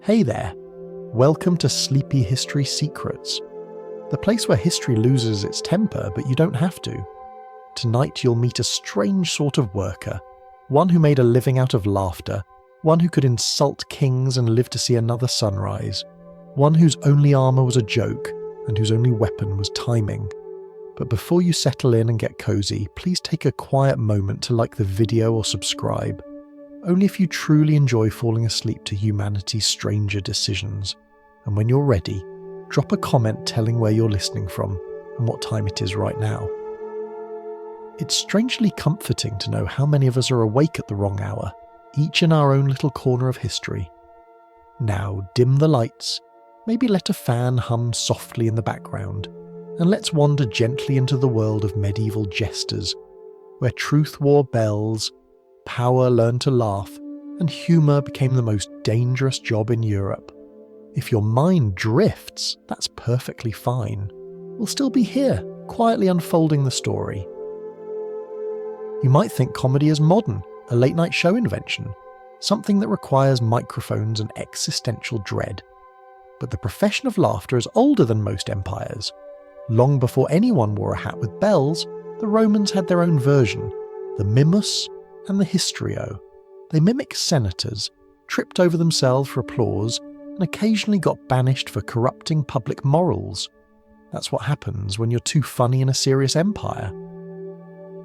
Hey there, welcome to Sleepy History Secrets, the place where history loses its temper but you don't have to. Tonight you'll meet a strange sort of worker, one who made a living out of laughter, one who could insult kings and live to see another sunrise, one whose only armour was a joke and whose only weapon was timing. But before you settle in and get cozy, please take a quiet moment to like the video or subscribe. Only if you truly enjoy falling asleep to humanity's stranger decisions. And when you're ready, drop a comment telling where you're listening from and what time it is right now. It's strangely comforting to know how many of us are awake at the wrong hour, each in our own little corner of history. Now dim the lights, maybe let a fan hum softly in the background, and let's wander gently into the world of medieval jesters, where truth wore bells, power learned to laugh, and humour became the most dangerous job in Europe. If your mind drifts, that's perfectly fine. We'll still be here, quietly unfolding the story. You might think comedy is modern, a late-night show invention, something that requires microphones and existential dread. But the profession of laughter is older than most empires. Long before anyone wore a hat with bells, the Romans had their own version, the mimus and the histrio. They mimicked senators, tripped over themselves for applause, and occasionally got banished for corrupting public morals. That's what happens when you're too funny in a serious empire.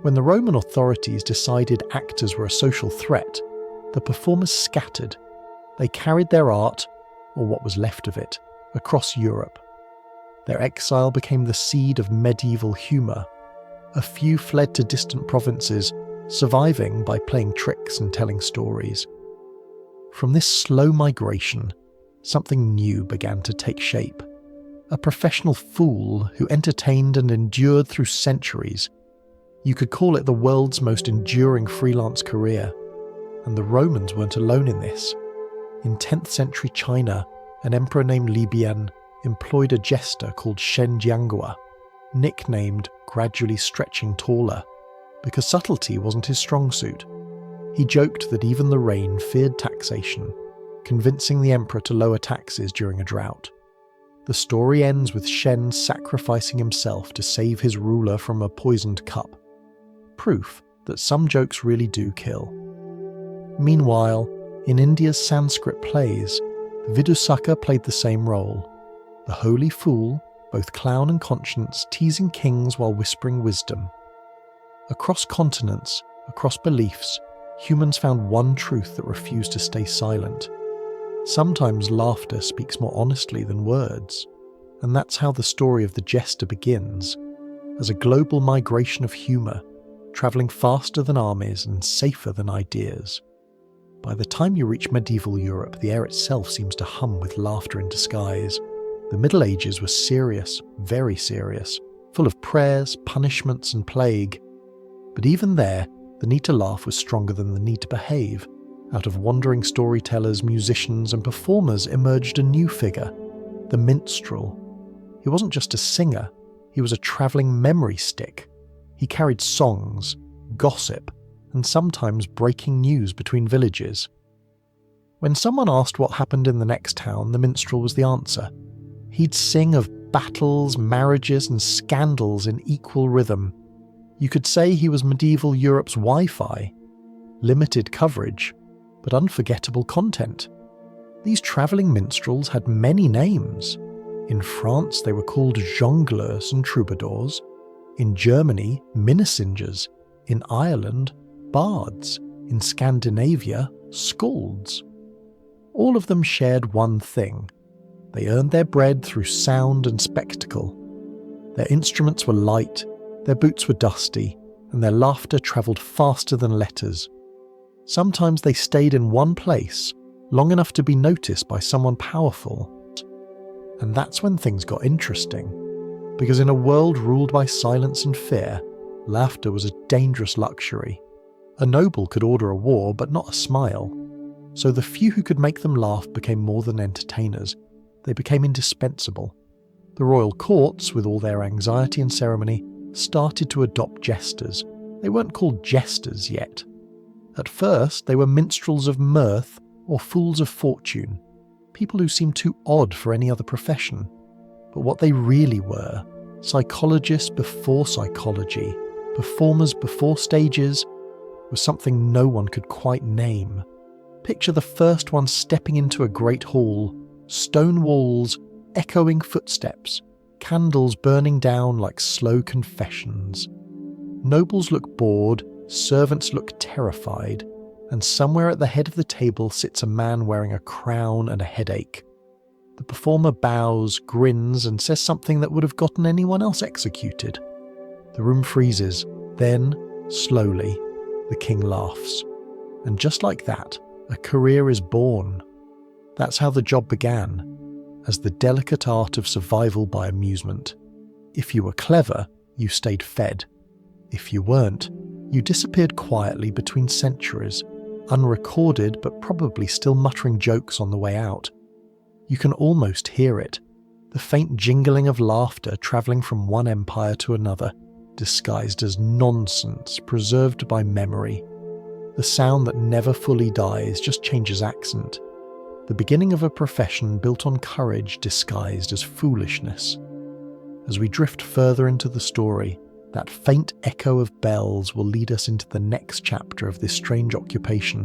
When the Roman authorities decided actors were a social threat, the performers scattered. They carried their art, or what was left of it, across Europe. Their exile became the seed of medieval humour. A few fled to distant provinces, surviving by playing tricks and telling stories. From this slow migration, something new began to take shape. A professional fool who entertained and endured through centuries. You could call it the world's most enduring freelance career. And the Romans weren't alone in this. In 10th century China, an emperor named Libian employed a jester called Shen Jianghua, nicknamed gradually stretching taller, because subtlety wasn't his strong suit. He joked that even the rain feared taxation, convincing the emperor to lower taxes during a drought. The story ends with Shen sacrificing himself to save his ruler from a poisoned cup. Proof that some jokes really do kill. Meanwhile, in India's Sanskrit plays, Vidusaka played the same role. The holy fool, both clown and conscience, teasing kings while whispering wisdom. Across continents, across beliefs, humans found one truth that refused to stay silent. Sometimes laughter speaks more honestly than words, and that's how the story of the jester begins, as a global migration of humour, travelling faster than armies and safer than ideas. By the time you reach medieval Europe, the air itself seems to hum with laughter in disguise. The Middle Ages were serious, very serious, full of prayers, punishments and plague. But even there, the need to laugh was stronger than the need to behave. Out of wandering storytellers, musicians and performers emerged a new figure, the minstrel. He wasn't just a singer, he was a travelling memory stick. He carried songs, gossip, and sometimes breaking news between villages. When someone asked what happened in the next town, the minstrel was the answer. He'd sing of battles, marriages and scandals in equal rhythm. You could say he was medieval Europe's Wi-Fi. Limited coverage, but unforgettable content. These travelling minstrels had many names. In France they were called jongleurs and troubadours. In Germany, minnesingers. In Ireland, bards. In Scandinavia, skalds. All of them shared one thing. They earned their bread through sound and spectacle. Their instruments were light, their boots were dusty, and their laughter travelled faster than letters. Sometimes they stayed in one place, long enough to be noticed by someone powerful. And that's when things got interesting, because in a world ruled by silence and fear, laughter was a dangerous luxury. A noble could order a war, but not a smile. So the few who could make them laugh became more than entertainers. They became indispensable. The royal courts, with all their anxiety and ceremony, started to adopt jesters. They weren't called jesters yet. At first, they were minstrels of mirth or fools of fortune, people who seemed too odd for any other profession. But what they really were, psychologists before psychology, performers before stages, was something no one could quite name. Picture the first one stepping into a great hall, stone walls, echoing footsteps, candles burning down like slow confessions. Nobles look bored, servants look terrified, and somewhere at the head of the table sits a man wearing a crown and a headache. The performer bows, grins, and says something that would have gotten anyone else executed. The room freezes. Then, slowly, the king laughs. And just like that, a career is born. That's how the job began, as the delicate art of survival by amusement. If you were clever, you stayed fed. If you weren't, you disappeared quietly between centuries, unrecorded but probably still muttering jokes on the way out. You can almost hear it, the faint jingling of laughter travelling from one empire to another, disguised as nonsense preserved by memory. The sound that never fully dies, just changes accent. The beginning of a profession built on courage disguised as foolishness. As we drift further into the story, that faint echo of bells will lead us into the next chapter of this strange occupation,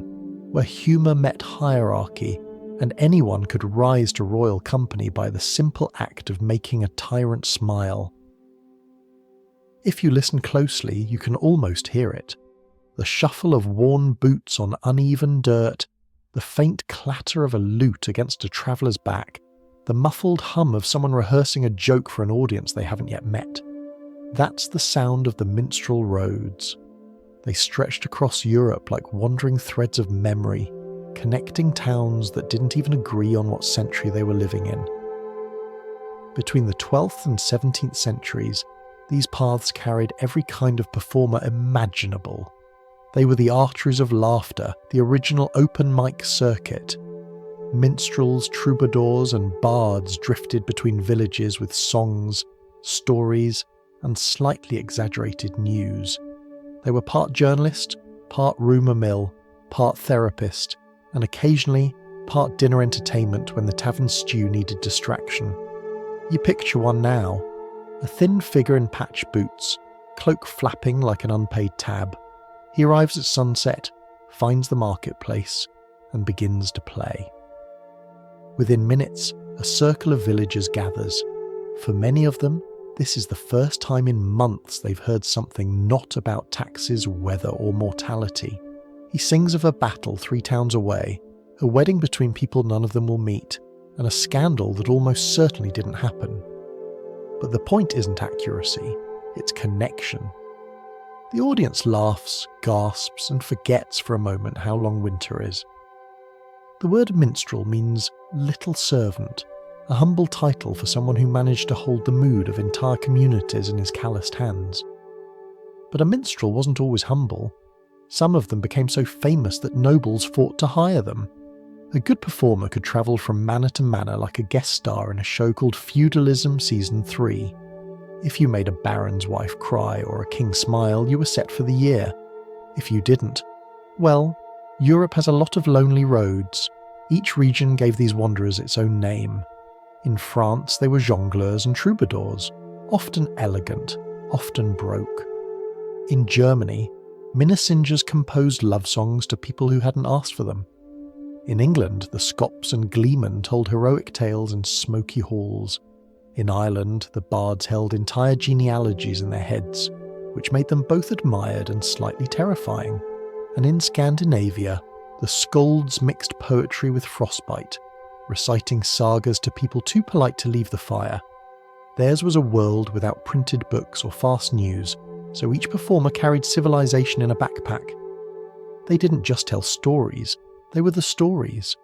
where humour met hierarchy, and anyone could rise to royal company by the simple act of making a tyrant smile. If you listen closely, you can almost hear it. The shuffle of worn boots on uneven dirt, the faint clatter of a lute against a traveller's back, the muffled hum of someone rehearsing a joke for an audience they haven't yet met. That's the sound of the minstrel roads. They stretched across Europe like wandering threads of memory, connecting towns that didn't even agree on what century they were living in. Between the 12th and 17th centuries, these paths carried every kind of performer imaginable. They were the arteries of laughter, the original open mic circuit. Minstrels, troubadours, and bards drifted between villages with songs, stories, and slightly exaggerated news. They were part journalist, part rumour mill, part therapist, and occasionally part dinner entertainment when the tavern stew needed distraction. You picture one now, a thin figure in patch boots, cloak flapping like an unpaid tab. He arrives at sunset, finds the marketplace, and begins to play. Within minutes, a circle of villagers gathers. For many of them, this is the first time in months they've heard something not about taxes, weather, or mortality. He sings of a battle 3 towns away, a wedding between people none of them will meet, and a scandal that almost certainly didn't happen. But the point isn't accuracy, it's connection. The audience laughs, gasps, and forgets for a moment how long winter is. The word minstrel means little servant, a humble title for someone who managed to hold the mood of entire communities in his calloused hands. But a minstrel wasn't always humble. Some of them became so famous that nobles fought to hire them. A good performer could travel from manor to manor like a guest star in a show called Feudalism Season 3. If you made a baron's wife cry or a king smile, you were set for the year. If you didn't, well, Europe has a lot of lonely roads. Each region gave these wanderers its own name. In France, they were jongleurs and troubadours, often elegant, often broke. In Germany, minnesingers composed love songs to people who hadn't asked for them. In England, the scops and gleemen told heroic tales in smoky halls. In Ireland, the bards held entire genealogies in their heads, which made them both admired and slightly terrifying. And in Scandinavia, the skalds mixed poetry with frostbite, reciting sagas to people too polite to leave the fire. Theirs was a world without printed books or fast news, so each performer carried civilization in a backpack. They didn't just tell stories, they were the stories.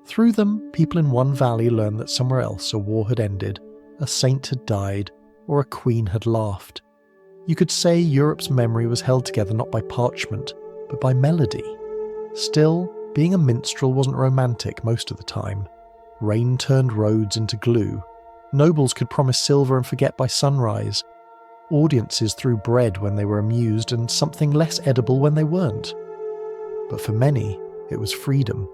Through them, people in one valley learned that somewhere else a war had ended, a saint had died, or a queen had laughed. You could say Europe's memory was held together not by parchment, but by melody. Still, being a minstrel wasn't romantic most of the time. Rain turned roads into glue. Nobles could promise silver and forget by sunrise. Audiences threw bread when they were amused and something less edible when they weren't. But for many, it was freedom.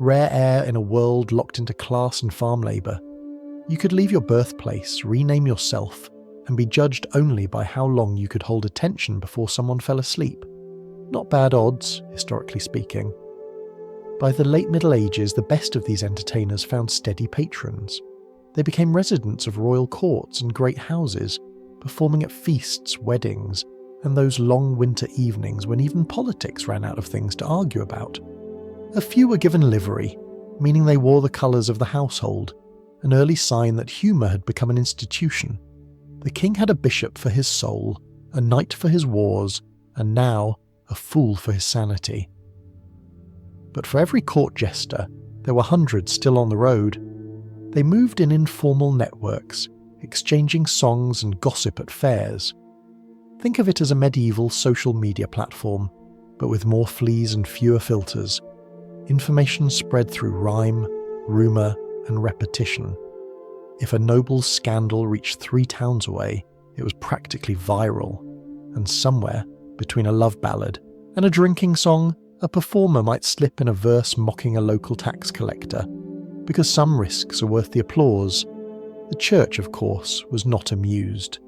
rare air in a world locked into class and farm labour. You could leave your birthplace, rename yourself, and be judged only by how long you could hold attention before someone fell asleep. Not bad odds, historically speaking. By the late Middle Ages, the best of these entertainers found steady patrons. They became residents of royal courts and great houses, performing at feasts, weddings, and those long winter evenings when even politics ran out of things to argue about. A few were given livery, meaning they wore the colours of the household, an early sign that humour had become an institution. The king had a bishop for his soul, a knight for his wars, and now a fool for his sanity. But for every court jester, there were hundreds still on the road. They moved in informal networks, exchanging songs and gossip at fairs. Think of it as a medieval social media platform, but with more fleas and fewer filters. Information spread through rhyme, rumour, and repetition. If a noble's scandal reached 3 towns away, it was practically viral, and somewhere, between a love ballad and a drinking song, a performer might slip in a verse mocking a local tax collector. Because some risks are worth the applause. The church, of course, was not amused.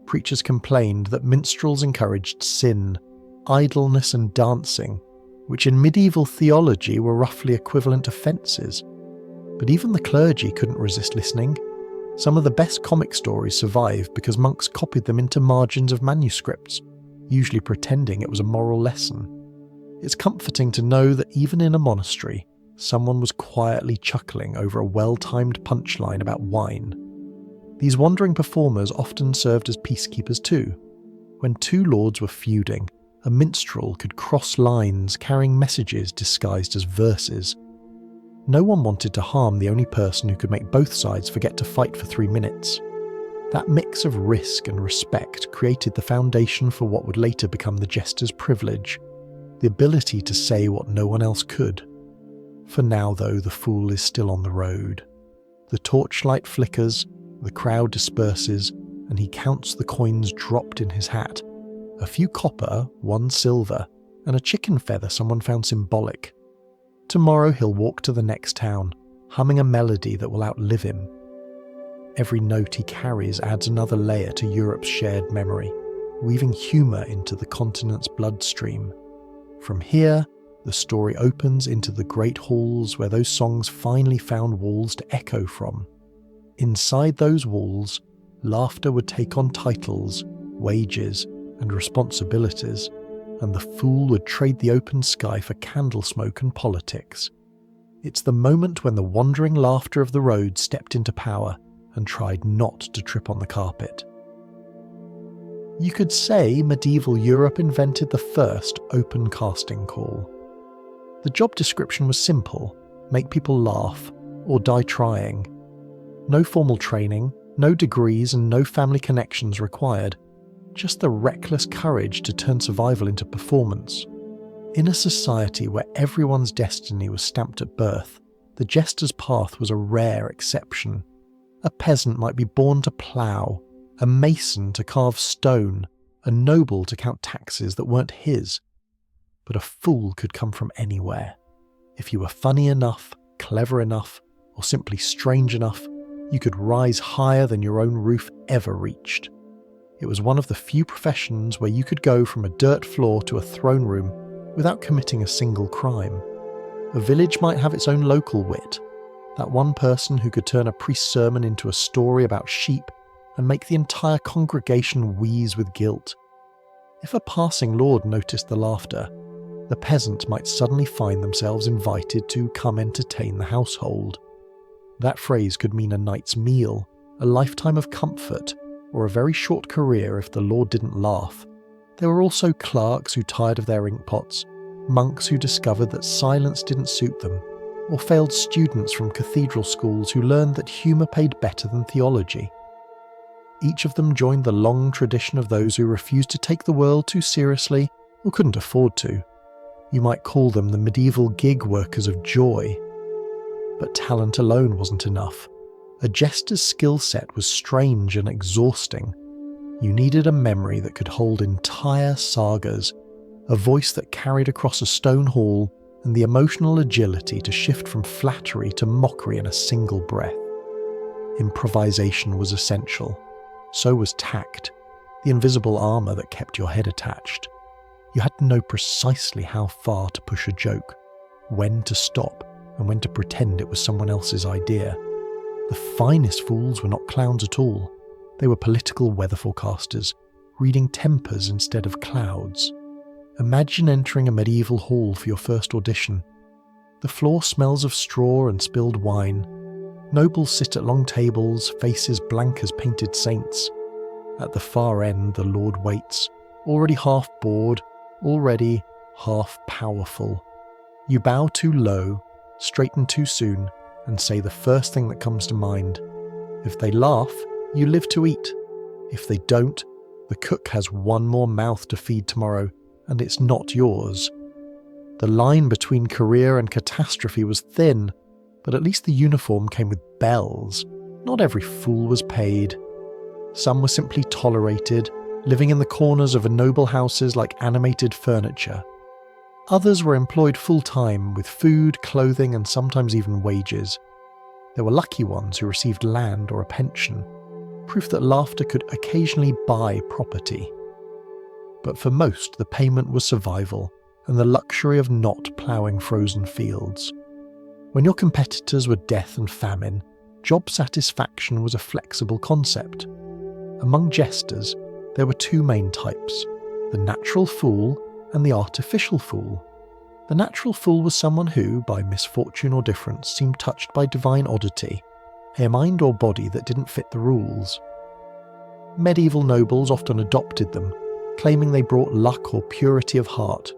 Preachers complained that minstrels encouraged sin, idleness and dancing, which in medieval theology were roughly equivalent offences. But even the clergy couldn't resist listening. Some of the best comic stories survive because monks copied them into margins of manuscripts, usually pretending it was a moral lesson. It's comforting to know that even in a monastery, someone was quietly chuckling over a well-timed punchline about wine. These wandering performers often served as peacekeepers too. When 2 lords were feuding, a minstrel could cross lines carrying messages disguised as verses. No one wanted to harm the only person who could make both sides forget to fight for 3 minutes. That mix of risk and respect created the foundation for what would later become the jester's privilege, the ability to say what no one else could. For now, though, the fool is still on the road. The torchlight flickers, the crowd disperses, and he counts the coins dropped in his hat. A few copper, 1 silver, and a chicken feather someone found symbolic. Tomorrow he'll walk to the next town, humming a melody that will outlive him. Every note he carries adds another layer to Europe's shared memory, weaving humour into the continent's bloodstream. From here, the story opens into the great halls where those songs finally found walls to echo from. Inside those walls, laughter would take on titles, wages, and responsibilities, and the fool would trade the open sky for candle smoke and politics. It's the moment when the wandering laughter of the road stepped into power and tried not to trip on the carpet. You could say medieval Europe invented the first open casting call. The job description was simple: make people laugh, or die trying. No formal training, no degrees and no family connections required, just the reckless courage to turn survival into performance. In a society where everyone's destiny was stamped at birth, the jester's path was a rare exception. A peasant might be born to plough, a mason to carve stone, a noble to count taxes that weren't his. But a fool could come from anywhere. If you were funny enough, clever enough, or simply strange enough, you could rise higher than your own roof ever reached. It was one of the few professions where you could go from a dirt floor to a throne room without committing a single crime. A village might have its own local wit, that one person who could turn a priest's sermon into a story about sheep and make the entire congregation wheeze with guilt. If a passing lord noticed the laughter, the peasant might suddenly find themselves invited to come entertain the household. That phrase could mean a night's meal, a lifetime of comfort, or a very short career if the lord didn't laugh. There were also clerks who tired of their inkpots, monks who discovered that silence didn't suit them, or failed students from cathedral schools who learned that humour paid better than theology. Each of them joined the long tradition of those who refused to take the world too seriously or couldn't afford to. You might call them the medieval gig workers of joy. But talent alone wasn't enough. A jester's skill set was strange and exhausting. You needed a memory that could hold entire sagas, a voice that carried across a stone hall, and the emotional agility to shift from flattery to mockery in a single breath. Improvisation was essential. So was tact, the invisible armour that kept your head attached. You had to know precisely how far to push a joke, when to stop, and when to pretend it was someone else's idea. The finest fools were not clowns at all. They were political weather forecasters, reading tempers instead of clouds. Imagine entering a medieval hall for your first audition. The floor smells of straw and spilled wine. Nobles sit at long tables, faces blank as painted saints. At the far end, the lord waits, already half bored, already half powerful. You bow too low, straighten too soon, and say the first thing that comes to mind. If they laugh, you live to eat. If they don't, the cook has one more mouth to feed tomorrow, and it's not yours. The line between career and catastrophe was thin, but at least the uniform came with bells. Not every fool was paid. Some were simply tolerated, living in the corners of noble houses like animated furniture. Others were employed full-time with food, clothing, and sometimes even wages. There were lucky ones who received land or a pension, proof that laughter could occasionally buy property. But for most, the payment was survival and the luxury of not ploughing frozen fields. When your competitors were death and famine, job satisfaction was a flexible concept. Among jesters, there were two main types, the natural fool and the artificial fool. The natural fool was someone who, by misfortune or difference, seemed touched by divine oddity, a mind or body that didn't fit the rules. Medieval nobles often adopted them, claiming they brought luck or purity of heart.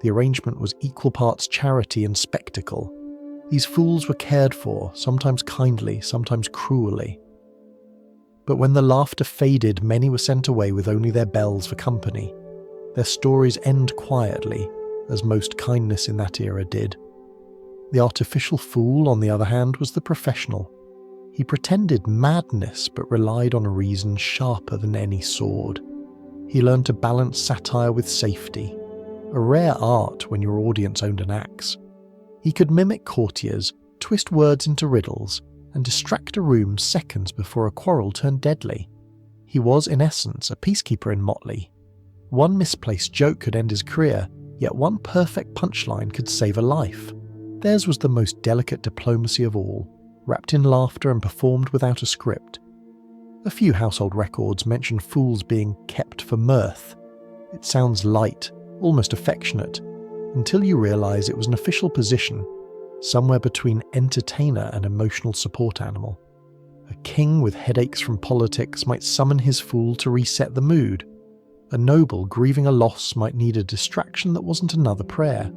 The arrangement was equal parts charity and spectacle. These fools were cared for, sometimes kindly, sometimes cruelly. But when the laughter faded, many were sent away with only their bells for company. Their stories end quietly, as most kindness in that era did. The artificial fool, on the other hand, was the professional. He pretended madness but relied on a reason sharper than any sword. He learned to balance satire with safety, a rare art when your audience owned an axe. He could mimic courtiers, twist words into riddles, and distract a room seconds before a quarrel turned deadly. He was, in essence, a peacekeeper in motley. One misplaced joke could end his career, yet one perfect punchline could save a life. Theirs was the most delicate diplomacy of all, wrapped in laughter and performed without a script. A few household records mention fools being kept for mirth. It sounds light, almost affectionate, until you realise it was an official position, somewhere between entertainer and emotional support animal. A king with headaches from politics might summon his fool to reset the mood. A noble grieving a loss might need a distraction that wasn't another prayer.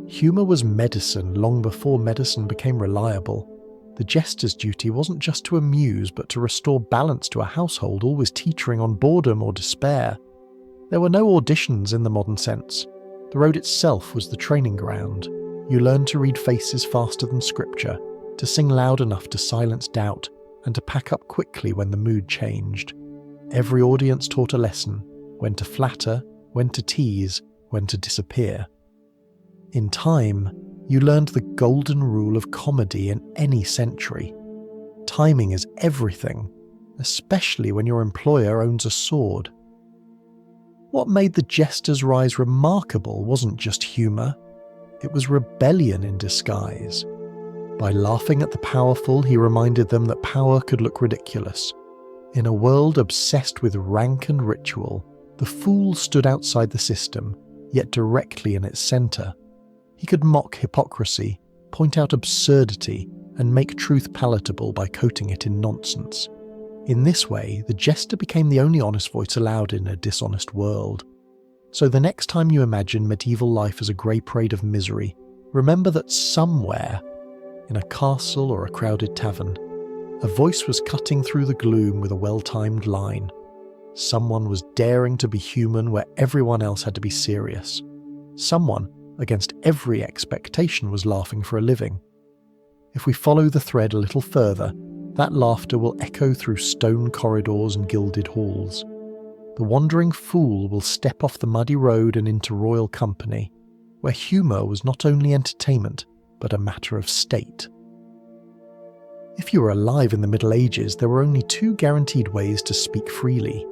Humour was medicine long before medicine became reliable. The jester's duty wasn't just to amuse, but to restore balance to a household always teetering on boredom or despair. There were no auditions in the modern sense. The road itself was the training ground. You learned to read faces faster than scripture, to sing loud enough to silence doubt, and to pack up quickly when the mood changed. Every audience taught a lesson: when to flatter, when to tease, when to disappear. In time, you learned the golden rule of comedy in any century. Timing is everything, especially when your employer owns a sword. What made the jester's rise remarkable wasn't just humour, it was rebellion in disguise. By laughing at the powerful, he reminded them that power could look ridiculous. In a world obsessed with rank and ritual, the fool stood outside the system, yet directly in its centre. He could mock hypocrisy, point out absurdity, and make truth palatable by coating it in nonsense. In this way, the jester became the only honest voice allowed in a dishonest world. So the next time you imagine medieval life as a grey parade of misery, remember that somewhere, in a castle or a crowded tavern, a voice was cutting through the gloom with a well-timed line. Someone was daring to be human where everyone else had to be serious. Someone, against every expectation, was laughing for a living. If we follow the thread a little further, that laughter will echo through stone corridors and gilded halls. The wandering fool will step off the muddy road and into royal company, where humour was not only entertainment, but a matter of state. If you were alive in the Middle Ages, there were only two guaranteed ways to speak freely: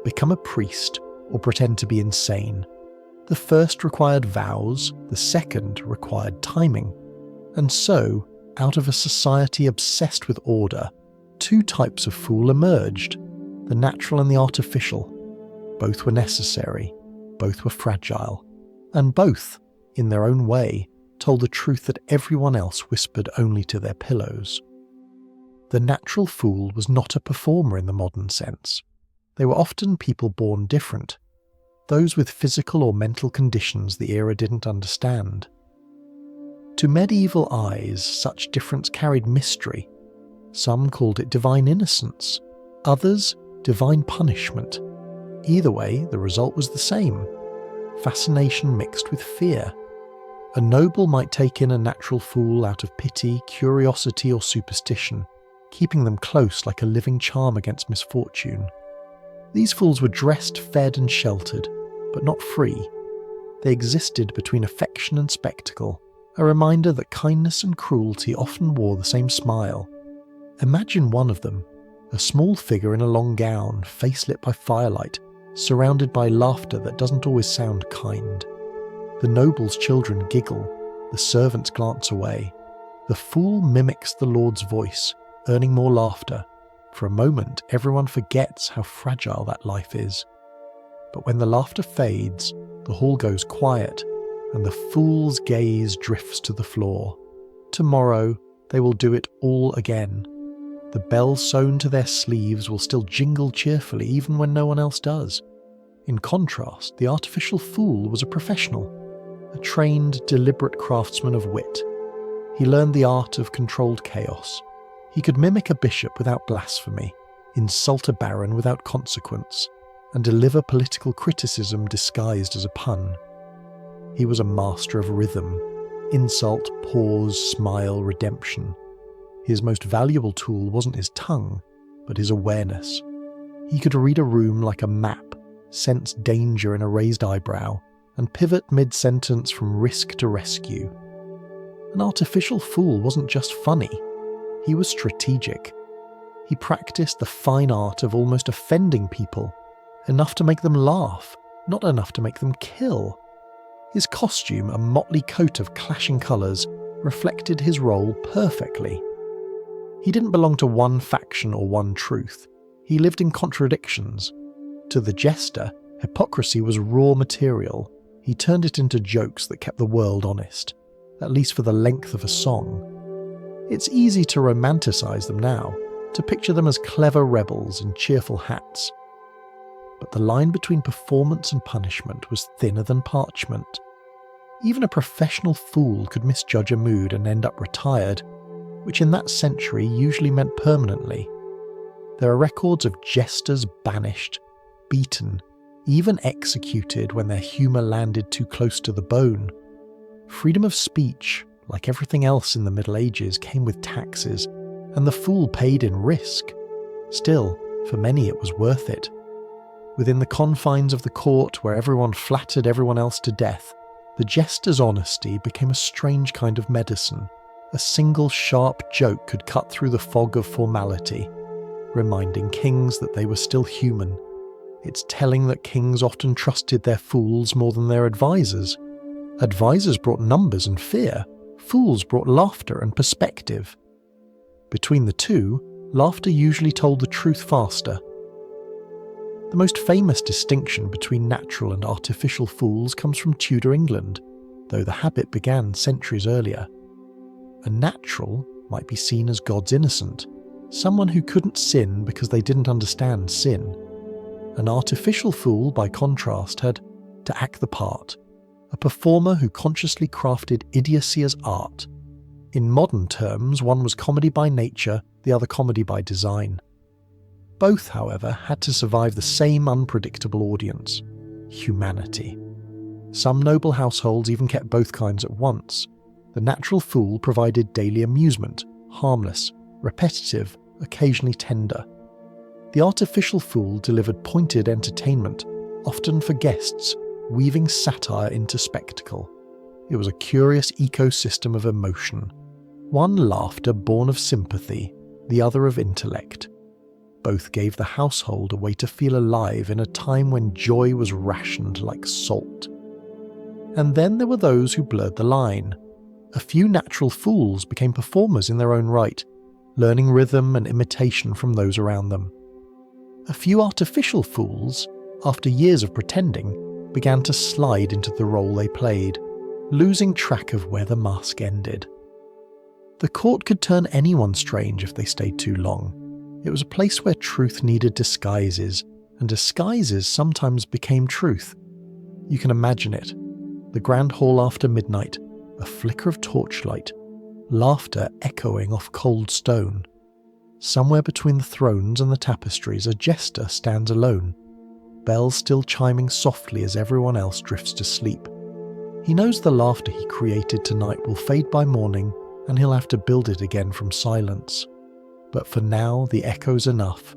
become a priest or pretend to be insane. The first required vows, the second required timing. And so, out of a society obsessed with order, two types of fool emerged: the natural and the artificial. Both were necessary, both were fragile, and both, in their own way, told the truth that everyone else whispered only to their pillows. The natural fool was not a performer in the modern sense. They were often people born different, those with physical or mental conditions the era didn't understand. To medieval eyes, such difference carried mystery. Some called it divine innocence, others divine punishment. Either way, the result was the same: fascination mixed with fear. A noble might take in a natural fool out of pity, curiosity, or superstition, keeping them close like a living charm against misfortune. These fools were dressed, fed, and sheltered, but not free. They existed between affection and spectacle, a reminder that kindness and cruelty often wore the same smile. Imagine one of them, a small figure in a long gown, face lit by firelight, surrounded by laughter that doesn't always sound kind. The noble's children giggle, the servants glance away. The fool mimics the Lord's voice, earning more laughter. For a moment, everyone forgets how fragile that life is. But when the laughter fades, the hall goes quiet, and the fool's gaze drifts to the floor. Tomorrow, they will do it all again. The bells sewn to their sleeves will still jingle cheerfully even when no one else does. In contrast, the artificial fool was a professional, a trained, deliberate craftsman of wit. He learned the art of controlled chaos. He could mimic a bishop without blasphemy, insult a baron without consequence, and deliver political criticism disguised as a pun. He was a master of rhythm: insult, pause, smile, redemption. His most valuable tool wasn't his tongue, but his awareness. He could read a room like a map, sense danger in a raised eyebrow, and pivot mid-sentence from risk to rescue. An artificial fool wasn't just funny. He was strategic. He practiced the fine art of almost offending people, enough to make them laugh, not enough to make them kill. His costume, a motley coat of clashing colours, reflected his role perfectly. He didn't belong to one faction or one truth. He lived in contradictions. To the jester, hypocrisy was raw material. He turned it into jokes that kept the world honest, at least for the length of a song. It's easy to romanticize them now, to picture them as clever rebels in cheerful hats. But the line between performance and punishment was thinner than parchment. Even a professional fool could misjudge a mood and end up retired, which in that century usually meant permanently. There are records of jesters banished, beaten, even executed when their humour landed too close to the bone. Freedom of speech, like everything else in the Middle Ages, came with taxes, and the fool paid in risk. Still, for many it was worth it. Within the confines of the court, where everyone flattered everyone else to death, the jester's honesty became a strange kind of medicine. A single sharp joke could cut through the fog of formality, reminding kings that they were still human. It's telling that kings often trusted their fools more than their advisors. Advisors brought numbers and fear. Fools brought laughter and perspective. Between the two, laughter usually told the truth faster. The most famous distinction between natural and artificial fools comes from Tudor England, though the habit began centuries earlier. A natural might be seen as God's innocent, someone who couldn't sin because they didn't understand sin. An artificial fool, by contrast, had to act the part, a performer who consciously crafted idiocy as art. In modern terms, one was comedy by nature, the other comedy by design. Both, however, had to survive the same unpredictable audience: humanity. Some noble households even kept both kinds at once. The natural fool provided daily amusement, harmless, repetitive, occasionally tender. The artificial fool delivered pointed entertainment, often for guests, weaving satire into spectacle. It was a curious ecosystem of emotion. One laughter born of sympathy, the other of intellect. Both gave the household a way to feel alive in a time when joy was rationed like salt. And then there were those who blurred the line. A few natural fools became performers in their own right, learning rhythm and imitation from those around them. A few artificial fools, after years of pretending, began to slide into the role they played, losing track of where the mask ended. The court could turn anyone strange if they stayed too long. It was a place where truth needed disguises, and disguises sometimes became truth. You can imagine it. The grand hall after midnight, a flicker of torchlight, laughter echoing off cold stone. Somewhere between the thrones and the tapestries, a jester stands alone, bells still chiming softly as everyone else drifts to sleep. He knows the laughter he created tonight will fade by morning, and he'll have to build it again from silence. But for now, the echo's enough.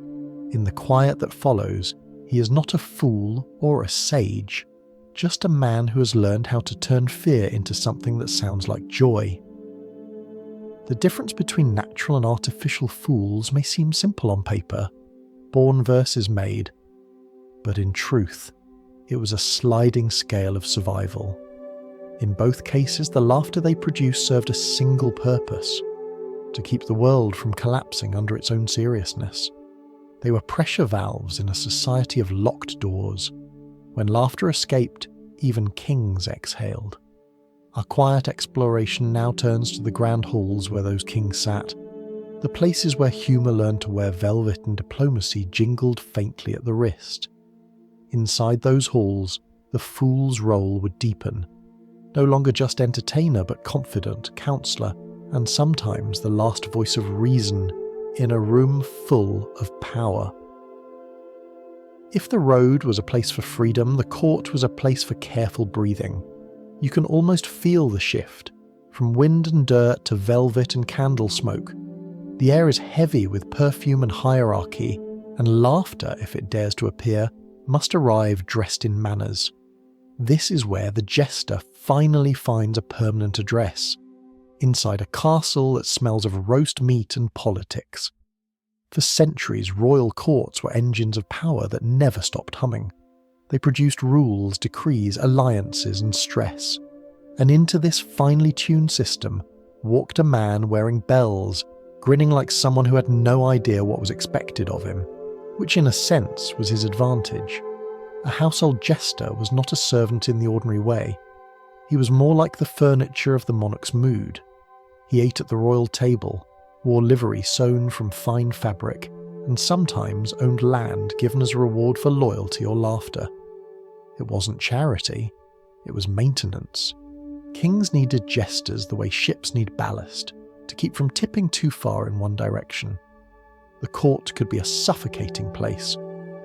In the quiet that follows, he is not a fool or a sage, just a man who has learned how to turn fear into something that sounds like joy. The difference between natural and artificial fools may seem simple on paper, born versus made, but in truth, it was a sliding scale of survival. In both cases, the laughter they produced served a single purpose: to keep the world from collapsing under its own seriousness. They were pressure valves in a society of locked doors. When laughter escaped, even kings exhaled. Our quiet exploration now turns to the grand halls where those kings sat, the places where humour learned to wear velvet and diplomacy jingled faintly at the wrist. Inside those halls, the fool's role would deepen, no longer just entertainer but confidant, counsellor, and sometimes the last voice of reason in a room full of power. If the road was a place for freedom, the court was a place for careful breathing. You can almost feel the shift, from wind and dirt to velvet and candle smoke. The air is heavy with perfume and hierarchy, and laughter, if it dares to appear, must arrive dressed in manners. This is where the jester finally finds a permanent address, inside a castle that smells of roast meat and politics. For centuries, royal courts were engines of power that never stopped humming. They produced rules, decrees, alliances, and stress. And into this finely tuned system walked a man wearing bells, grinning like someone who had no idea what was expected of him, which in a sense was his advantage. A household jester was not a servant in the ordinary way. He was more like the furniture of the monarch's mood. He ate at the royal table, wore livery sewn from fine fabric, and sometimes owned land given as a reward for loyalty or laughter. It wasn't charity, it was maintenance. Kings needed jesters the way ships need ballast, to keep from tipping too far in one direction. The court could be a suffocating place,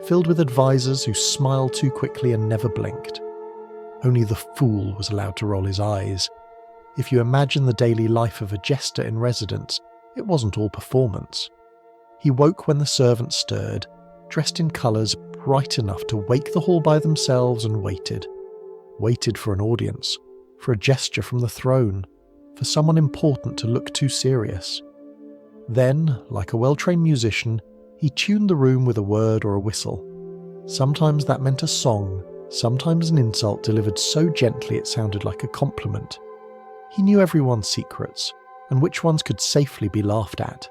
filled with advisors who smiled too quickly and never blinked. Only the fool was allowed to roll his eyes. If you imagine the daily life of a jester in residence, it wasn't all performance. He woke when the servants stirred, dressed in colours bright enough to wake the hall by themselves, and waited. Waited for an audience, for a gesture from the throne, for someone important to look too serious. Then, like a well-trained musician, he tuned the room with a word or a whistle. Sometimes that meant a song, sometimes an insult delivered so gently it sounded like a compliment. He knew everyone's secrets, and which ones could safely be laughed at.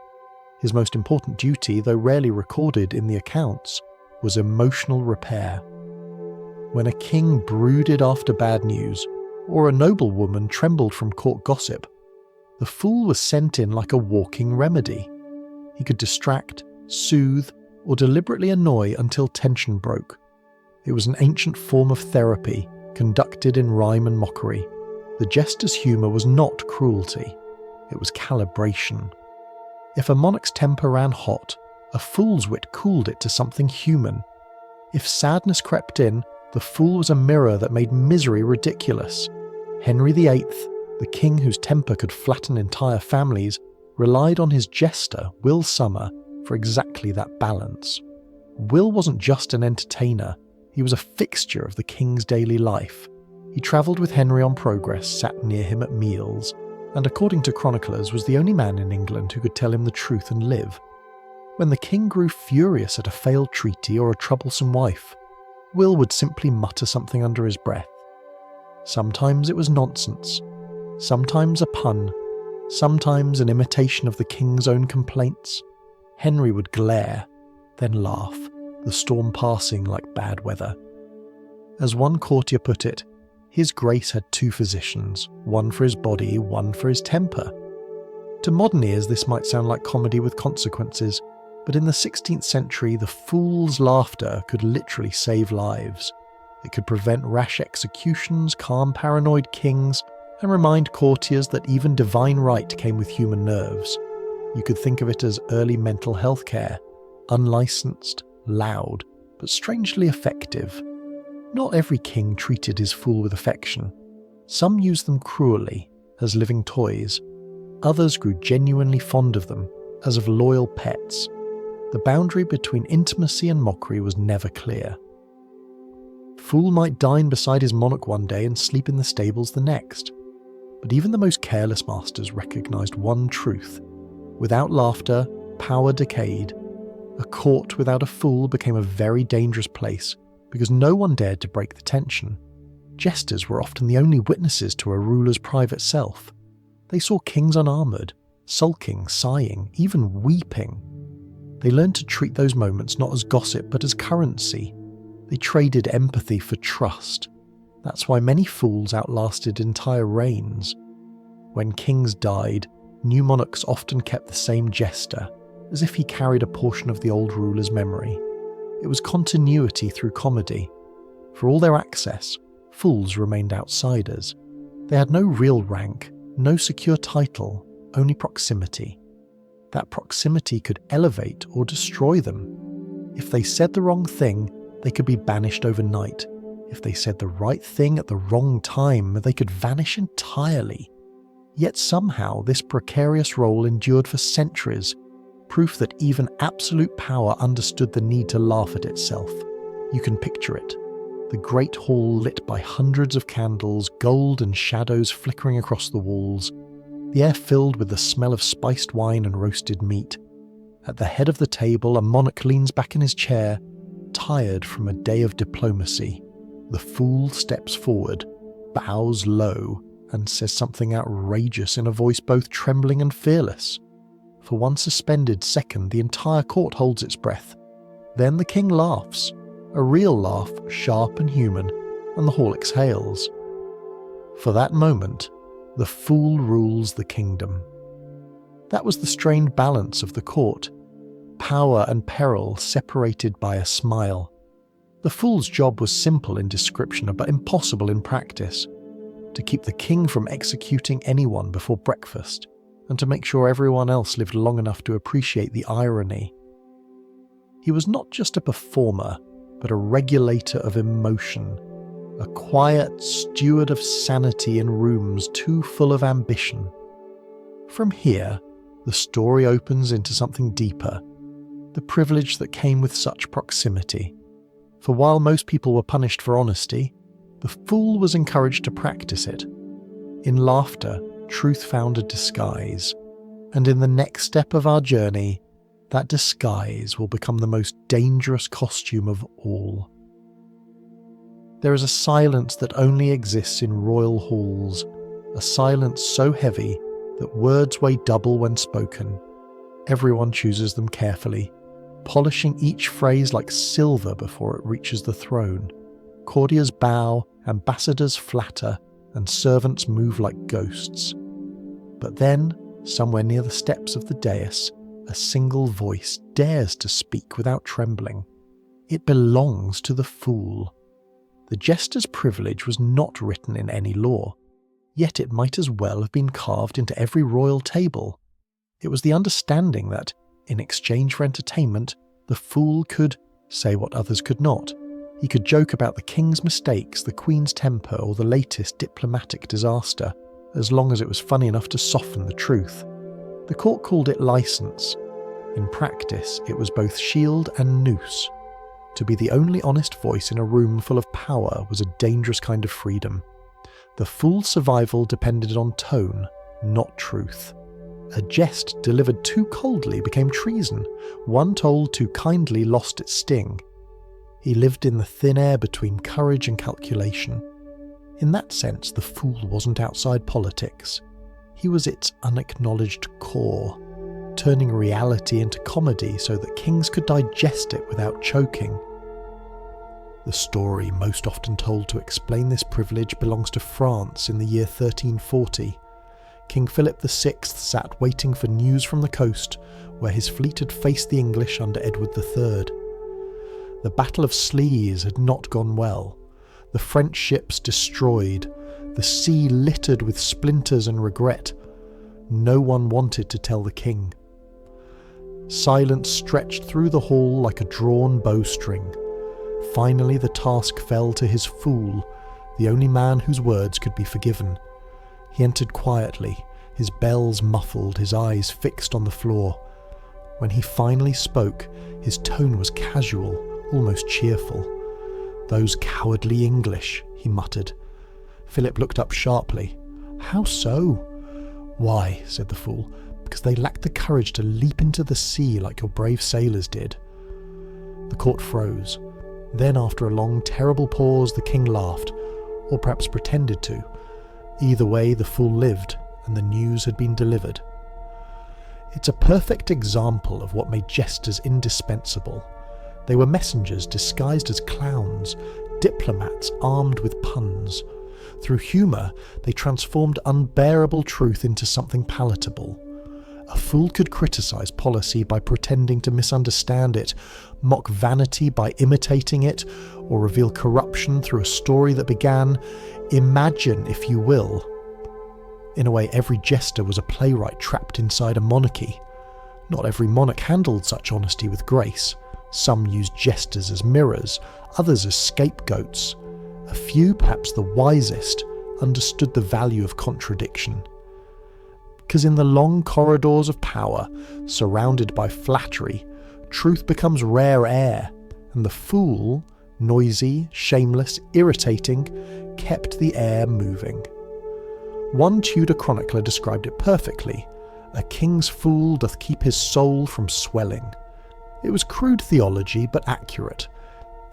His most important duty, though rarely recorded in the accounts, was emotional repair. When a king brooded after bad news, or a noblewoman trembled from court gossip, the fool was sent in like a walking remedy. He could distract, soothe, or deliberately annoy until tension broke. It was an ancient form of therapy, conducted in rhyme and mockery. The jester's humour was not cruelty, it was calibration. If a monarch's temper ran hot, a fool's wit cooled it to something human. If sadness crept in, the fool was a mirror that made misery ridiculous. Henry VIII, the king whose temper could flatten entire families, relied on his jester, Will Summer, for exactly that balance. Will wasn't just an entertainer, he was a fixture of the king's daily life. He travelled with Henry on progress, sat near him at meals, and according to chroniclers was the only man in England who could tell him the truth and live. When the king grew furious at a failed treaty or a troublesome wife, Will would simply mutter something under his breath. Sometimes it was nonsense, sometimes a pun, sometimes an imitation of the king's own complaints. Henry would glare, then laugh, the storm passing like bad weather. As one courtier put it, his grace had two physicians, one for his body, one for his temper. To modern ears this might sound like comedy with consequences, but in the 16th century the fool's laughter could literally save lives. It could prevent rash executions, calm paranoid kings, and remind courtiers that even divine right came with human nerves. You could think of it as early mental health care, unlicensed, loud, but strangely effective. Not every king treated his fool with affection. Some used them cruelly, as living toys. Others grew genuinely fond of them, as of loyal pets. The boundary between intimacy and mockery was never clear. Fool might dine beside his monarch one day and sleep in the stables the next. But even the most careless masters recognised one truth. Without laughter, power decayed. A court without a fool became a very dangerous place, because no one dared to break the tension. Jesters were often the only witnesses to a ruler's private self. They saw kings unarmoured, sulking, sighing, even weeping. They learned to treat those moments not as gossip but as currency. They traded empathy for trust. That's why many fools outlasted entire reigns. When kings died, new monarchs often kept the same jester, as if he carried a portion of the old ruler's memory. It was continuity through comedy. For all their access, fools remained outsiders. They had no real rank, no secure title, only proximity. That proximity could elevate or destroy them. If they said the wrong thing, they could be banished overnight. If they said the right thing at the wrong time, they could vanish entirely. Yet somehow this precarious role endured for centuries, proof that even absolute power understood the need to laugh at itself. You can picture it. The great hall lit by hundreds of candles, gold and shadows flickering across the walls, the air filled with the smell of spiced wine and roasted meat. At the head of the table, a monarch leans back in his chair, tired from a day of diplomacy. The fool steps forward, bows low, and says something outrageous in a voice both trembling and fearless. For one suspended second, the entire court holds its breath. Then the king laughs, a real laugh, sharp and human, and the hall exhales. For that moment, the fool rules the kingdom. That was the strained balance of the court, power and peril separated by a smile. The fool's job was simple in description but impossible in practice: to keep the king from executing anyone before breakfast, and to make sure everyone else lived long enough to appreciate the irony. He was not just a performer, but a regulator of emotion, a quiet steward of sanity in rooms too full of ambition. From here, the story opens into something deeper, the privilege that came with such proximity. For while most people were punished for honesty, the fool was encouraged to practice it. In laughter, truth found a disguise, and in the next step of our journey, that disguise will become the most dangerous costume of all. There is a silence that only exists in royal halls, a silence so heavy that words weigh double when spoken. Everyone chooses them carefully, polishing each phrase like silver before it reaches the throne. Courtiers bow, ambassadors flatter, and servants move like ghosts. But then, somewhere near the steps of the dais, a single voice dares to speak without trembling. It belongs to the fool. The jester's privilege was not written in any law, yet it might as well have been carved into every royal table. It was the understanding that, in exchange for entertainment, the fool could say what others could not. He could joke about the king's mistakes, the queen's temper, or the latest diplomatic disaster, as long as it was funny enough to soften the truth. The court called it license. In practice, it was both shield and noose. To be the only honest voice in a room full of power was a dangerous kind of freedom. The fool's survival depended on tone, not truth. A jest delivered too coldly became treason. One told too kindly lost its sting. He lived in the thin air between courage and calculation. In that sense, the fool wasn't outside politics. He was its unacknowledged core, turning reality into comedy so that kings could digest it without choking. The story most often told to explain this privilege belongs to France in the year 1340. King Philip VI sat waiting for news from the coast, where his fleet had faced the English under Edward III. The Battle of Slees had not gone well. The French ships destroyed, the sea littered with splinters and regret. No one wanted to tell the king. Silence stretched through the hall like a drawn bowstring. Finally the task fell to his fool, the only man whose words could be forgiven. He entered quietly, his bells muffled, his eyes fixed on the floor. When he finally spoke, his tone was casual, almost cheerful. "Those cowardly English," he muttered. Philip looked up sharply. "How so?" "Why," said the fool, "because they lacked the courage to leap into the sea like your brave sailors did." The court froze. Then, after a long, terrible pause, the king laughed, or perhaps pretended to. Either way, the fool lived, and the news had been delivered. It's a perfect example of what made jesters indispensable. They were messengers disguised as clowns, diplomats armed with puns. Through humour, they transformed unbearable truth into something palatable. A fool could criticise policy by pretending to misunderstand it, mock vanity by imitating it, or reveal corruption through a story that began, "Imagine, if you will." In a way, every jester was a playwright trapped inside a monarchy. Not every monarch handled such honesty with grace. Some used jesters as mirrors, others as scapegoats. A few, perhaps the wisest, understood the value of contradiction. Because in the long corridors of power, surrounded by flattery, truth becomes rare air, and the fool, noisy, shameless, irritating, kept the air moving. One Tudor chronicler described it perfectly: "A king's fool doth keep his soul from swelling." It was crude theology, but accurate.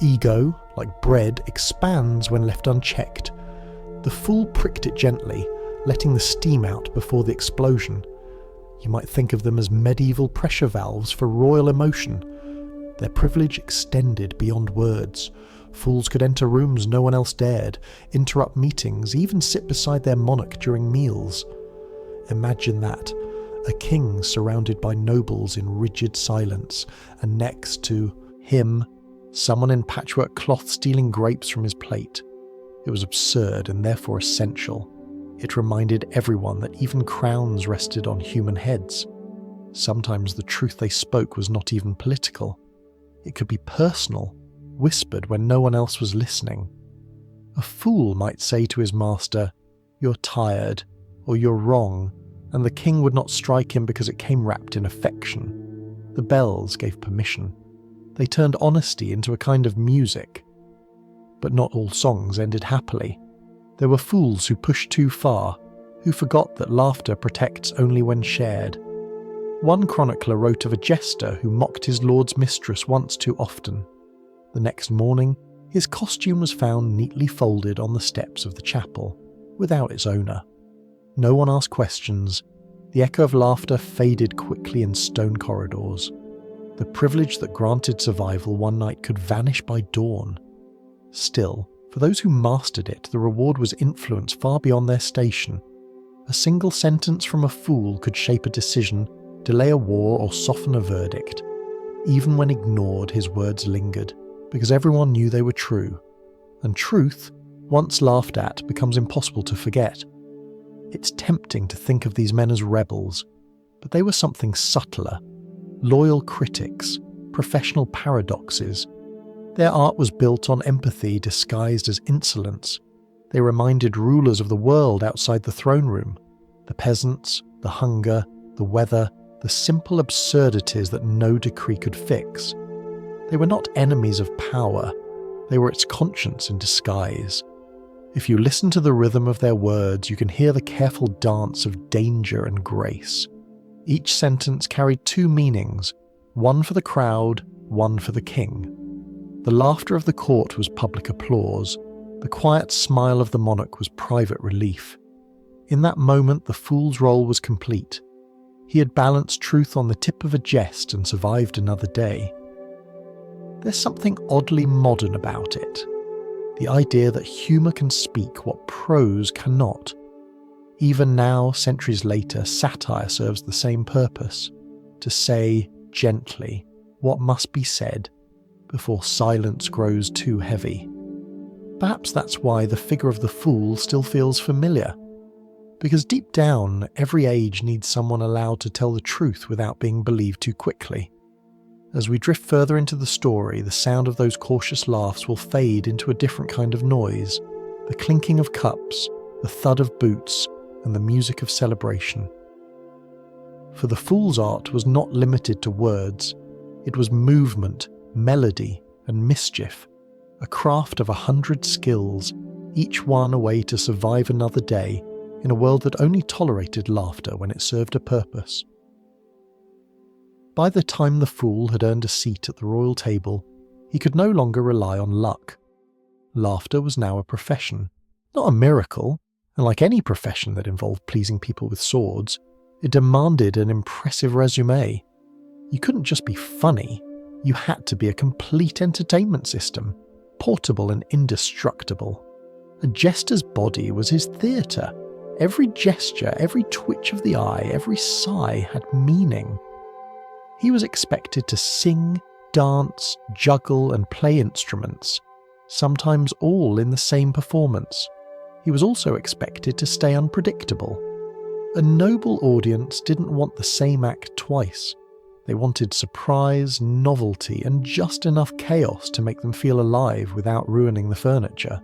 Ego, like bread, expands when left unchecked. The fool pricked it gently, letting the steam out before the explosion. You might think of them as medieval pressure valves for royal emotion. Their privilege extended beyond words. Fools could enter rooms no one else dared, interrupt meetings, even sit beside their monarch during meals. Imagine that, a king surrounded by nobles in rigid silence, and next to him, someone in patchwork cloth stealing grapes from his plate. It was absurd and therefore essential. It reminded everyone that even crowns rested on human heads. Sometimes the truth they spoke was not even political. It could be personal, whispered when no one else was listening. A fool might say to his master, "You're tired," or "You're wrong," and the king would not strike him because it came wrapped in affection. The bells gave permission. They turned honesty into a kind of music. But not all songs ended happily. There were fools who pushed too far, who forgot that laughter protects only when shared. One chronicler wrote of a jester who mocked his lord's mistress once too often. The next morning, his costume was found neatly folded on the steps of the chapel, without its owner. No one asked questions. The echo of laughter faded quickly in stone corridors. The privilege that granted survival one night could vanish by dawn. Still, for those who mastered it, the reward was influence far beyond their station. A single sentence from a fool could shape a decision, delay a war, or soften a verdict. Even when ignored, his words lingered, because everyone knew they were true. And truth, once laughed at, becomes impossible to forget. It's tempting to think of these men as rebels, but they were something subtler. Loyal critics, professional paradoxes. Their art was built on empathy disguised as insolence. They reminded rulers of the world outside the throne room. The peasants, the hunger, the weather, the simple absurdities that no decree could fix. They were not enemies of power. They were its conscience in disguise. If you listen to the rhythm of their words, you can hear the careful dance of danger and grace. Each sentence carried two meanings, one for the crowd, one for the king. The laughter of the court was public applause. The quiet smile of the monarch was private relief. In that moment, the fool's role was complete. He had balanced truth on the tip of a jest and survived another day. There's something oddly modern about it. The idea that humour can speak what prose cannot. Even now, centuries later, satire serves the same purpose: to say, gently, what must be said before silence grows too heavy. Perhaps that's why the figure of the fool still feels familiar. Because deep down, every age needs someone allowed to tell the truth without being believed too quickly. As we drift further into the story, the sound of those cautious laughs will fade into a different kind of noise, the clinking of cups, the thud of boots, and the music of celebration. For the fool's art was not limited to words. It was movement, melody, and mischief, a craft of 100 skills, each one a way to survive another day in a world that only tolerated laughter when it served a purpose. By the time the fool had earned a seat at the royal table, he could no longer rely on luck. Laughter was now a profession, not a miracle, and like any profession that involved pleasing people with swords, it demanded an impressive resume. You couldn't just be funny, you had to be a complete entertainment system, portable and indestructible. A jester's body was his theatre. Every gesture, every twitch of the eye, every sigh had meaning. He was expected to sing, dance, juggle, and play instruments, sometimes all in the same performance. He was also expected to stay unpredictable. A noble audience didn't want the same act twice. They wanted surprise, novelty, and just enough chaos to make them feel alive without ruining the furniture.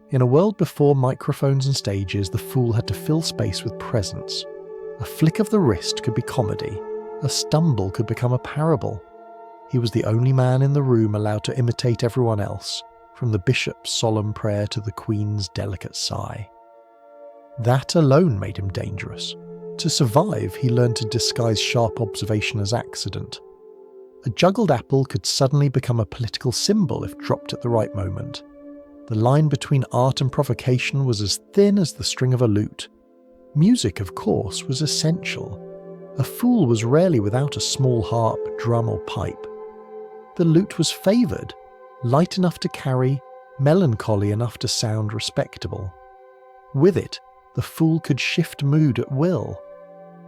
In a world before microphones and stages, the fool had to fill space with presence. A flick of the wrist could be comedy. A stumble could become a parable. He was the only man in the room allowed to imitate everyone else, from the bishop's solemn prayer to the queen's delicate sigh. That alone made him dangerous. To survive, he learned to disguise sharp observation as accident. A juggled apple could suddenly become a political symbol if dropped at the right moment. The line between art and provocation was as thin as the string of a lute. Music, of course, was essential. A fool was rarely without a small harp, drum, or pipe. The lute was favoured, light enough to carry, melancholy enough to sound respectable. With it, the fool could shift mood at will.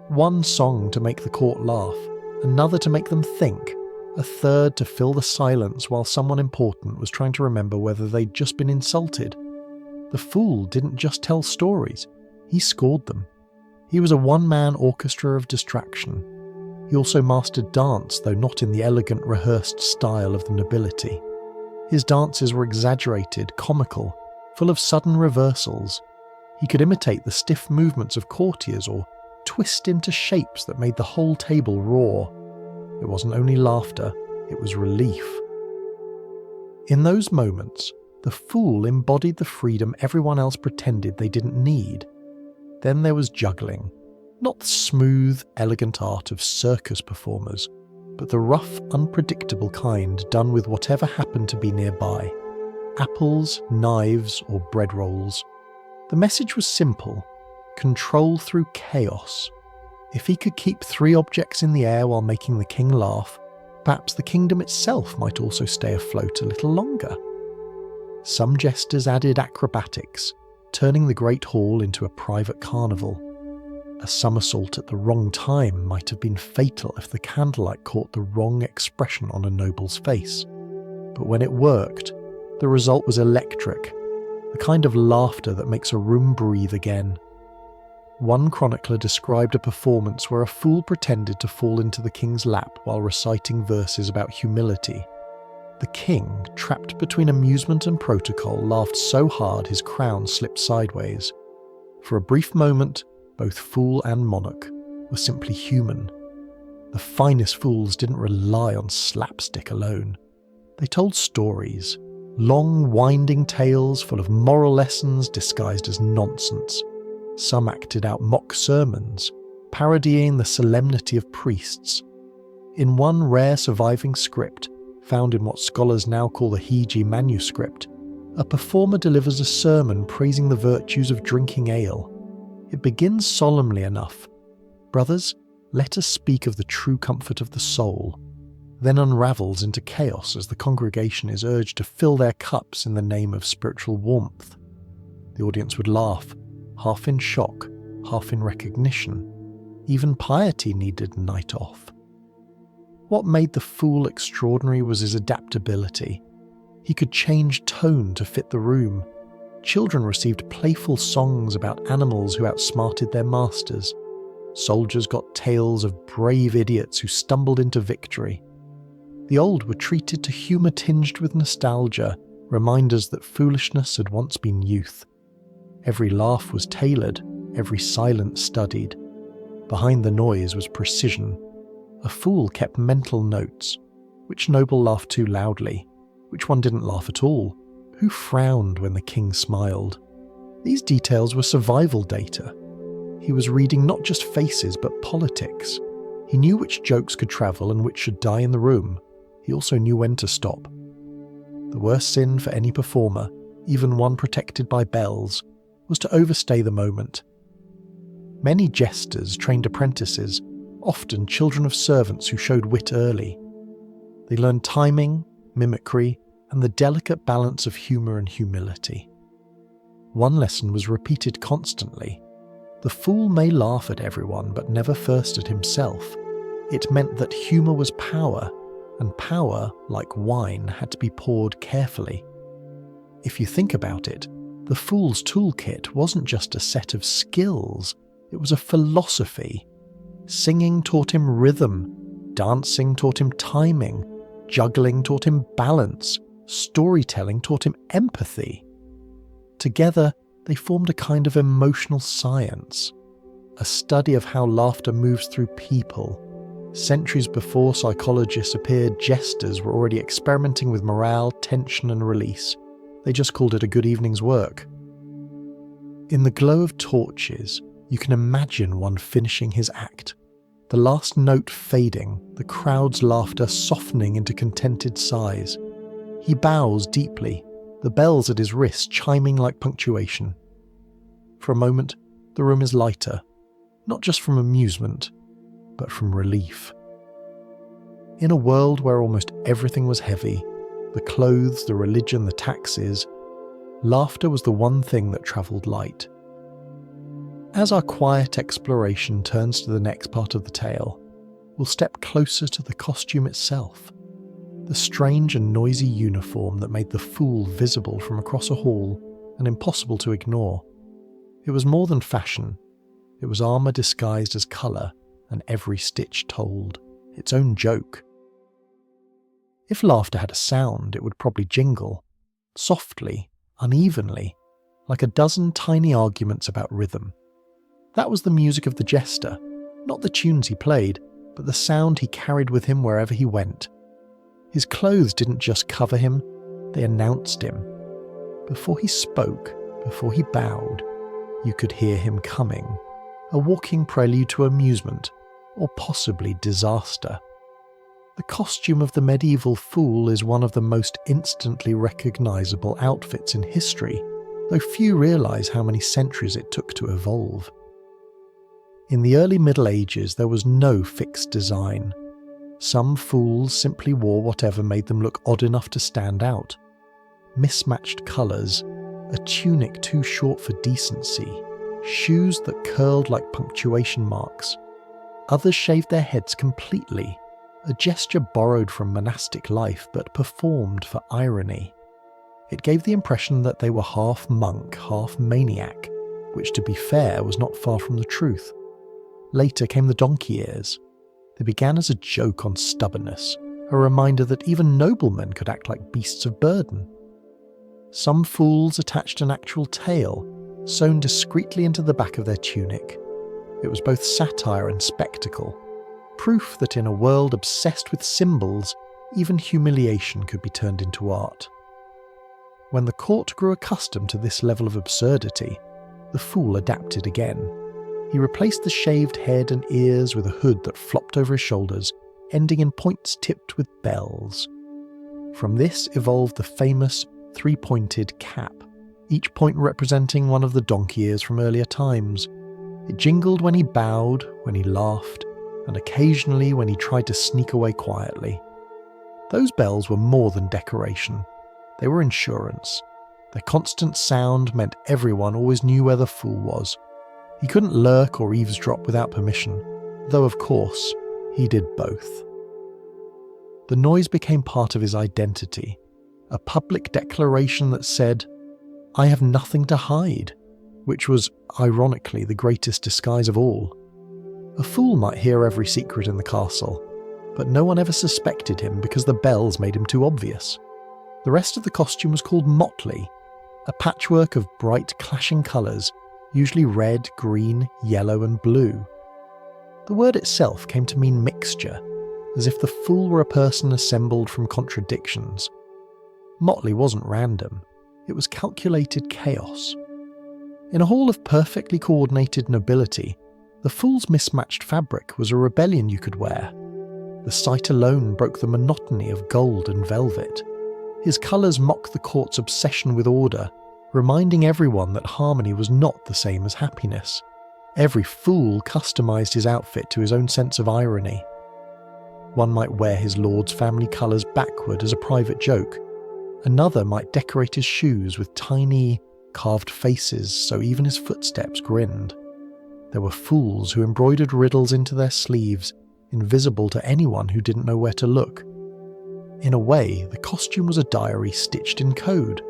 One song to make the court laugh, another to make them think, a third to fill the silence while someone important was trying to remember whether they'd just been insulted. The fool didn't just tell stories, he scored them. He was a one-man orchestra of distraction. He also mastered dance, though not in the elegant, rehearsed style of the nobility. His dances were exaggerated, comical, full of sudden reversals. He could imitate the stiff movements of courtiers or twist into shapes that made the whole table roar. It wasn't only laughter, it was relief. In those moments, the fool embodied the freedom everyone else pretended they didn't need. Then there was juggling, not the smooth, elegant art of circus performers, but the rough, unpredictable kind done with whatever happened to be nearby. Apples, knives, or bread rolls. The message was simple: control through chaos. If he could keep 3 objects in the air while making the king laugh, perhaps the kingdom itself might also stay afloat a little longer. Some jesters added acrobatics, turning the great hall into a private carnival. A somersault at the wrong time might have been fatal if the candlelight caught the wrong expression on a noble's face. But when it worked, the result was electric, the kind of laughter that makes a room breathe again. One chronicler described a performance where a fool pretended to fall into the king's lap while reciting verses about humility. The king, trapped between amusement and protocol, laughed so hard his crown slipped sideways. For a brief moment, both fool and monarch were simply human. The finest fools didn't rely on slapstick alone. They told stories, Long, winding tales full of moral lessons disguised as nonsense. Some acted out mock sermons, parodying the solemnity of priests. In one rare surviving script, found in what scholars now call the Hiji manuscript, a performer delivers a sermon praising the virtues of drinking ale. It begins solemnly enough. "Brothers, let us speak of the true comfort of the soul," then unravels into chaos as the congregation is urged to fill their cups in the name of spiritual warmth. The audience would laugh, half in shock, half in recognition. Even piety needed a night off. What made the fool extraordinary was his adaptability. He could change tone to fit the room. Children received playful songs about animals who outsmarted their masters. Soldiers got tales of brave idiots who stumbled into victory. The old were treated to humour tinged with nostalgia, reminders that foolishness had once been youth. Every laugh was tailored, every silence studied. Behind the noise was precision. A fool kept mental notes. Which noble laughed too loudly? Which one didn't laugh at all? Who frowned when the king smiled? These details were survival data. He was reading not just faces but politics. He knew which jokes could travel and which should die in the room. He also knew when to stop. The worst sin for any performer, even one protected by bells, was to overstay the moment. Many jesters trained apprentices, often children of servants who showed wit early. They learned timing, mimicry, and the delicate balance of humour and humility. One lesson was repeated constantly. The fool may laugh at everyone, but never first at himself. It meant that humour was power, and power, like wine, had to be poured carefully. If you think about it, the fool's toolkit wasn't just a set of skills, it was a philosophy. Singing taught him rhythm, dancing taught him timing, juggling taught him balance, storytelling taught him empathy. Together, they formed a kind of emotional science, a study of how laughter moves through people. Centuries before psychologists appeared, jesters were already experimenting with morale, tension, and release. They just called it a good evening's work. In the glow of torches, you can imagine one finishing his act. The last note fading, the crowd's laughter softening into contented sighs. He bows deeply, the bells at his wrist chiming like punctuation. For a moment, the room is lighter, not just from amusement, but from relief. In a world where almost everything was heavy, the clothes, the religion, the taxes, laughter was the one thing that travelled light. As our quiet exploration turns to the next part of the tale, we'll step closer to the costume itself, the strange and noisy uniform that made the fool visible from across a hall and impossible to ignore. It was more than fashion. It was armour disguised as colour, and every stitch told its own joke. If laughter had a sound, it would probably jingle, softly, unevenly, like a dozen tiny arguments about rhythm. That was the music of the jester, not the tunes he played, but the sound he carried with him wherever he went. His clothes didn't just cover him, they announced him. Before he spoke, before he bowed, you could hear him coming, a walking prelude to amusement, or possibly disaster. The costume of the medieval fool is one of the most instantly recognisable outfits in history, though few realise how many centuries it took to evolve. In the early Middle Ages, there was no fixed design. Some fools simply wore whatever made them look odd enough to stand out. Mismatched colours, a tunic too short for decency, shoes that curled like punctuation marks. Others shaved their heads completely, a gesture borrowed from monastic life but performed for irony. It gave the impression that they were half monk, half maniac, which, to be fair, was not far from the truth. Later came the donkey ears. They began as a joke on stubbornness, a reminder that even noblemen could act like beasts of burden. Some fools attached an actual tail, sewn discreetly into the back of their tunic. It was both satire and spectacle, proof that in a world obsessed with symbols, even humiliation could be turned into art. When the court grew accustomed to this level of absurdity, the fool adapted again. He replaced the shaved head and ears with a hood that flopped over his shoulders, ending in points tipped with bells. From this evolved the famous three-pointed cap, each point representing one of the donkey ears from earlier times. It jingled when he bowed, when he laughed, and occasionally when he tried to sneak away quietly. Those bells were more than decoration. They were insurance. Their constant sound meant everyone always knew where the fool was. He couldn't lurk or eavesdrop without permission, though of course, he did both. The noise became part of his identity, a public declaration that said, "I have nothing to hide," which was, ironically, the greatest disguise of all. A fool might hear every secret in the castle, but no one ever suspected him because the bells made him too obvious. The rest of the costume was called motley, a patchwork of bright clashing colours, usually red, green, yellow and blue. The word itself came to mean mixture, as if the fool were a person assembled from contradictions. Motley wasn't random, it was calculated chaos. In a hall of perfectly coordinated nobility, the fool's mismatched fabric was a rebellion you could wear. The sight alone broke the monotony of gold and velvet. His colours mocked the court's obsession with order, reminding everyone that harmony was not the same as happiness. Every fool customised his outfit to his own sense of irony. One might wear his lord's family colours backward as a private joke. Another might decorate his shoes with tiny, carved faces so even his footsteps grinned. There were fools who embroidered riddles into their sleeves, invisible to anyone who didn't know where to look. In a way, the costume was a diary stitched in code,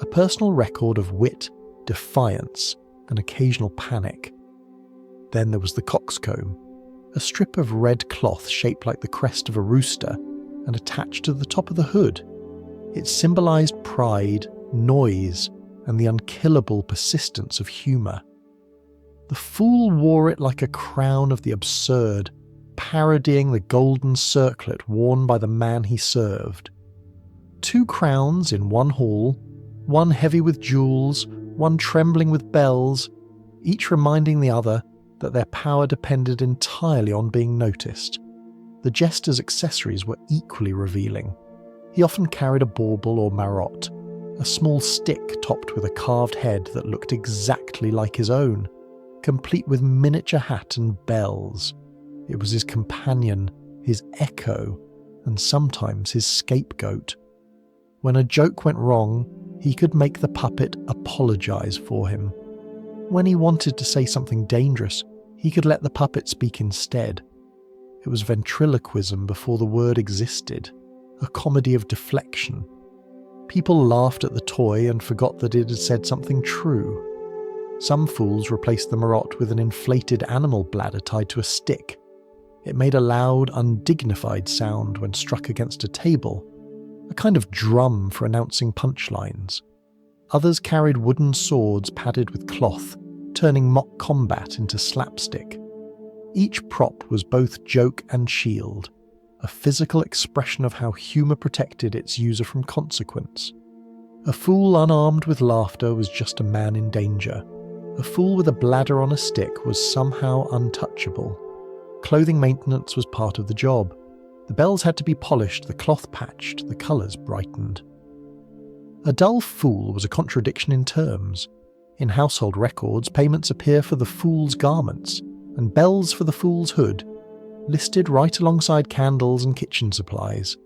a personal record of wit, defiance, and occasional panic. Then there was the coxcomb, a strip of red cloth shaped like the crest of a rooster and attached to the top of the hood. It symbolised pride, noise, and the unkillable persistence of humour. The fool wore it like a crown of the absurd, parodying the golden circlet worn by the man he served. 2 crowns in one hall, one heavy with jewels, one trembling with bells, each reminding the other that their power depended entirely on being noticed. The jester's accessories were equally revealing. He often carried a bauble or marotte, a small stick topped with a carved head that looked exactly like his own, complete with miniature hat and bells. It was his companion, his echo, and sometimes his scapegoat. When a joke went wrong, he could make the puppet apologise for him. When he wanted to say something dangerous, he could let the puppet speak instead. It was ventriloquism before the word existed, a comedy of deflection. People laughed at the toy and forgot that it had said something true. Some fools replaced the marotte with an inflated animal bladder tied to a stick. It made a loud, undignified sound when struck against a table, a kind of drum for announcing punchlines. Others carried wooden swords padded with cloth, turning mock combat into slapstick. Each prop was both joke and shield, a physical expression of how humour protected its user from consequence. A fool unarmed with laughter was just a man in danger. A fool with a bladder on a stick was somehow untouchable. Clothing maintenance was part of the job. The bells had to be polished, the cloth patched, the colours brightened. A dull fool was a contradiction in terms. In household records, payments appear for the fool's garments, and bells for the fool's hood, listed right alongside candles and kitchen supplies.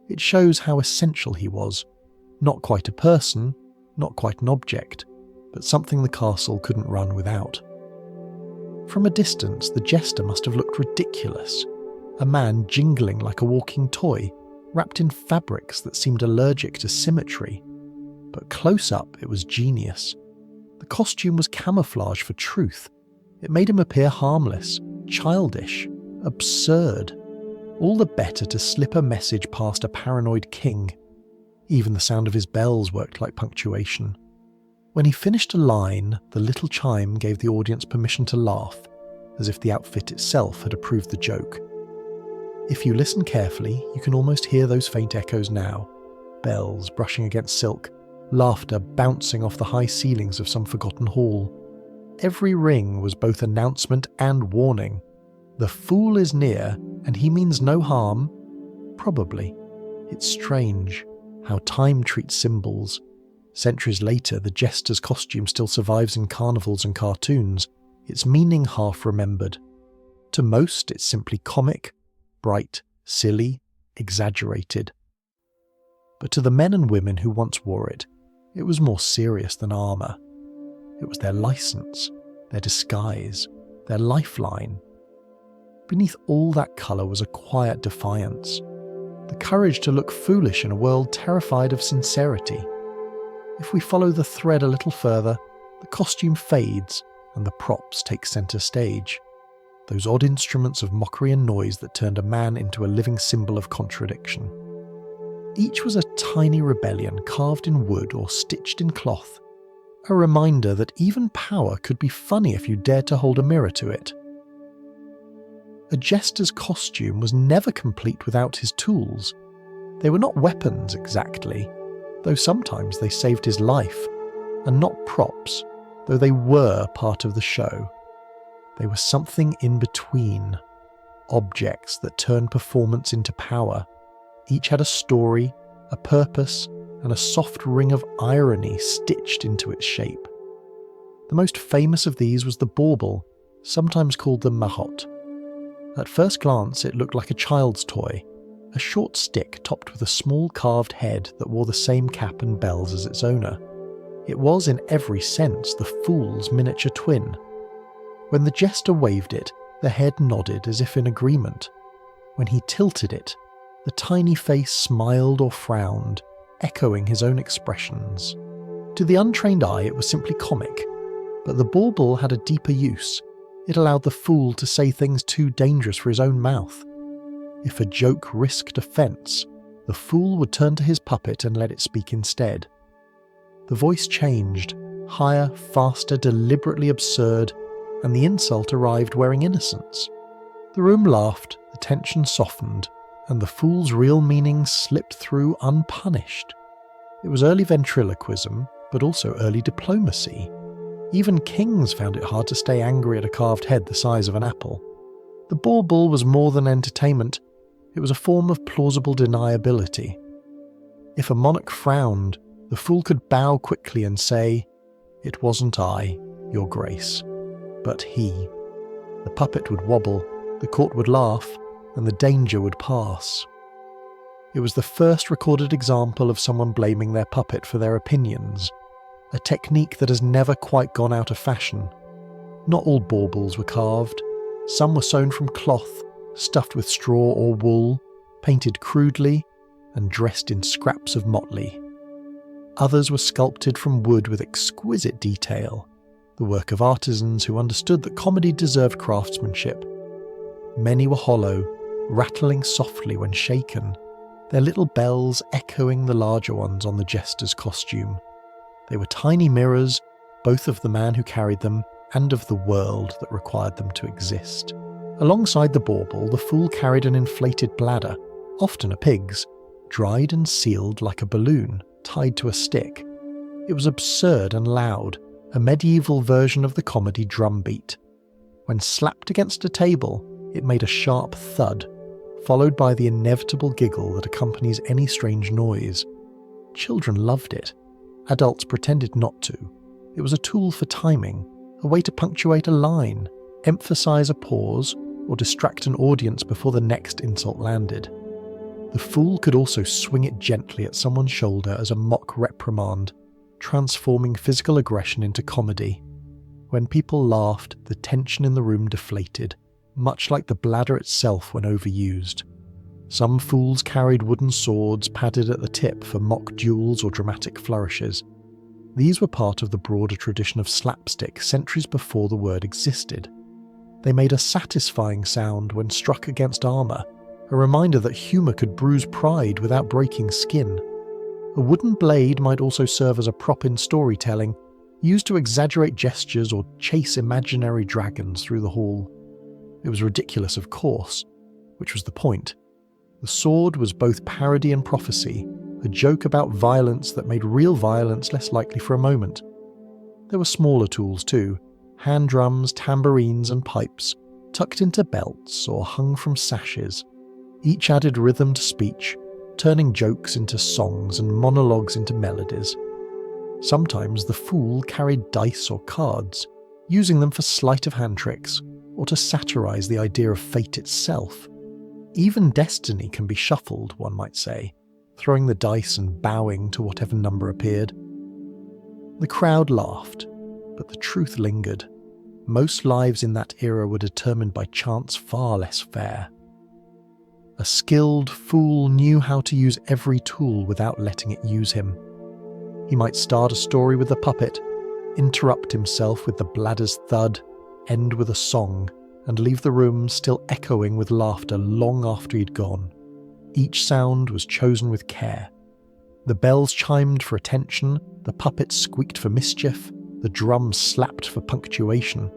It shows how essential he was. Not quite a person, not quite an object, but something the castle couldn't run without. From a distance, the jester must have looked ridiculous. A man jingling like a walking toy, wrapped in fabrics that seemed allergic to symmetry. But close up, it was genius. The costume was camouflage for truth. It made him appear harmless, childish, absurd. All the better to slip a message past a paranoid king. Even the sound of his bells worked like punctuation. When he finished a line, the little chime gave the audience permission to laugh, as if the outfit itself had approved the joke. If you listen carefully, you can almost hear those faint echoes now. Bells brushing against silk, laughter bouncing off the high ceilings of some forgotten hall. Every ring was both announcement and warning. The fool is near, and he means no harm. Probably. It's strange how time treats symbols. Centuries later, the jester's costume still survives in carnivals and cartoons, its meaning half remembered. To most, it's simply comic, bright, silly, exaggerated. But to the men and women who once wore it, it was more serious than armour. It was their license, their disguise, their lifeline. Beneath all that colour was a quiet defiance, the courage to look foolish in a world terrified of sincerity. If we follow the thread a little further, the costume fades and the props take centre stage. Those odd instruments of mockery and noise that turned a man into a living symbol of contradiction. Each was a tiny rebellion carved in wood or stitched in cloth, a reminder that even power could be funny if you dared to hold a mirror to it. A jester's costume was never complete without his tools. They were not weapons exactly, though sometimes they saved his life, and not props, though they were part of the show. They were something in between, objects that turned performance into power. Each had a story, a purpose, and a soft ring of irony stitched into its shape. The most famous of these was the bauble, sometimes called the mahot. At first glance it looked like a child's toy, a short stick topped with a small carved head that wore the same cap and bells as its owner. It was in every sense the fool's miniature twin. When the jester waved it, the head nodded as if in agreement. When he tilted it, the tiny face smiled or frowned, echoing his own expressions. To the untrained eye it was simply comic, but the bauble had a deeper use. It allowed the fool to say things too dangerous for his own mouth. If a joke risked offence, the fool would turn to his puppet and let it speak instead. The voice changed, higher, faster, deliberately absurd, and the insult arrived wearing innocence. The room laughed, the tension softened, and the fool's real meaning slipped through unpunished. It was early ventriloquism, but also early diplomacy. Even kings found it hard to stay angry at a carved head the size of an apple. The bauble was more than entertainment, it was a form of plausible deniability. If a monarch frowned, the fool could bow quickly and say, "It wasn't I, your grace, but he." The puppet would wobble, the court would laugh, and the danger would pass. It was the first recorded example of someone blaming their puppet for their opinions, a technique that has never quite gone out of fashion. Not all baubles were carved. Some were sewn from cloth, stuffed with straw or wool, painted crudely, and dressed in scraps of motley. Others were sculpted from wood with exquisite detail, the work of artisans who understood that comedy deserved craftsmanship. Many were hollow, rattling softly when shaken, their little bells echoing the larger ones on the jester's costume. They were tiny mirrors, both of the man who carried them and of the world that required them to exist. Alongside the bauble, the fool carried an inflated bladder, often a pig's, dried and sealed like a balloon, tied to a stick. It was absurd and loud, a medieval version of the comedy drumbeat. When slapped against a table, it made a sharp thud, followed by the inevitable giggle that accompanies any strange noise. Children loved it. Adults pretended not to. It was a tool for timing, a way to punctuate a line, emphasize a pause, or distract an audience before the next insult landed. The fool could also swing it gently at someone's shoulder as a mock reprimand, transforming physical aggression into comedy. When people laughed, the tension in the room deflated, much like the bladder itself when overused. Some fools carried wooden swords padded at the tip for mock duels or dramatic flourishes. These were part of the broader tradition of slapstick centuries before the word existed. They made a satisfying sound when struck against armour, a reminder that humour could bruise pride without breaking skin. A wooden blade might also serve as a prop in storytelling, used to exaggerate gestures or chase imaginary dragons through the hall. It was ridiculous, of course, which was the point. The sword was both parody and prophecy, a joke about violence that made real violence less likely for a moment. There were smaller tools too, hand drums, tambourines and pipes, tucked into belts or hung from sashes. Each added rhythm to speech, turning jokes into songs and monologues into melodies. Sometimes the fool carried dice or cards, using them for sleight of hand tricks or to satirize the idea of fate itself. Even destiny can be shuffled, one might say, throwing the dice and bowing to whatever number appeared. The crowd laughed, but the truth lingered. Most lives in that era were determined by chance far less fair. A skilled fool knew how to use every tool without letting it use him. He might start a story with a puppet, interrupt himself with the bladder's thud, end with a song, and leave the room still echoing with laughter long after he'd gone. Each sound was chosen with care. The bells chimed for attention, the puppets squeaked for mischief, the drums slapped for punctuation.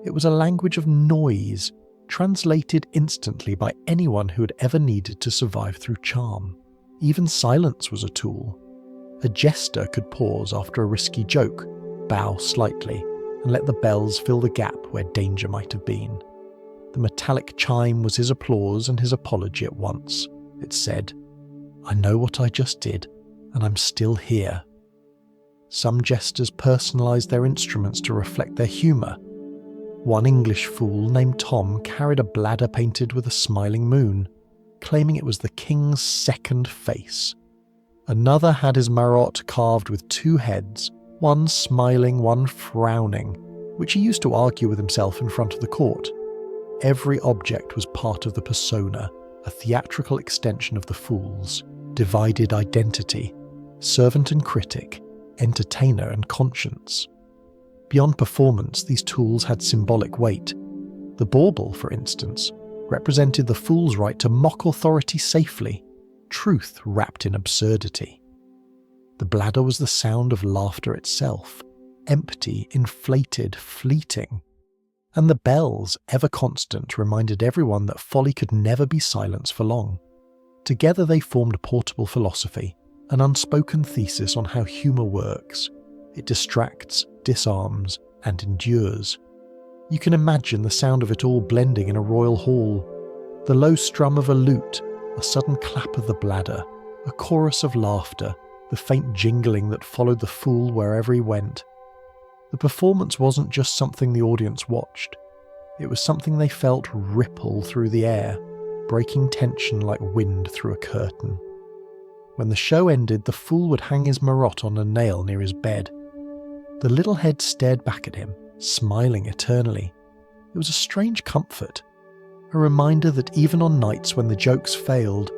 It was a language of noise, translated instantly by anyone who had ever needed to survive through charm. Even silence was a tool. A jester could pause after a risky joke, bow slightly, and let the bells fill the gap where danger might have been. The metallic chime was his applause and his apology at once. It said, "I know what I just did, and I'm still here." Some jesters personalised their instruments to reflect their humour. One English fool named Tom carried a bladder painted with a smiling moon, claiming it was the king's second face. Another had his marotte carved with two heads, one smiling, one frowning, which he used to argue with himself in front of the court. Every object was part of the persona, a theatrical extension of the fool's divided identity, servant and critic, entertainer and conscience. Beyond performance, these tools had symbolic weight. The bauble, for instance, represented the fool's right to mock authority safely, truth wrapped in absurdity. The bladder was the sound of laughter itself, empty, inflated, fleeting. And the bells, ever constant, reminded everyone that folly could never be silenced for long. Together they formed a portable philosophy, an unspoken thesis on how humour works. It distracts, disarms, and endures. You can imagine the sound of it all blending in a royal hall. The low strum of a lute, a sudden clap of the bladder, a chorus of laughter, the faint jingling that followed the fool wherever he went. The performance wasn't just something the audience watched. It was something they felt ripple through the air, breaking tension like wind through a curtain. When the show ended, the fool would hang his marotte on a nail near his bed. The little head stared back at him, smiling eternally. It was a strange comfort, a reminder that even on nights when the jokes failed,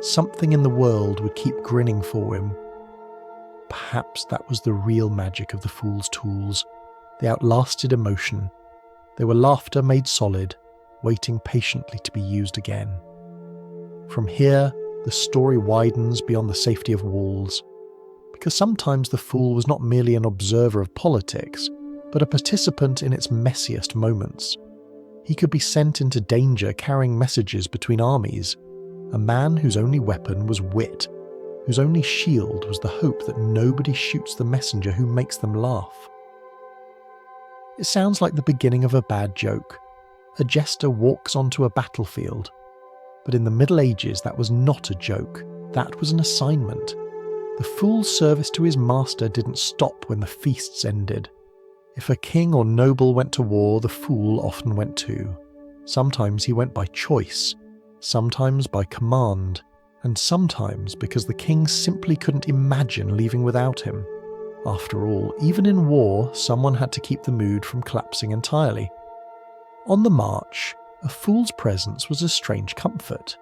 something in the world would keep grinning for him. Perhaps that was the real magic of the fool's tools. They outlasted emotion. They were laughter made solid, waiting patiently to be used again. From here, the story widens beyond the safety of walls, because sometimes the fool was not merely an observer of politics, but a participant in its messiest moments. He could be sent into danger carrying messages between armies, a man whose only weapon was wit, whose only shield was the hope that nobody shoots the messenger who makes them laugh. It sounds like the beginning of a bad joke. A jester walks onto a battlefield. But in the Middle Ages, that was not a joke. That was an assignment. The fool's service to his master didn't stop when the feasts ended. If a king or noble went to war, the fool often went too. Sometimes he went by choice, sometimes by command, and sometimes because the king simply couldn't imagine leaving without him. After all, even in war, someone had to keep the mood from collapsing entirely. On the march, a fool's presence was a strange comfort.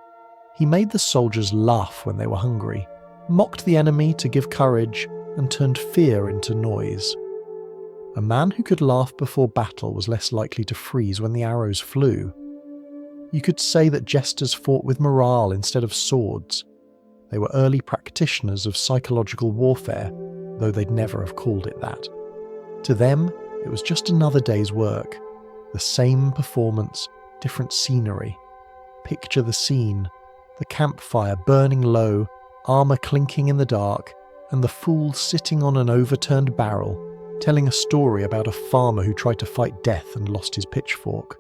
He made the soldiers laugh when they were hungry, mocked the enemy to give courage, and turned fear into noise. A man who could laugh before battle was less likely to freeze when the arrows flew. You could say that jesters fought with morale instead of swords. They were early practitioners of psychological warfare, though they'd never have called it that. To them, it was just another day's work. The same performance, different scenery. Picture the scene, the campfire burning low, armour clinking in the dark, and the fool sitting on an overturned barrel, telling a story about a farmer who tried to fight death and lost his pitchfork.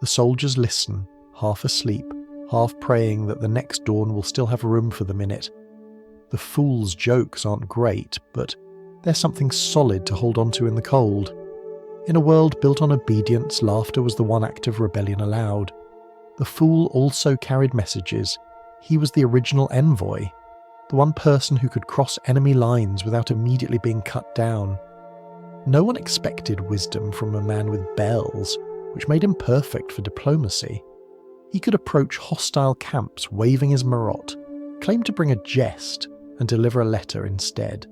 The soldiers listen, half asleep, half praying that the next dawn will still have room for them in it. The fool's jokes aren't great, but they're something solid to hold on to in the cold. In a world built on obedience, laughter was the one act of rebellion allowed. The fool also carried messages. He was the original envoy, the one person who could cross enemy lines without immediately being cut down. No one expected wisdom from a man with bells, which made him perfect for diplomacy. He could approach hostile camps waving his marotte, claim to bring a jest, and deliver a letter instead.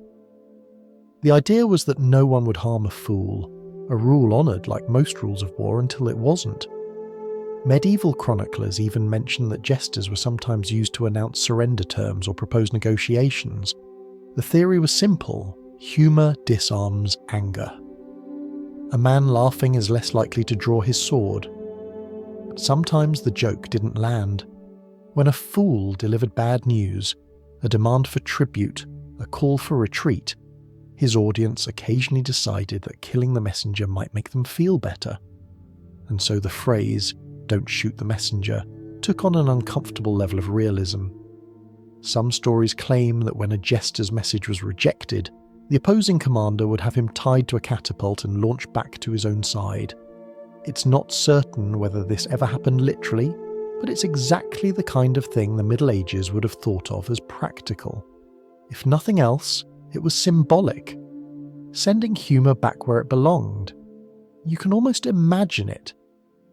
The idea was that no one would harm a fool, a rule honoured like most rules of war until it wasn't. Medieval chroniclers even mention that jesters were sometimes used to announce surrender terms or propose negotiations. The theory was simple: humour disarms anger. A man laughing is less likely to draw his sword. But sometimes the joke didn't land. When a fool delivered bad news, a demand for tribute, a call for retreat, his audience occasionally decided that killing the messenger might make them feel better. And so the phrase, "don't shoot the messenger," took on an uncomfortable level of realism. Some stories claim that when a jester's message was rejected, the opposing commander would have him tied to a catapult and launched back to his own side. It's not certain whether this ever happened literally, but it's exactly the kind of thing the Middle Ages would have thought of as practical. If nothing else, it was symbolic, sending humour back where it belonged. You can almost imagine it,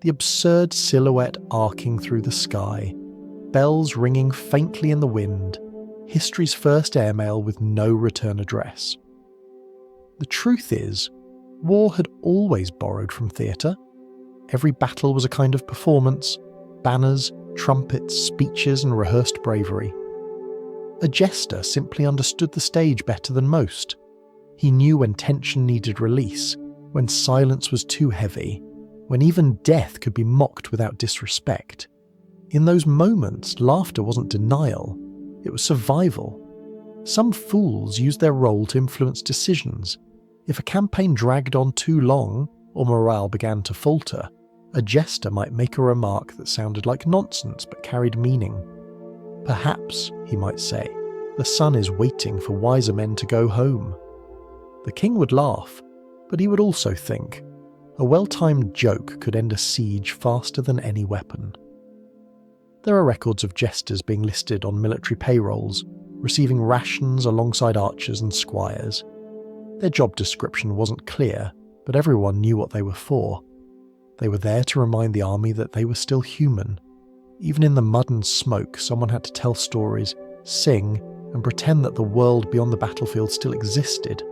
the absurd silhouette arcing through the sky, bells ringing faintly in the wind, history's first airmail with no return address. The truth is, war had always borrowed from theatre. Every battle was a kind of performance: banners, trumpets, speeches, and rehearsed bravery. A jester simply understood the stage better than most. He knew when tension needed release, when silence was too heavy, when even death could be mocked without disrespect. In those moments, laughter wasn't denial, it was survival. Some fools used their role to influence decisions. If a campaign dragged on too long, or morale began to falter, a jester might make a remark that sounded like nonsense but carried meaning. Perhaps, he might say, the sun is waiting for wiser men to go home. The king would laugh, but he would also think, a well-timed joke could end a siege faster than any weapon. There are records of jesters being listed on military payrolls, receiving rations alongside archers and squires. Their job description wasn't clear, but everyone knew what they were for. They were there to remind the army that they were still human. Even in the mud and smoke, someone had to tell stories, sing, and pretend that the world beyond the battlefield still existed.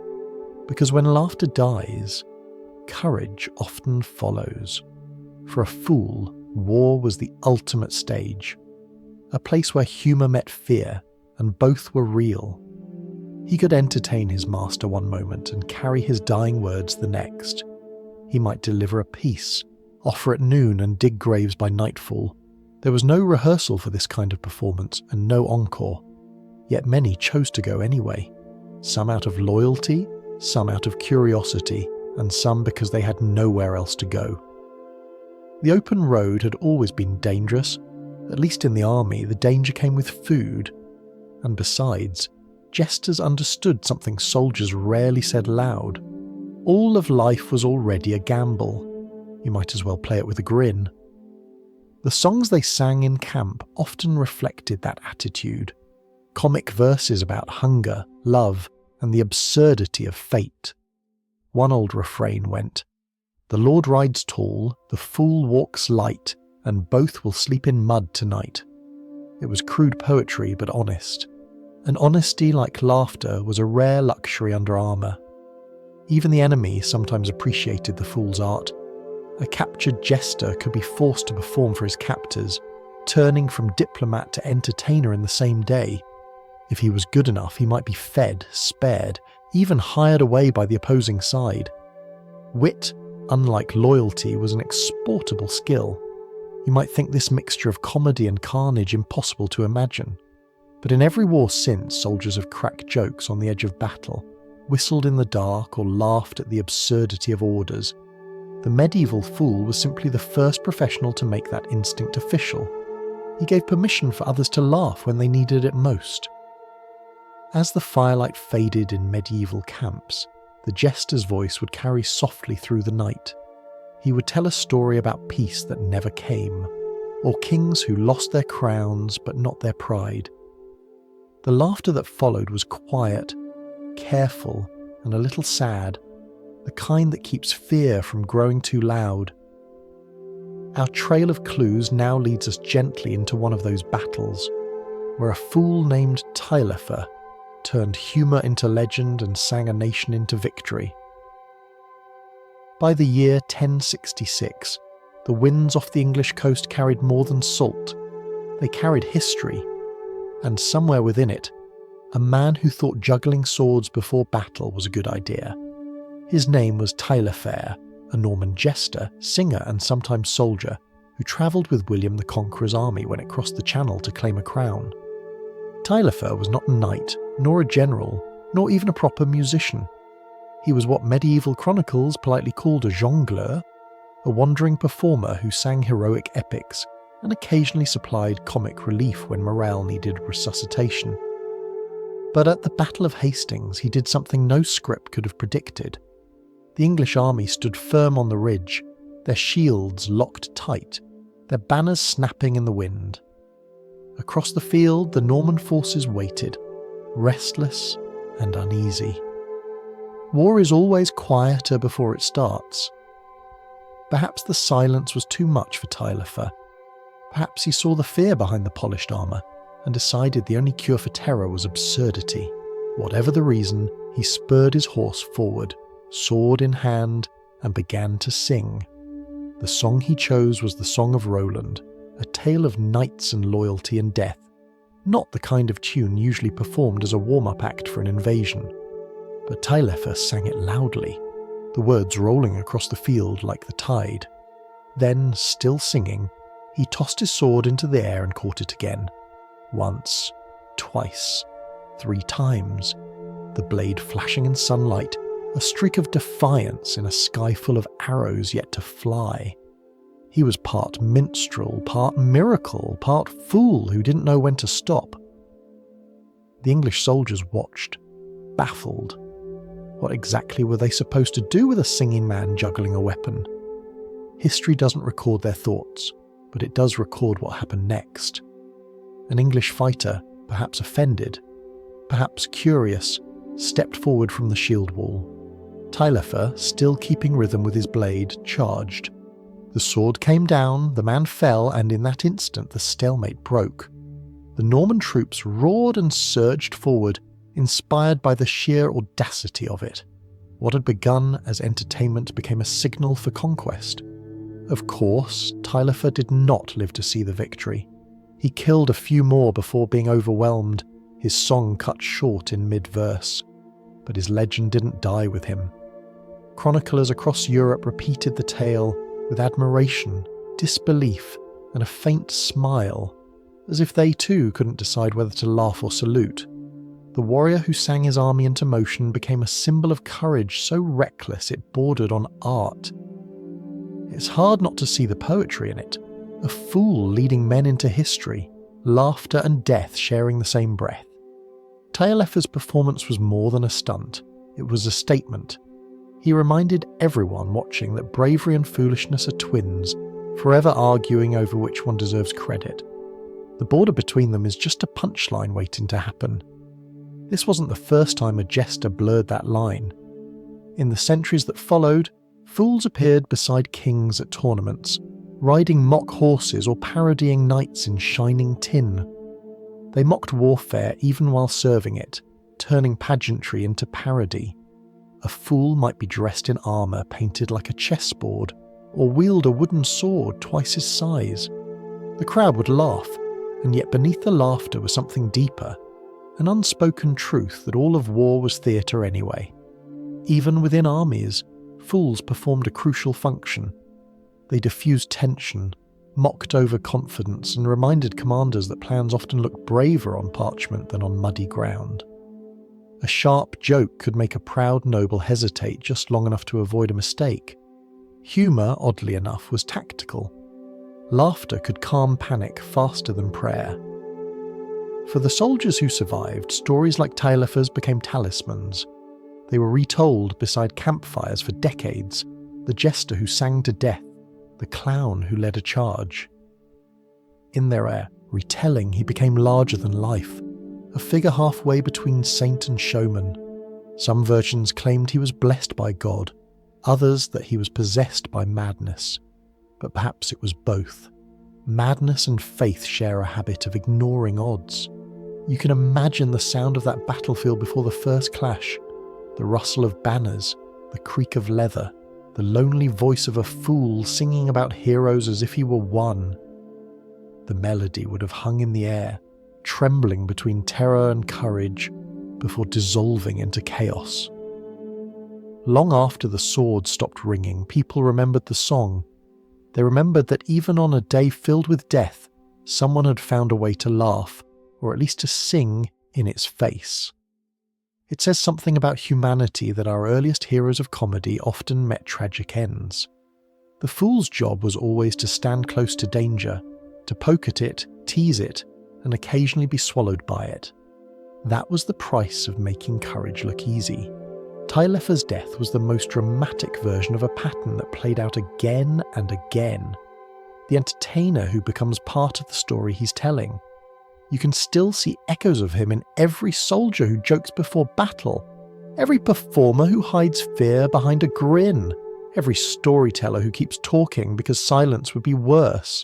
Because when laughter dies, courage often follows. For a fool, war was the ultimate stage, a place where humour met fear, and both were real. He could entertain his master one moment and carry his dying words the next. He might deliver a peace, offer at noon and dig graves by nightfall. There was no rehearsal for this kind of performance and no encore, yet many chose to go anyway. Some out of loyalty, some out of curiosity, and some because they had nowhere else to go. The open road had always been dangerous. At least in the army, the danger came with food. And besides, jesters understood something soldiers rarely said loud. All of life was already a gamble. You might as well play it with a grin. The songs they sang in camp often reflected that attitude. Comic verses about hunger, love, and the absurdity of fate. One old refrain went, "The Lord rides tall, the fool walks light, and both will sleep in mud tonight." It was crude poetry, but honest. An honesty like laughter was a rare luxury under armour. Even the enemy sometimes appreciated the fool's art. A captured jester could be forced to perform for his captors, turning from diplomat to entertainer in the same day. If he was good enough, he might be fed, spared, even hired away by the opposing side. Wit, unlike loyalty, was an exportable skill. You might think this mixture of comedy and carnage impossible to imagine. But in every war since, soldiers have cracked jokes on the edge of battle, whistled in the dark, or laughed at the absurdity of orders. The medieval fool was simply the first professional to make that instinct official. He gave permission for others to laugh when they needed it most. As the firelight faded in medieval camps, the jester's voice would carry softly through the night. He would tell a story about peace that never came, or kings who lost their crowns but not their pride. The laughter that followed was quiet, careful, and a little sad, the kind that keeps fear from growing too loud. Our trail of clues now leads us gently into one of those battles, where a fool named Taillefer turned humour into legend and sang a nation into victory. By the year 1066, the winds off the English coast carried more than salt. They carried history, and somewhere within it, a man who thought juggling swords before battle was a good idea. His name was Taillefer, a Norman jester, singer and sometimes soldier, who travelled with William the Conqueror's army when it crossed the Channel to claim a crown. Taillefer was not a knight, nor a general, nor even a proper musician. He was what medieval chronicles politely called a jongleur, a wandering performer who sang heroic epics and occasionally supplied comic relief when morale needed resuscitation. But at the Battle of Hastings, he did something no script could have predicted. The English army stood firm on the ridge, their shields locked tight, their banners snapping in the wind. Across the field, the Norman forces waited, restless and uneasy. War is always quieter before it starts. Perhaps the silence was too much for Taillefer. Perhaps he saw the fear behind the polished armour and decided the only cure for terror was absurdity. Whatever the reason, he spurred his horse forward, sword in hand, and began to sing. The song he chose was the Song of Roland, a tale of knights and loyalty and death, not the kind of tune usually performed as a warm-up act for an invasion. But Taillefer sang it loudly, the words rolling across the field like the tide. Then, still singing, he tossed his sword into the air and caught it again. Once, twice, 3 times, the blade flashing in sunlight, a streak of defiance in a sky full of arrows yet to fly. He was part minstrel, part miracle, part fool who didn't know when to stop. The English soldiers watched, baffled. What exactly were they supposed to do with a singing man juggling a weapon? History doesn't record their thoughts, but it does record what happened next. An English fighter, perhaps offended, perhaps curious, stepped forward from the shield wall. Taillefer, still keeping rhythm with his blade, charged. The sword came down, the man fell, and in that instant the stalemate broke. The Norman troops roared and surged forward, inspired by the sheer audacity of it. What had begun as entertainment became a signal for conquest. Of course, Taillefer did not live to see the victory. He killed a few more before being overwhelmed, his song cut short in mid-verse. But his legend didn't die with him. Chroniclers across Europe repeated the tale with admiration, disbelief, and a faint smile, as if they too couldn't decide whether to laugh or salute. The warrior who sang his army into motion became a symbol of courage so reckless it bordered on art. It's hard not to see the poetry in it. A fool leading men into history, laughter and death sharing the same breath. Taillefer's performance was more than a stunt. It was a statement. He reminded everyone watching that bravery and foolishness are twins, forever arguing over which one deserves credit. The border between them is just a punchline waiting to happen. This wasn't the first time a jester blurred that line. In the centuries that followed, fools appeared beside kings at tournaments, riding mock horses or parodying knights in shining tin. They mocked warfare even while serving it, turning pageantry into parody. A fool might be dressed in armour painted like a chessboard, or wield a wooden sword twice his size. The crowd would laugh, and yet beneath the laughter was something deeper, an unspoken truth that all of war was theatre anyway. Even within armies, fools performed a crucial function. They diffused tension, mocked overconfidence and reminded commanders that plans often look braver on parchment than on muddy ground. A sharp joke could make a proud noble hesitate just long enough to avoid a mistake. Humour, oddly enough, was tactical. Laughter could calm panic faster than prayer. For the soldiers who survived, stories like Taillefer's became talismans. They were retold beside campfires for decades, the jester who sang to death, the clown who led a charge. In their retelling, he became larger than life, a figure halfway between saint and showman. Some versions claimed he was blessed by God, others that he was possessed by madness. But perhaps it was both. Madness and faith share a habit of ignoring odds. You can imagine the sound of that battlefield before the first clash, the rustle of banners, the creak of leather, the lonely voice of a fool singing about heroes as if he were one. The melody would have hung in the air, trembling between terror and courage, before dissolving into chaos. Long after the sword stopped ringing, people remembered the song. They remembered that even on a day filled with death, someone had found a way to laugh, or at least to sing, in its face. It says something about humanity that our earliest heroes of comedy often met tragic ends. The fool's job was always to stand close to danger, to poke at it, tease it, and occasionally be swallowed by it. That was the price of making courage look easy. Taillefer's death was the most dramatic version of a pattern that played out again and again. The entertainer who becomes part of the story he's telling. You can still see echoes of him in every soldier who jokes before battle, every performer who hides fear behind a grin, every storyteller who keeps talking because silence would be worse.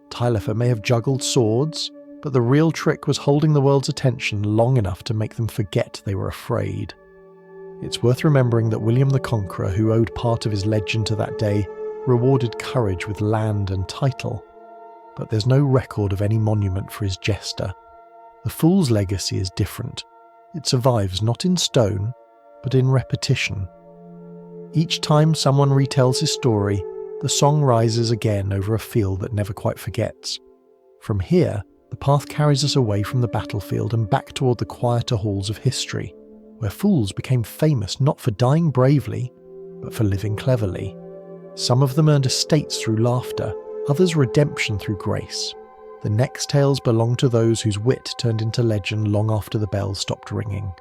Taillefer may have juggled swords, but the real trick was holding the world's attention long enough to make them forget they were afraid. It's worth remembering that William the Conqueror, who owed part of his legend to that day, rewarded courage with land and title. But there's no record of any monument for his jester. The fool's legacy is different. It survives not in stone, but in repetition. Each time someone retells his story, the song rises again over a field that never quite forgets. From here, the path carries us away from the battlefield and back toward the quieter halls of history, where fools became famous not for dying bravely, but for living cleverly. Some of them earned estates through laughter, others redemption through grace. The next tales belong to those whose wit turned into legend long after the bells stopped ringing.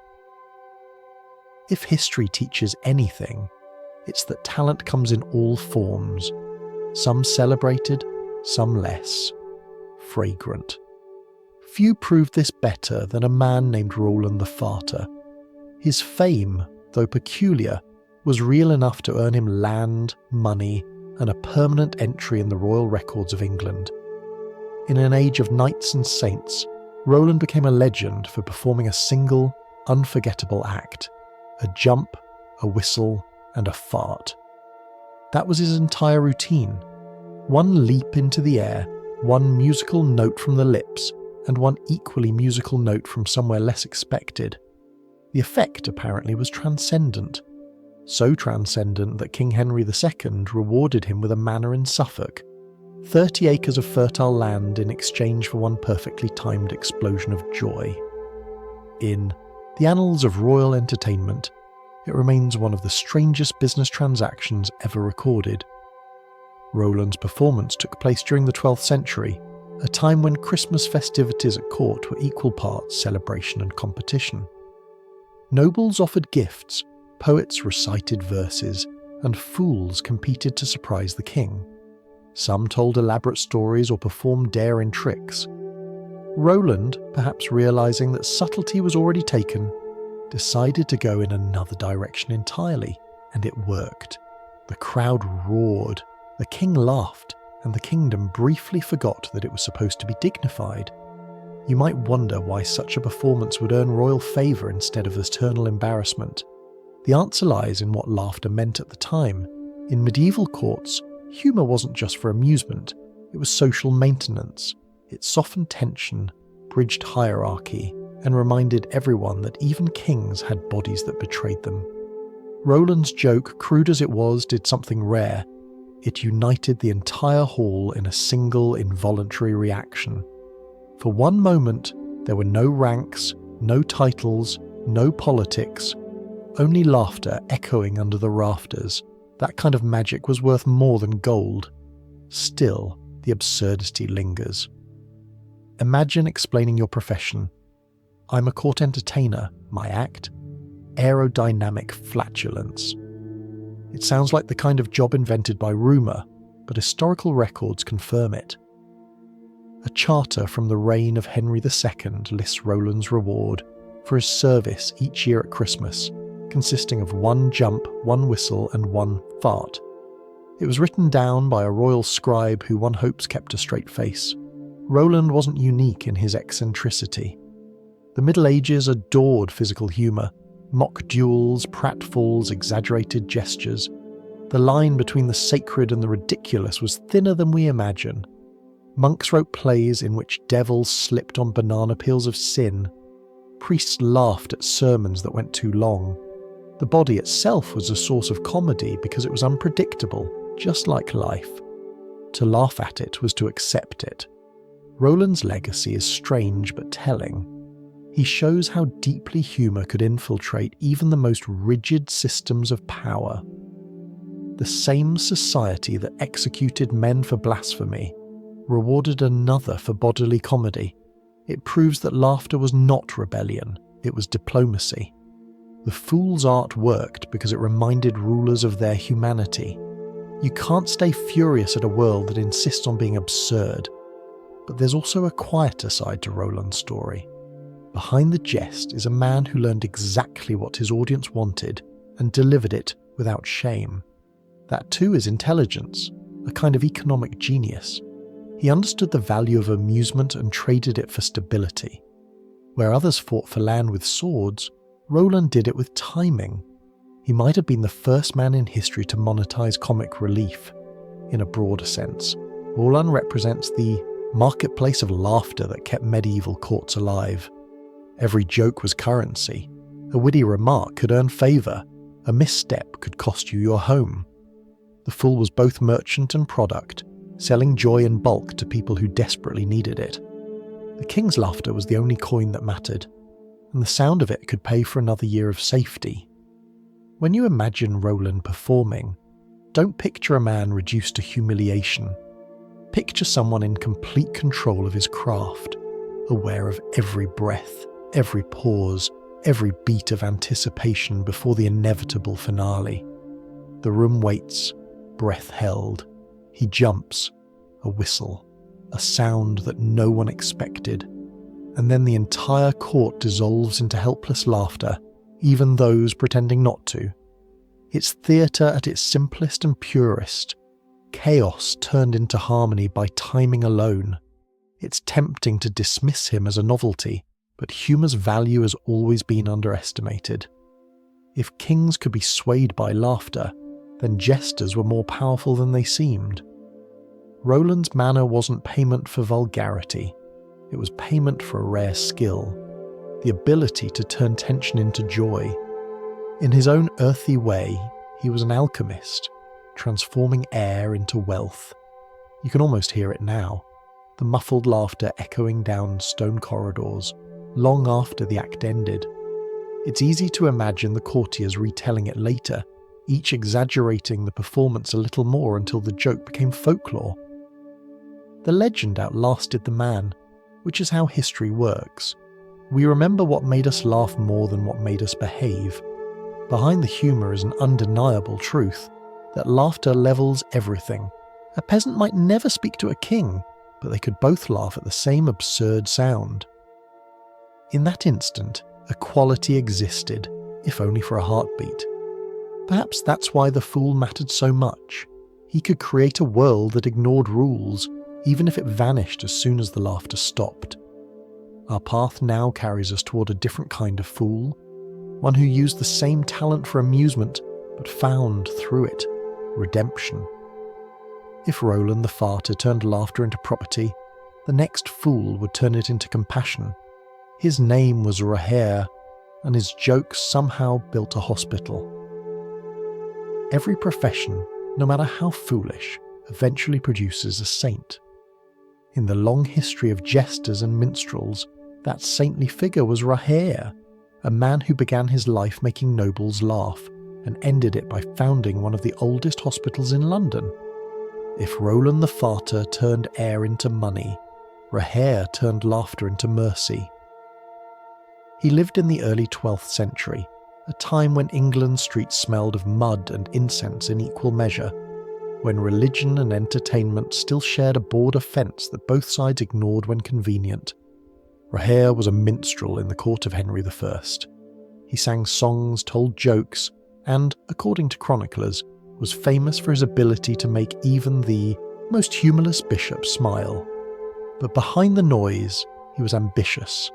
If history teaches anything, it's that talent comes in all forms, some celebrated, some less, fragrant. Few proved this better than a man named Roland the Farter. His fame, though peculiar, was real enough to earn him land, money, and a permanent entry in the royal records of England. In an age of knights and saints, Roland became a legend for performing a single, unforgettable act: a jump, a whistle, and a fart. That was his entire routine. One leap into the air, one musical note from the lips, and one equally musical note from somewhere less expected. The effect, apparently, was transcendent. So transcendent that King Henry II rewarded him with a manor in Suffolk, 30 acres of fertile land in exchange for one perfectly timed explosion of joy. In the annals of royal entertainment, it remains one of the strangest business transactions ever recorded. Roland's performance took place during the 12th century, a time when Christmas festivities at court were equal parts celebration and competition. Nobles offered gifts, poets recited verses, and fools competed to surprise the king. Some told elaborate stories or performed daring tricks. Roland, perhaps realizing that subtlety was already taken, decided to go in another direction entirely, and it worked. The crowd roared, the king laughed, and the kingdom briefly forgot that it was supposed to be dignified. You might wonder why such a performance would earn royal favour instead of eternal embarrassment. The answer lies in what laughter meant at the time. In medieval courts, humour wasn't just for amusement, it was social maintenance. It softened tension, bridged hierarchy, and reminded everyone that even kings had bodies that betrayed them. Roland's joke, crude as it was, did something rare. It united the entire hall in a single involuntary reaction. For one moment, there were no ranks, no titles, no politics, only laughter echoing under the rafters. That kind of magic was worth more than gold. Still, the absurdity lingers. Imagine explaining your profession. I'm a court entertainer, my act. Aerodynamic flatulence. It sounds like the kind of job invented by rumour, but historical records confirm it. A charter from the reign of Henry II lists Roland's reward for his service each year at Christmas, consisting of 1 jump, 1 whistle and 1 fart. It was written down by a royal scribe who one hopes kept a straight face. Roland wasn't unique in his eccentricity. The Middle Ages adored physical humour, mock duels, pratfalls, exaggerated gestures. The line between the sacred and the ridiculous was thinner than we imagine. Monks wrote plays in which devils slipped on banana peels of sin. Priests laughed at sermons that went too long. The body itself was a source of comedy because it was unpredictable, just like life. To laugh at it was to accept it. Roland's legacy is strange but telling. He shows how deeply humour could infiltrate even the most rigid systems of power. The same society that executed men for blasphemy rewarded another for bodily comedy. It proves that laughter was not rebellion, it was diplomacy. The fool's art worked because it reminded rulers of their humanity. You can't stay furious at a world that insists on being absurd. But there's also a quieter side to Roland's story. Behind the jest is a man who learned exactly what his audience wanted and delivered it without shame. That too is intelligence, a kind of economic genius. He understood the value of amusement and traded it for stability. Where others fought for land with swords, Roland did it with timing. He might have been the first man in history to monetize comic relief. In a broader sense, Roland represents the marketplace of laughter that kept medieval courts alive. Every joke was currency. A witty remark could earn favour. A misstep could cost you your home. The fool was both merchant and product, selling joy in bulk to people who desperately needed it. The king's laughter was the only coin that mattered, and the sound of it could pay for another year of safety. When you imagine Roland performing, don't picture a man reduced to humiliation. Picture someone in complete control of his craft, aware of every breath, every pause, every beat of anticipation before the inevitable finale. The room waits, breath held. He jumps, a whistle, a sound that no one expected, and then the entire court dissolves into helpless laughter, even those pretending not to. It's theatre at its simplest and purest, chaos turned into harmony by timing alone. It's tempting to dismiss him as a novelty, but humour's value has always been underestimated. If kings could be swayed by laughter, then jesters were more powerful than they seemed. Roland's manner wasn't payment for vulgarity, it was payment for a rare skill, the ability to turn tension into joy. In his own earthy way, he was an alchemist, transforming air into wealth. You can almost hear it now, the muffled laughter echoing down stone corridors, long after the act ended. It's easy to imagine the courtiers retelling it later, each exaggerating the performance a little more until the joke became folklore. The legend outlasted the man, which is how history works. We remember what made us laugh more than what made us behave. Behind the humour is an undeniable truth, that laughter levels everything. A peasant might never speak to a king, but they could both laugh at the same absurd sound. In that instant, equality existed, if only for a heartbeat. Perhaps that's why the fool mattered so much. He could create a world that ignored rules, even if it vanished as soon as the laughter stopped. Our path now carries us toward a different kind of fool, one who used the same talent for amusement, but found, through it, redemption. If Roland the Farter turned laughter into property, the next fool would turn it into compassion. His name was Rahere, and his jokes somehow built a hospital. Every profession, no matter how foolish, eventually produces a saint. In the long history of jesters and minstrels, that saintly figure was Rahere, a man who began his life making nobles laugh and ended it by founding one of the oldest hospitals in London. If Roland the Farter turned air into money, Rahere turned laughter into mercy. He lived in the early 12th century, a time when England's streets smelled of mud and incense in equal measure, when religion and entertainment still shared a border fence that both sides ignored when convenient. Rahere was a minstrel in the court of Henry I. He sang songs, told jokes, and, according to chroniclers, was famous for his ability to make even the most humorless bishop smile. But behind the noise, he was ambitious,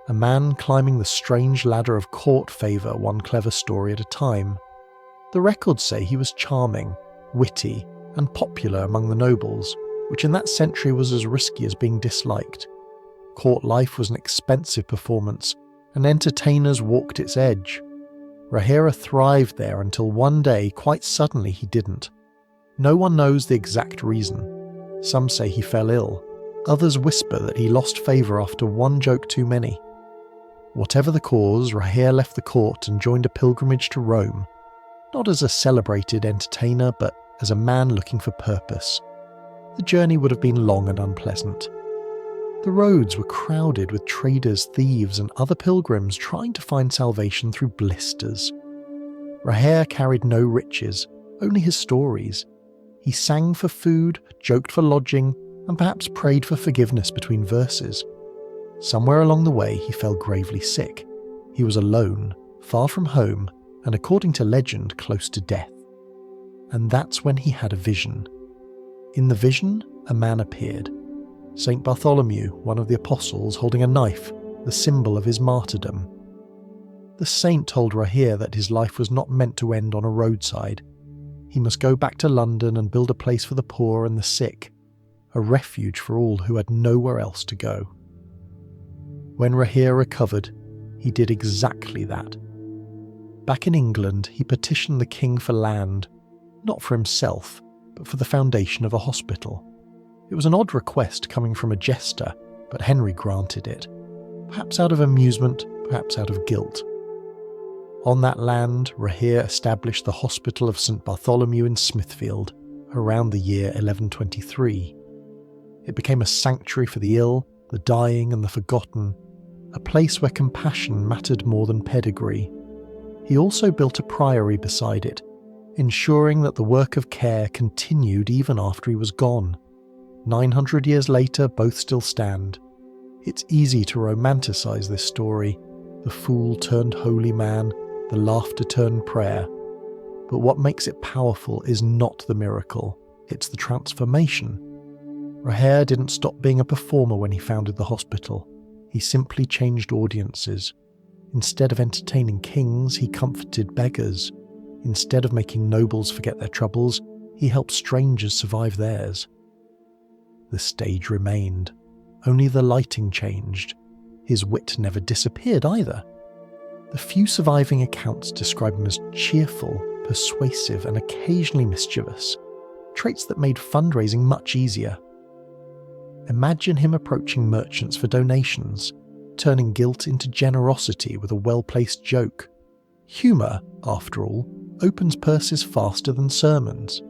a man climbing the strange ladder of court favour one clever story at a time. The records say he was charming, witty, and popular among the nobles, which in that century was as risky as being disliked. Court life was an expensive performance, and entertainers walked its edge. Rahere thrived there until one day, quite suddenly, he didn't. No one knows the exact reason. Some say he fell ill. Others whisper that he lost favour after one joke too many. Whatever the cause, Rahere left the court and joined a pilgrimage to Rome, not as a celebrated entertainer, but as a man looking for purpose. The journey would have been long and unpleasant. The roads were crowded with traders, thieves, and other pilgrims trying to find salvation through blisters. Rahere carried no riches, only his stories. He sang for food, joked for lodging, and perhaps prayed for forgiveness between verses. Somewhere along the way he fell gravely sick. He was alone, far from home, and according to legend, close to death. And that's when he had a vision. In the vision, a man appeared. Saint Bartholomew, one of the apostles, holding a knife, the symbol of his martyrdom. The saint told Rahere that his life was not meant to end on a roadside. He must go back to London and build a place for the poor and the sick, a refuge for all who had nowhere else to go. When Rahere recovered, he did exactly that. Back in England, he petitioned the king for land, not for himself, but for the foundation of a hospital. It was an odd request coming from a jester, but Henry granted it, perhaps out of amusement, perhaps out of guilt. On that land, Rahere established the Hospital of St. Bartholomew in Smithfield, around the year 1123. It became a sanctuary for the ill, the dying, and the forgotten, a place where compassion mattered more than pedigree. He also built a priory beside it, ensuring that the work of care continued even after he was gone. 900 years later, both still stand. It's easy to romanticize this story, the fool turned holy man, the laughter turned prayer. But what makes it powerful is not the miracle, it's the transformation. Rahere didn't stop being a performer when he founded the hospital. He simply changed audiences. Instead of entertaining kings, he comforted beggars. Instead of making nobles forget their troubles, he helped strangers survive theirs. The stage remained. Only the lighting changed. His wit never disappeared either. The few surviving accounts describe him as cheerful, persuasive, and occasionally mischievous, traits that made fundraising much easier. Imagine him approaching merchants for donations, turning guilt into generosity with a well-placed joke. Humour, after all, opens purses faster than sermons.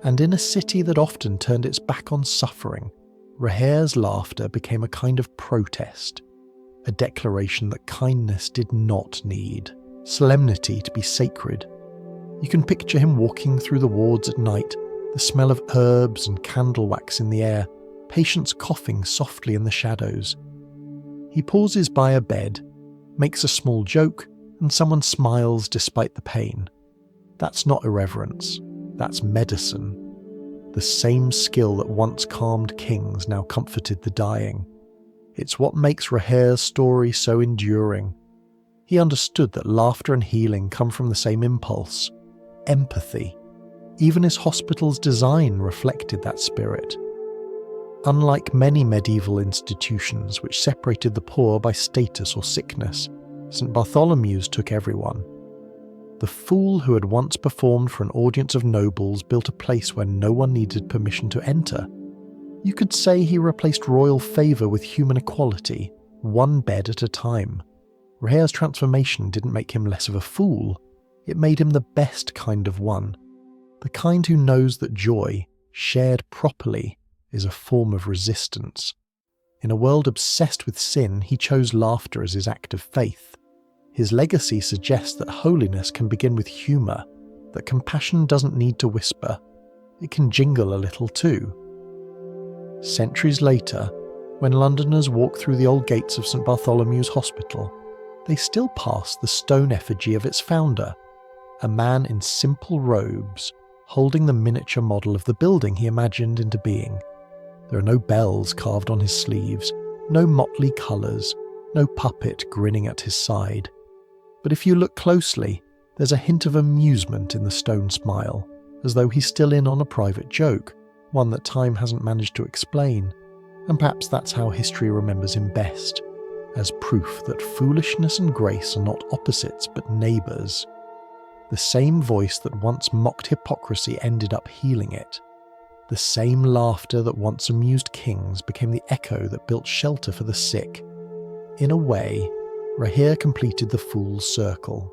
And in a city that often turned its back on suffering, Rahere's laughter became a kind of protest, a declaration that kindness did not need solemnity to be sacred. You can picture him walking through the wards at night, the smell of herbs and candle wax in the air, patients coughing softly in the shadows. He pauses by a bed, makes a small joke, and someone smiles despite the pain. That's not irreverence, that's medicine. The same skill that once calmed kings now comforted the dying. It's what makes Rahere's story so enduring. He understood that laughter and healing come from the same impulse, empathy. Even his hospital's design reflected that spirit. Unlike many medieval institutions which separated the poor by status or sickness, St. Bartholomew's took everyone. The fool who had once performed for an audience of nobles built a place where no one needed permission to enter. You could say he replaced royal favour with human equality, one bed at a time. Rahere's transformation didn't make him less of a fool, it made him the best kind of one. The kind who knows that joy, shared properly, is a form of resistance. In a world obsessed with sin, he chose laughter as his act of faith. His legacy suggests that holiness can begin with humour, that compassion doesn't need to whisper, it can jingle a little too. Centuries later, when Londoners walk through the old gates of St Bartholomew's Hospital, they still pass the stone effigy of its founder, a man in simple robes, holding the miniature model of the building he imagined into being. There are no bells carved on his sleeves, no motley colours, no puppet grinning at his side. But if you look closely, there's a hint of amusement in the stone smile, as though he's still in on a private joke, one that time hasn't managed to explain. And perhaps that's how history remembers him best, as proof that foolishness and grace are not opposites but neighbours. The same voice that once mocked hypocrisy ended up healing it. The same laughter that once amused kings became the echo that built shelter for the sick. In a way, Rahere completed the fool's circle.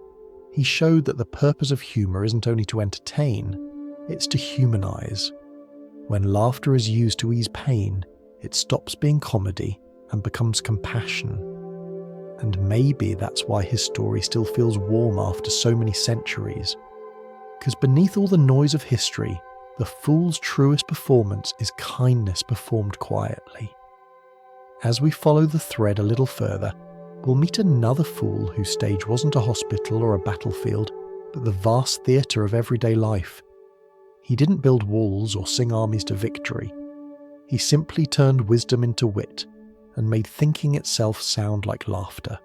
He showed that the purpose of humour isn't only to entertain, it's to humanise. When laughter is used to ease pain, it stops being comedy and becomes compassion. And maybe that's why his story still feels warm after so many centuries. Because beneath all the noise of history, the fool's truest performance is kindness performed quietly. As we follow the thread a little further, we'll meet another fool whose stage wasn't a hospital or a battlefield, but the vast theatre of everyday life. He didn't build walls or sing armies to victory. He simply turned wisdom into wit and made thinking itself sound like laughter.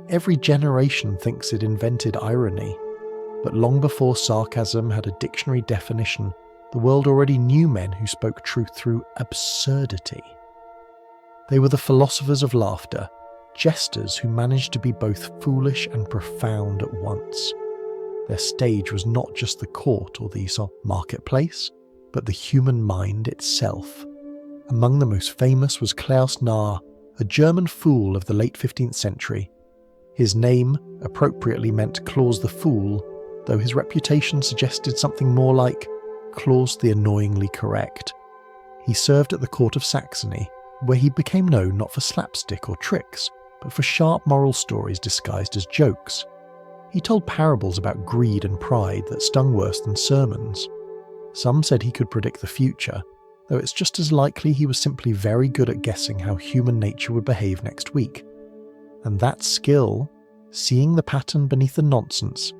Every generation thinks it invented irony, but long before sarcasm had a dictionary definition, the world already knew men who spoke truth through absurdity. They were the philosophers of laughter, jesters who managed to be both foolish and profound at once. Their stage was not just the court or the marketplace, but the human mind itself. Among the most famous was Klaus Narr, a German fool of the late 15th century. His name appropriately meant Claus the Fool, though his reputation suggested something more like Claus the Annoyingly Correct. He served at the court of Saxony, where he became known not for slapstick or tricks, but for sharp moral stories disguised as jokes. He told parables about greed and pride that stung worse than sermons. Some said he could predict the future, though it's just as likely he was simply very good at guessing how human nature would behave next week. And that skill, seeing the pattern beneath the nonsense,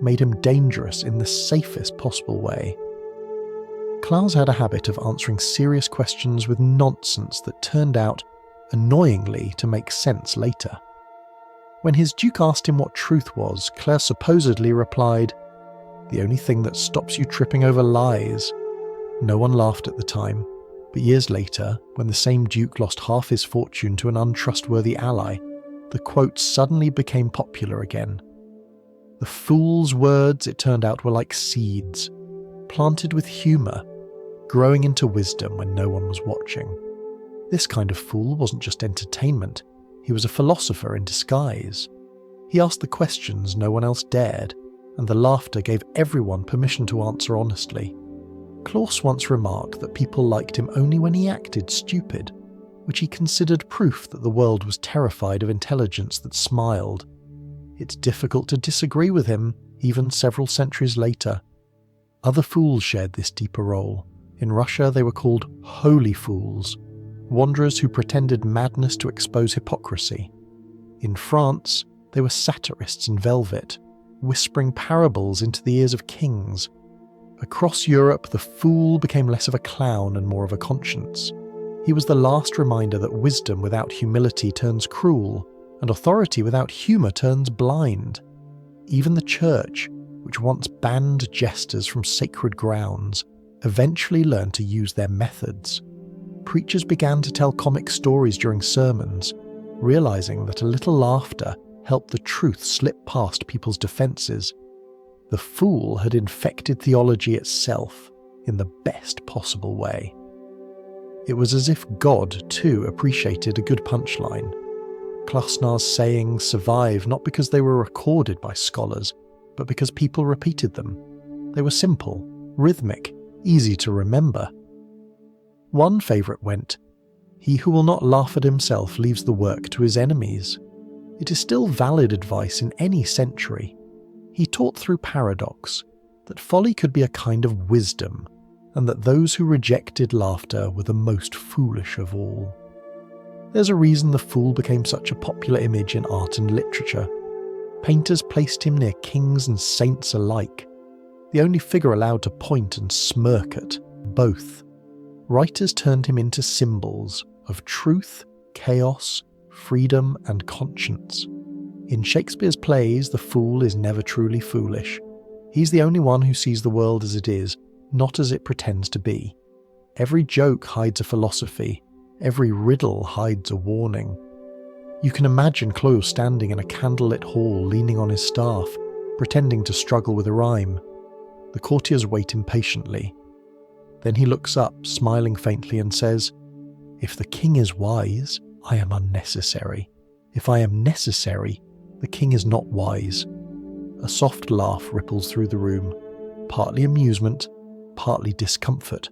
made him dangerous in the safest possible way. Klaus had a habit of answering serious questions with nonsense that turned out, annoyingly, to make sense later. When his duke asked him what truth was, Klaus supposedly replied, "The only thing that stops you tripping over lies." No one laughed at the time, but years later, when the same duke lost half his fortune to an untrustworthy ally, the quote suddenly became popular again. The fool's words, it turned out, were like seeds, planted with humour, growing into wisdom when no one was watching. This kind of fool wasn't just entertainment, he was a philosopher in disguise. He asked the questions no one else dared, and the laughter gave everyone permission to answer honestly. Klaus once remarked that people liked him only when he acted stupid, which he considered proof that the world was terrified of intelligence that smiled. It's difficult to disagree with him, even several centuries later. Other fools shared this deeper role. In Russia they were called holy fools, wanderers who pretended madness to expose hypocrisy. In France, they were satirists in velvet, whispering parables into the ears of kings. Across Europe, the fool became less of a clown and more of a conscience. He was the last reminder that wisdom without humility turns cruel, and authority without humour turns blind. Even the church, which once banned jesters from sacred grounds, eventually learned to use their methods. Preachers began to tell comic stories during sermons, realising that a little laughter, helped the truth slip past people's defences. The fool had infected theology itself in the best possible way. It was as if God, too, appreciated a good punchline. Klasnar's sayings survive not because they were recorded by scholars, but because people repeated them. They were simple, rhythmic, easy to remember. One favourite went, "He who will not laugh at himself leaves the work to his enemies." It is still valid advice in any century. He taught through paradox that folly could be a kind of wisdom, and that those who rejected laughter were the most foolish of all. There's a reason the fool became such a popular image in art and literature. Painters placed him near kings and saints alike, the only figure allowed to point and smirk at both. Writers turned him into symbols of truth, chaos, freedom, and conscience. In Shakespeare's plays, the fool is never truly foolish. He's the only one who sees the world as it is, not as it pretends to be. Every joke hides a philosophy. Every riddle hides a warning. You can imagine Cloyle standing in a candlelit hall leaning on his staff, pretending to struggle with a rhyme. The courtiers wait impatiently. Then he looks up, smiling faintly, and says, "If the king is wise, I am unnecessary. If I am necessary, the king is not wise." A soft laugh ripples through the room, partly amusement, partly discomfort.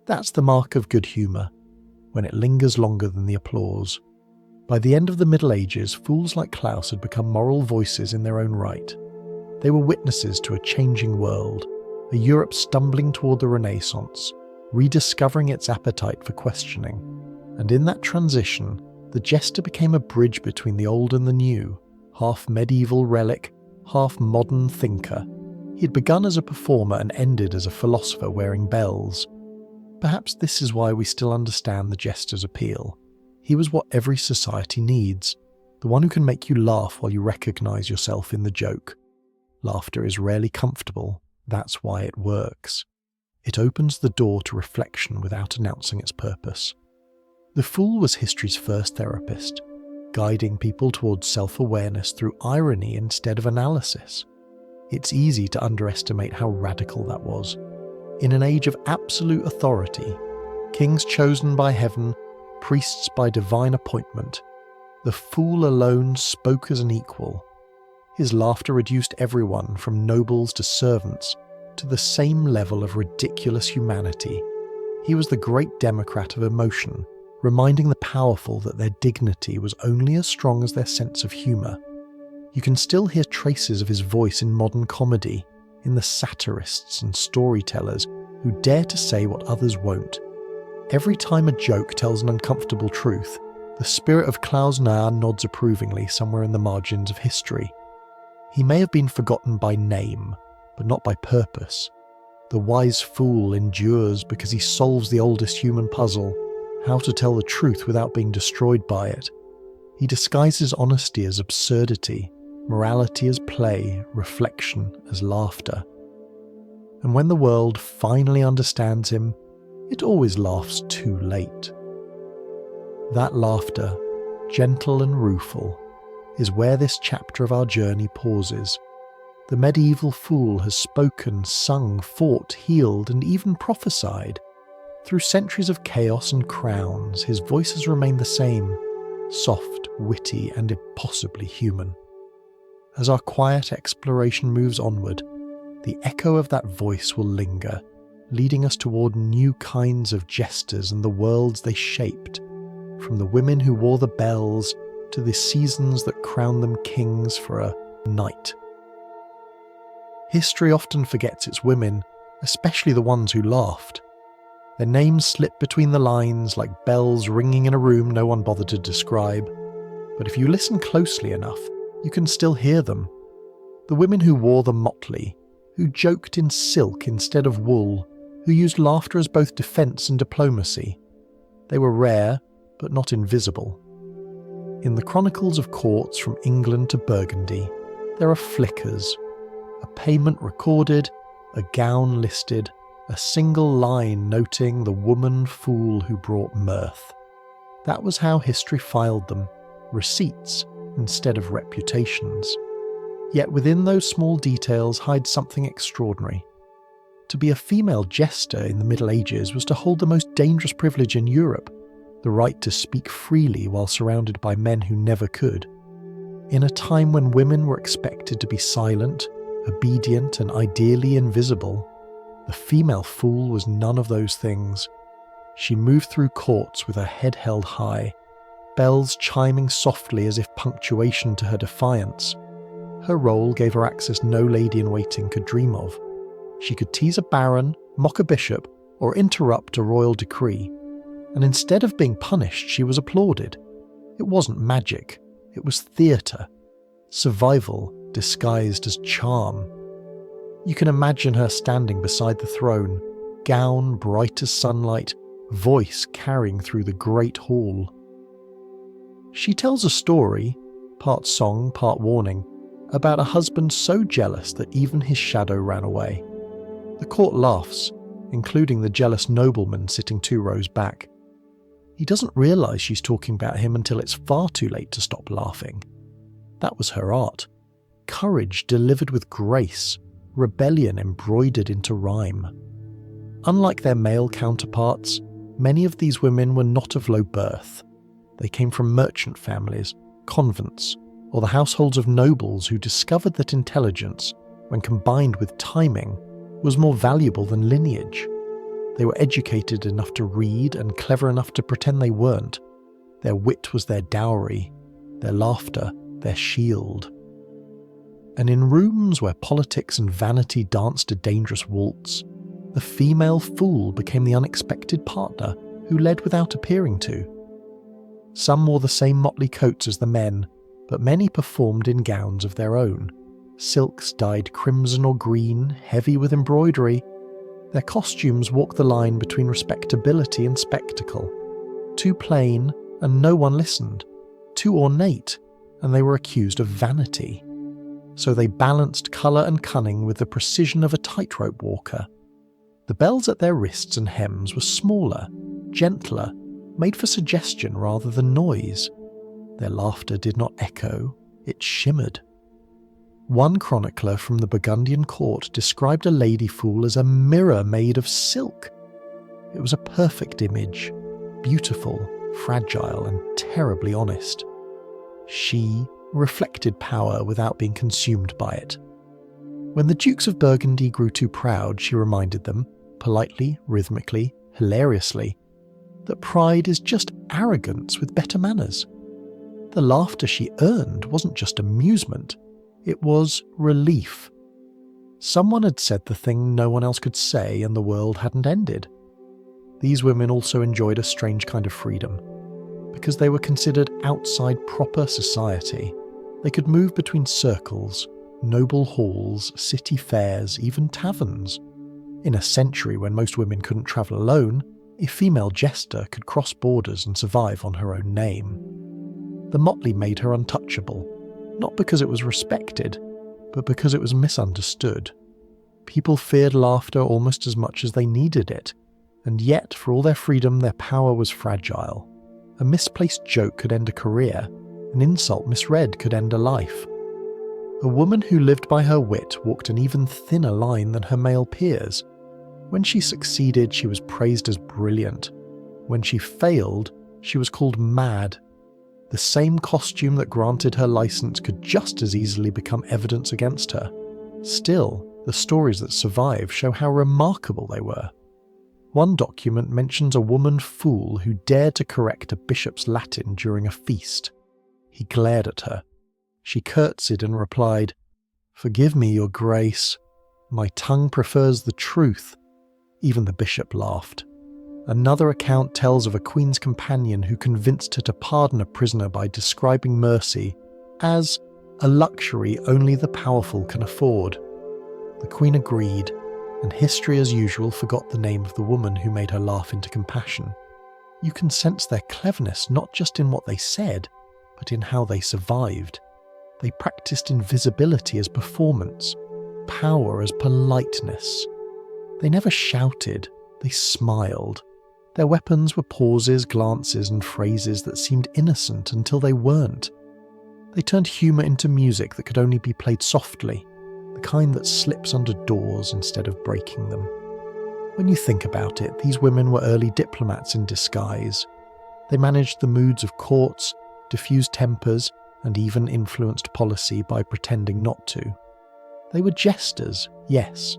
That's the mark of good humour, when it lingers longer than the applause. By the end of the Middle Ages, fools like Klaus had become moral voices in their own right. They were witnesses to a changing world, a Europe stumbling toward the Renaissance, rediscovering its appetite for questioning. And in that transition, the Jester became a bridge between the old and the new, half medieval relic, half modern thinker. He had begun as a performer and ended as a philosopher wearing bells. Perhaps this is why we still understand the Jester's appeal. He was what every society needs, the one who can make you laugh while you recognise yourself in the joke. Laughter is rarely comfortable, that's why it works. It opens the door to reflection without announcing its purpose. The fool was history's first therapist, guiding people towards self-awareness through irony instead of analysis. It's easy to underestimate how radical that was. In an age of absolute authority, kings chosen by heaven, priests by divine appointment, the fool alone spoke as an equal. His laughter reduced everyone from nobles to servants to the same level of ridiculous humanity. He was the great democrat of emotion, reminding the powerful that their dignity was only as strong as their sense of humour. You can still hear traces of his voice in modern comedy, in the satirists and storytellers who dare to say what others won't. Every time a joke tells an uncomfortable truth, the spirit of Klausner nods approvingly somewhere in the margins of history. He may have been forgotten by name, but not by purpose. The wise fool endures because he solves the oldest human puzzle, how to tell the truth without being destroyed by it. He disguises honesty as absurdity, morality as play, reflection as laughter. And when the world finally understands him, it always laughs too late. That laughter, gentle and rueful, is where this chapter of our journey pauses. The medieval fool has spoken, sung, fought, healed, and even prophesied. Through centuries of chaos and crowns, his voice has remained the same, soft, witty, and impossibly human. As our quiet exploration moves onward, the echo of that voice will linger, leading us toward new kinds of jesters and the worlds they shaped, from the women who wore the bells to the seasons that crowned them kings for a night. History often forgets its women, especially the ones who laughed. Their names slip between the lines like bells ringing in a room no one bothered to describe. But if you listen closely enough, you can still hear them. The women who wore the motley, who joked in silk instead of wool, who used laughter as both defence and diplomacy. They were rare, but not invisible. In the chronicles of courts from England to Burgundy, there are flickers, a payment recorded, a gown listed, a single line noting the woman fool who brought mirth. That was how history filed them, receipts, instead of reputations. Yet within those small details hides something extraordinary. To be a female jester in the Middle Ages was to hold the most dangerous privilege in Europe, the right to speak freely while surrounded by men who never could. In a time when women were expected to be silent, obedient, and ideally invisible, the female fool was none of those things. She moved through courts with her head held high, bells chiming softly as if punctuation to her defiance. Her role gave her access no lady-in-waiting could dream of. She could tease a baron, mock a bishop, or interrupt a royal decree. And instead of being punished, she was applauded. It wasn't magic, it was theatre. Survival disguised as charm. You can imagine her standing beside the throne, gown bright as sunlight, voice carrying through the great hall. She tells a story, part song, part warning, about a husband so jealous that even his shadow ran away. The court laughs, including the jealous nobleman sitting 2 rows back. He doesn't realise she's talking about him until it's far too late to stop laughing. That was her art. Courage delivered with grace, rebellion embroidered into rhyme. Unlike their male counterparts, many of these women were not of low birth. They came from merchant families, convents, or the households of nobles who discovered that intelligence, when combined with timing, was more valuable than lineage. They were educated enough to read and clever enough to pretend they weren't. Their wit was their dowry, their laughter their shield. And in rooms where politics and vanity danced a dangerous waltz, the female fool became the unexpected partner who led without appearing to. Some wore the same motley coats as the men, but many performed in gowns of their own, silks dyed crimson or green, heavy with embroidery. Their costumes walked the line between respectability and spectacle. Too plain, and no one listened. Too ornate, and they were accused of vanity. So they balanced colour and cunning with the precision of a tightrope walker. The bells at their wrists and hems were smaller, gentler, made for suggestion rather than noise. Their laughter did not echo, it shimmered. One chronicler from the Burgundian court described a lady fool as a mirror made of silk. It was a perfect image, beautiful, fragile, and terribly honest. She reflected power without being consumed by it. When the Dukes of Burgundy grew too proud, she reminded them, politely, rhythmically, hilariously, that pride is just arrogance with better manners. The laughter she earned wasn't just amusement, it was relief. Someone had said the thing no one else could say and the world hadn't ended. These women also enjoyed a strange kind of freedom. Because they were considered outside proper society, they could move between circles, noble halls, city fairs, even taverns. In a century when most women couldn't travel alone, a female jester could cross borders and survive on her own name. The motley made her untouchable, not because it was respected, but because it was misunderstood. People feared laughter almost as much as they needed it, and yet, for all their freedom, their power was fragile. A misplaced joke could end a career, an insult misread could end a life. A woman who lived by her wit walked an even thinner line than her male peers. When she succeeded, she was praised as brilliant. When she failed, she was called mad. The same costume that granted her license could just as easily become evidence against her. Still, the stories that survive show how remarkable they were. One document mentions a woman fool who dared to correct a bishop's Latin during a feast. He glared at her. She curtsied and replied, "Forgive me, your grace. My tongue prefers the truth." Even the bishop laughed. Another account tells of a queen's companion who convinced her to pardon a prisoner by describing mercy as a luxury only the powerful can afford. The queen agreed, and history as usual forgot the name of the woman who made her laugh into compassion. You can sense their cleverness not just in what they said, but in how they survived. They practiced invisibility as performance, power as politeness. They never shouted, they smiled. Their weapons were pauses, glances, and phrases that seemed innocent until they weren't. They turned humour into music that could only be played softly, the kind that slips under doors instead of breaking them. When you think about it, these women were early diplomats in disguise. They managed the moods of courts, diffused tempers, and even influenced policy by pretending not to. They were jesters, yes,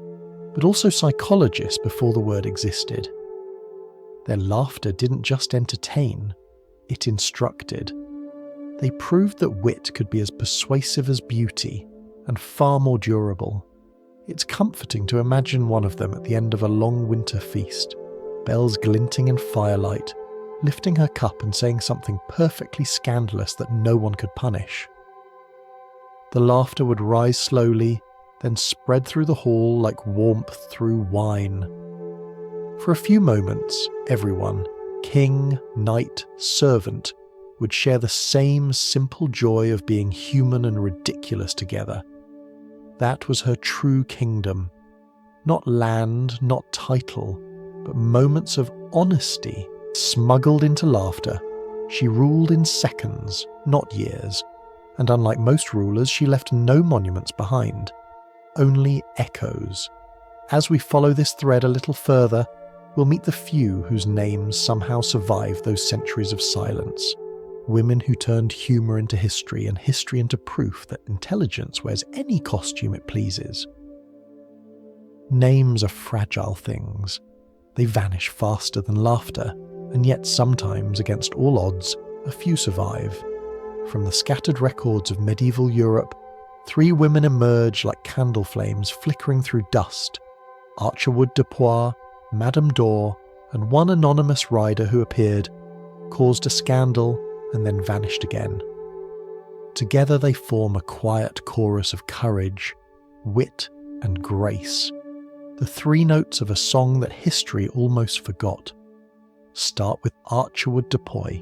but also psychologists before the word existed. Their laughter didn't just entertain, it instructed. They proved that wit could be as persuasive as beauty, and far more durable. It's comforting to imagine one of them at the end of a long winter feast, bells glinting in firelight, lifting her cup and saying something perfectly scandalous that no one could punish. The laughter would rise slowly, then spread through the hall like warmth through wine. For a few moments, everyone, king, knight, servant, would share the same simple joy of being human and ridiculous together. That was her true kingdom. Not land, not title, but moments of honesty smuggled into laughter. She ruled in seconds, not years, and unlike most rulers, she left no monuments behind, only echoes. As we follow this thread a little further, we'll meet the few whose names somehow survived those centuries of silence. Women who turned humour into history and history into proof that intelligence wears any costume it pleases. Names are fragile things. They vanish faster than laughter, and yet sometimes, against all odds, a few survive. From the scattered records of medieval Europe, 3 women emerge like candle flames flickering through dust: Archerwood de Poix, Madame d'Or, and one anonymous rider who appeared, caused a scandal, and then vanished again. Together they form a quiet chorus of courage, wit, and grace, the 3 notes of a song that history almost forgot. Start with Archerwood de Poix.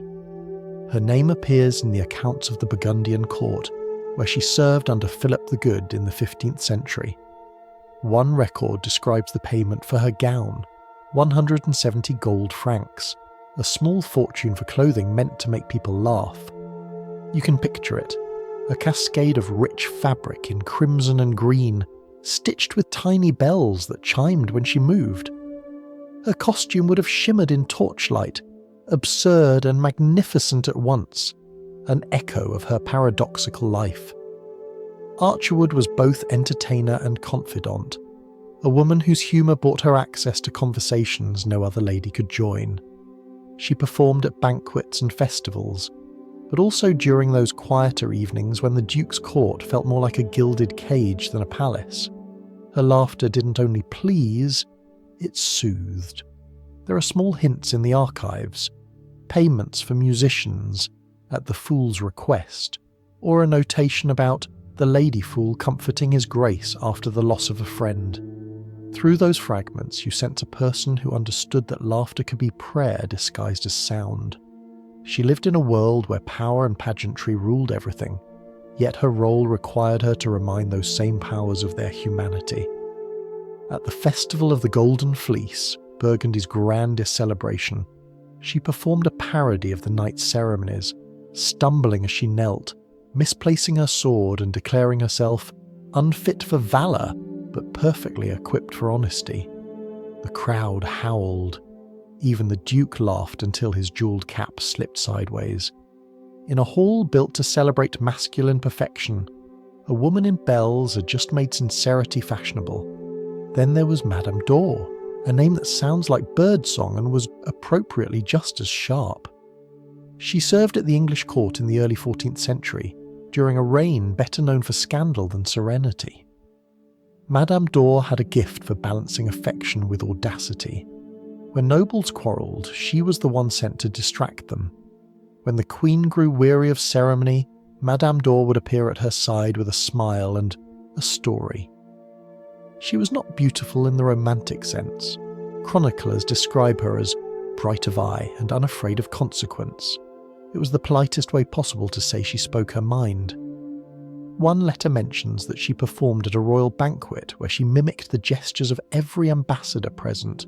Her name appears in the accounts of the Burgundian court, where she served under Philip the Good in the 15th century. One record describes the payment for her gown, 170 gold francs, a small fortune for clothing meant to make people laugh. You can picture it, a cascade of rich fabric in crimson and green, stitched with tiny bells that chimed when she moved. Her costume would have shimmered in torchlight, absurd and magnificent at once, an echo of her paradoxical life. Archerwood was both entertainer and confidant, a woman whose humour brought her access to conversations no other lady could join. She performed at banquets and festivals, but also during those quieter evenings when the Duke's court felt more like a gilded cage than a palace. Her laughter didn't only please, it soothed. There are small hints in the archives, payments for musicians at the fool's request, or a notation about the lady fool comforting his grace after the loss of a friend. Through those fragments, you sense a person who understood that laughter could be prayer disguised as sound. She lived in a world where power and pageantry ruled everything, yet her role required her to remind those same powers of their humanity. At the Festival of the Golden Fleece, Burgundy's grandest celebration, she performed a parody of the night's ceremonies, stumbling as she knelt, misplacing her sword and declaring herself unfit for valour, but perfectly equipped for honesty. The crowd howled. Even the Duke laughed until his jewelled cap slipped sideways. In a hall built to celebrate masculine perfection, a woman in bells had just made sincerity fashionable. Then there was Madame d'Or, a name that sounds like birdsong and was appropriately just as sharp. She served at the English court in the early 14th century, during a reign better known for scandal than serenity. Madame d'Or had a gift for balancing affection with audacity. When nobles quarrelled, she was the one sent to distract them. When the queen grew weary of ceremony, Madame d'Or would appear at her side with a smile and a story. She was not beautiful in the romantic sense. Chroniclers describe her as bright of eye and unafraid of consequence. It was the politest way possible to say she spoke her mind. One letter mentions that she performed at a royal banquet where she mimicked the gestures of every ambassador present,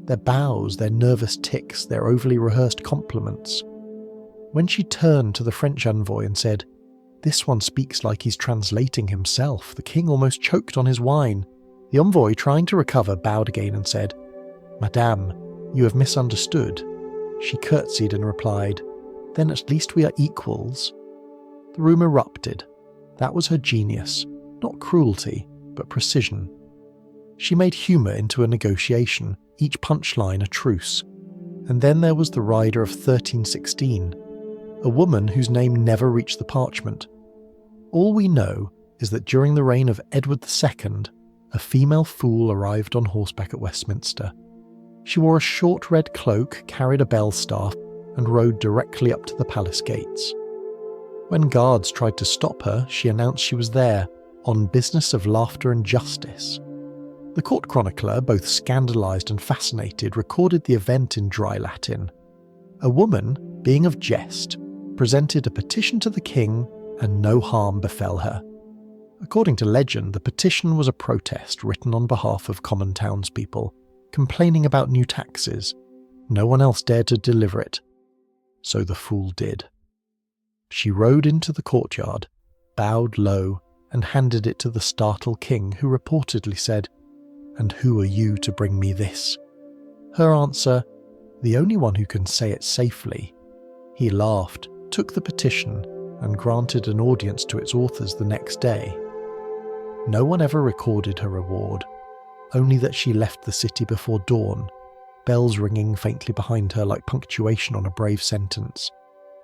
their bows, their nervous tics, their overly rehearsed compliments. When she turned to the French envoy and said, This one speaks like he's translating himself. The king almost choked on his wine. The envoy, trying to recover, bowed again and said, "Madame, you have misunderstood." She curtsied and replied, "Then at least we are equals." The room erupted. That was her genius. Not cruelty, but precision. She made humour into a negotiation, each punchline a truce. And then there was the rider of 1316, a woman whose name never reached the parchment. All we know is that during the reign of Edward II, a female fool arrived on horseback at Westminster. She wore a short red cloak, carried a bell staff, and rode directly up to the palace gates. When guards tried to stop her, she announced she was there, on business of laughter and justice. The court chronicler, both scandalised and fascinated, recorded the event in dry Latin. A woman, being of jest, presented a petition to the king, and no harm befell her. According to legend, the petition was a protest written on behalf of common townspeople, complaining about new taxes. No one else dared to deliver it. So the fool did. She rode into the courtyard, bowed low, and handed it to the startled king, who reportedly said, "And who are you to bring me this?" Her answer, "The only one who can say it safely." He laughed, took the petition, and granted an audience to its authors the next day. No one ever recorded her reward, only that she left the city before dawn, bells ringing faintly behind her like punctuation on a brave sentence.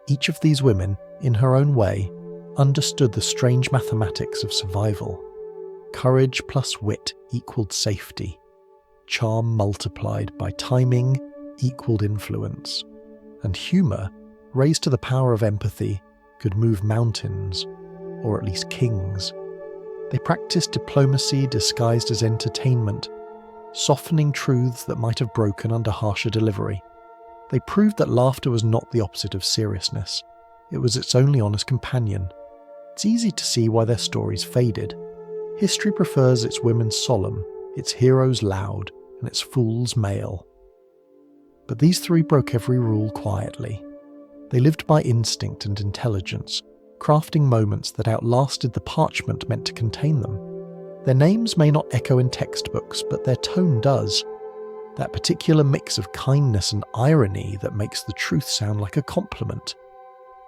Each of these women, in her own way, understood the strange mathematics of survival. Courage plus wit equaled safety. Charm multiplied by timing equaled influence. And humour, raised to the power of empathy, could move mountains, or at least kings. They practiced diplomacy disguised as entertainment, softening truths that might have broken under harsher delivery. They proved that laughter was not the opposite of seriousness. It was its only honest companion. It's easy to see why their stories faded. History prefers its women solemn, its heroes loud, and its fools male. But these three broke every rule quietly. They lived by instinct and intelligence, crafting moments that outlasted the parchment meant to contain them. Their names may not echo in textbooks, but their tone does. That particular mix of kindness and irony that makes the truth sound like a compliment.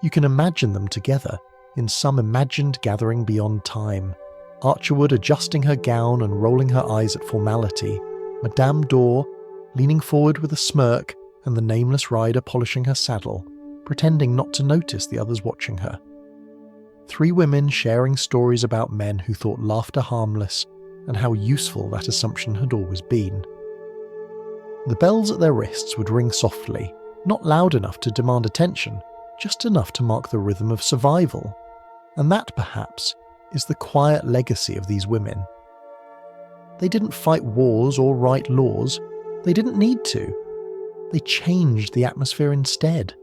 You can imagine them together, in some imagined gathering beyond time. Archerwood adjusting her gown and rolling her eyes at formality, Madame Dor leaning forward with a smirk, and the nameless rider polishing her saddle, pretending not to notice the others watching her. Three women sharing stories about men who thought laughter harmless, and how useful that assumption had always been. The bells at their wrists would ring softly, not loud enough to demand attention, just enough to mark the rhythm of survival. And that, perhaps, is the quiet legacy of these women. They didn't fight wars or write laws. They didn't need to. They changed the atmosphere instead.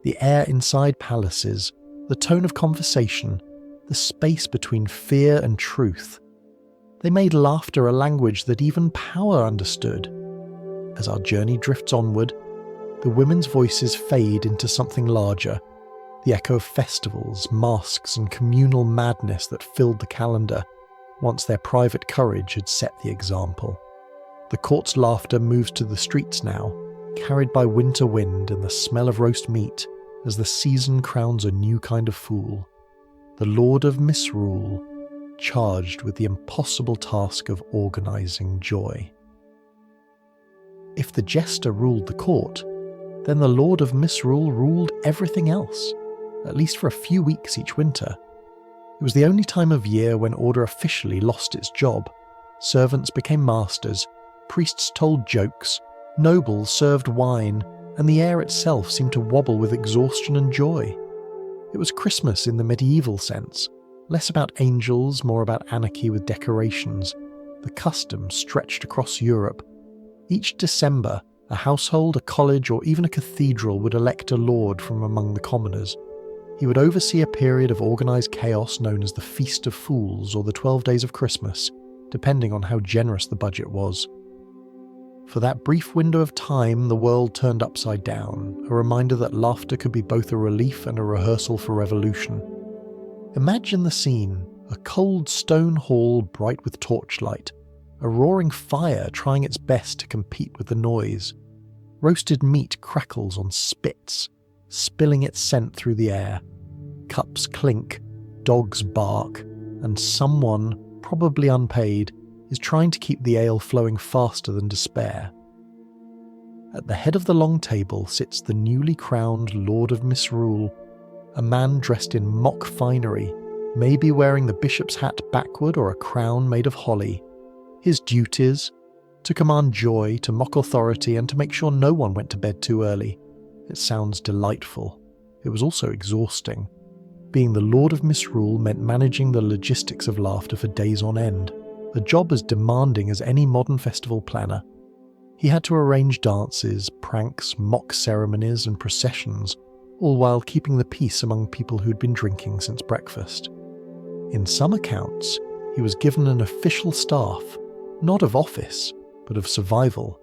The air inside palaces, the tone of conversation, the space between fear and truth. They made laughter a language that even power understood. As our journey drifts onward, the women's voices fade into something larger, the echo of festivals, masks, and communal madness that filled the calendar, once their private courage had set the example. The court's laughter moves to the streets now, carried by winter wind and the smell of roast meat, as the season crowns a new kind of fool, the Lord of Misrule, charged with the impossible task of organising joy. If the Jester ruled the court, then the Lord of Misrule ruled everything else, at least for a few weeks each winter. It was the only time of year when order officially lost its job. Servants became masters, priests told jokes, nobles served wine, and the air itself seemed to wobble with exhaustion and joy. It was Christmas in the medieval sense, less about angels, more about anarchy with decorations. The custom stretched across Europe. Each December, a household, a college, or even a cathedral would elect a lord from among the commoners. He would oversee a period of organised chaos known as the Feast of Fools or the 12 Days of Christmas, depending on how generous the budget was. For that brief window of time, the world turned upside down, a reminder that laughter could be both a relief and a rehearsal for revolution. Imagine the scene: a cold stone hall bright with torchlight, a roaring fire trying its best to compete with the noise. Roasted meat crackles on spits, spilling its scent through the air. Cups clink, dogs bark, and someone, probably unpaid, is trying to keep the ale flowing faster than despair. At the head of the long table sits the newly crowned Lord of Misrule, a man dressed in mock finery, maybe wearing the bishop's hat backward or a crown made of holly. His duties? To command joy, to mock authority, and to make sure no one went to bed too early. It sounds delightful. It was also exhausting. Being the Lord of Misrule meant managing the logistics of laughter for days on end, a job as demanding as any modern festival planner. He had to arrange dances, pranks, mock ceremonies, and processions, all while keeping the peace among people who'd been drinking since breakfast. In some accounts, he was given an official staff, not of office, but of survival,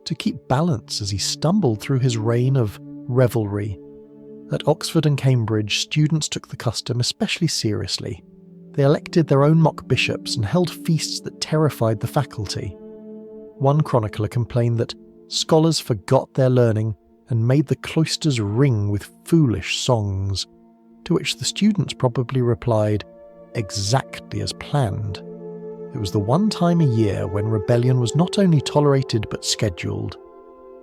to keep balance as he stumbled through his reign of revelry. At Oxford and Cambridge, students took the custom especially seriously. They elected their own mock bishops and held feasts that terrified the faculty. One chronicler complained that scholars forgot their learning and made the cloisters ring with foolish songs, to which the students probably replied, exactly as planned. It was the one time a year when rebellion was not only tolerated but scheduled.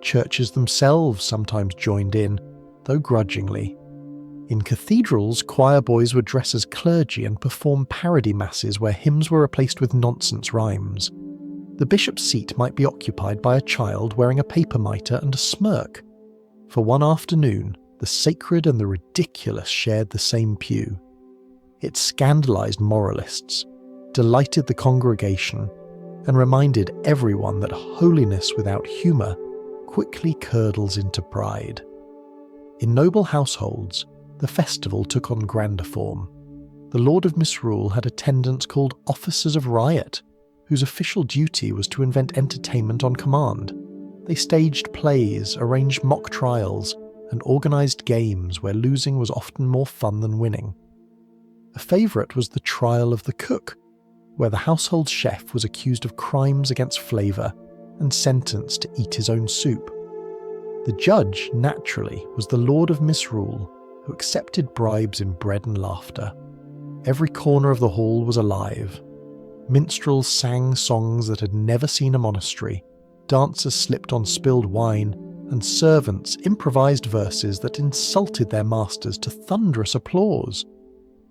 Churches themselves sometimes joined in, though grudgingly. In cathedrals, choir boys would dress as clergy and perform parody masses where hymns were replaced with nonsense rhymes. The bishop's seat might be occupied by a child wearing a paper mitre and a smirk. For one afternoon, the sacred and the ridiculous shared the same pew. It scandalised moralists, delighted the congregation, and reminded everyone that holiness without humour quickly curdles into pride. In noble households, the festival took on grander form. The Lord of Misrule had attendants called Officers of Riot, whose official duty was to invent entertainment on command. They staged plays, arranged mock trials, and organised games where losing was often more fun than winning. A favourite was the trial of the cook, where the household chef was accused of crimes against flavour and sentenced to eat his own soup. The judge, naturally, was the Lord of Misrule, who accepted bribes in bread and laughter. Every corner of the hall was alive. Minstrels sang songs that had never seen a monastery, dancers slipped on spilled wine, and servants improvised verses that insulted their masters to thunderous applause.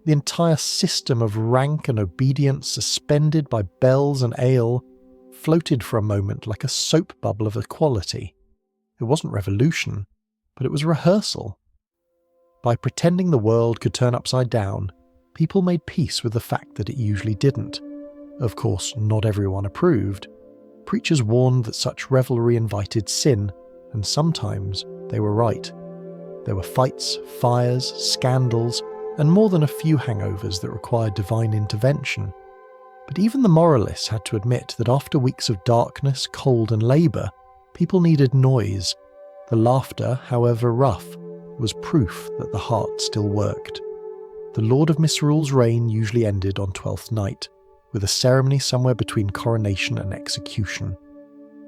The entire system of rank and obedience suspended by bells and ale floated for a moment like a soap bubble of equality. It wasn't revolution, but it was rehearsal. By pretending the world could turn upside down, people made peace with the fact that it usually didn't. Of course, not everyone approved. Preachers warned that such revelry invited sin, and sometimes they were right. There were fights, fires, scandals, and more than a few hangovers that required divine intervention. But even the moralists had to admit that after weeks of darkness, cold, and labour, people needed noise. The laughter, however rough, was proof that the heart still worked. The Lord of Misrule's reign usually ended on Twelfth Night, with a ceremony somewhere between coronation and execution.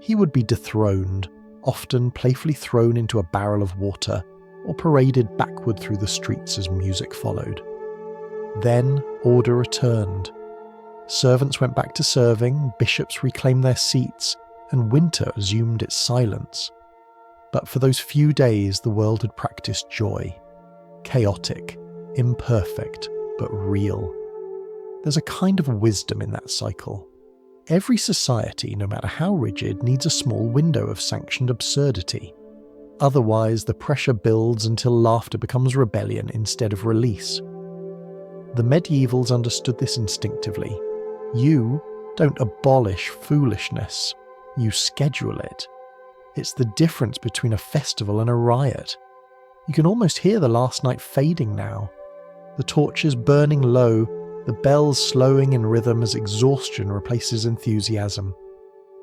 He would be dethroned, often playfully thrown into a barrel of water, or paraded backward through the streets as music followed. Then order returned. Servants went back to serving, bishops reclaimed their seats, and winter assumed its silence. But for those few days the world had practiced joy. Chaotic, imperfect, but real. There's a kind of wisdom in that cycle. Every society, no matter how rigid, needs a small window of sanctioned absurdity. Otherwise, the pressure builds until laughter becomes rebellion instead of release. The medievals understood this instinctively. You don't abolish foolishness, you schedule it. It's the difference between a festival and a riot. You can almost hear the last night fading now. The torches burning low, the bells slowing in rhythm as exhaustion replaces enthusiasm.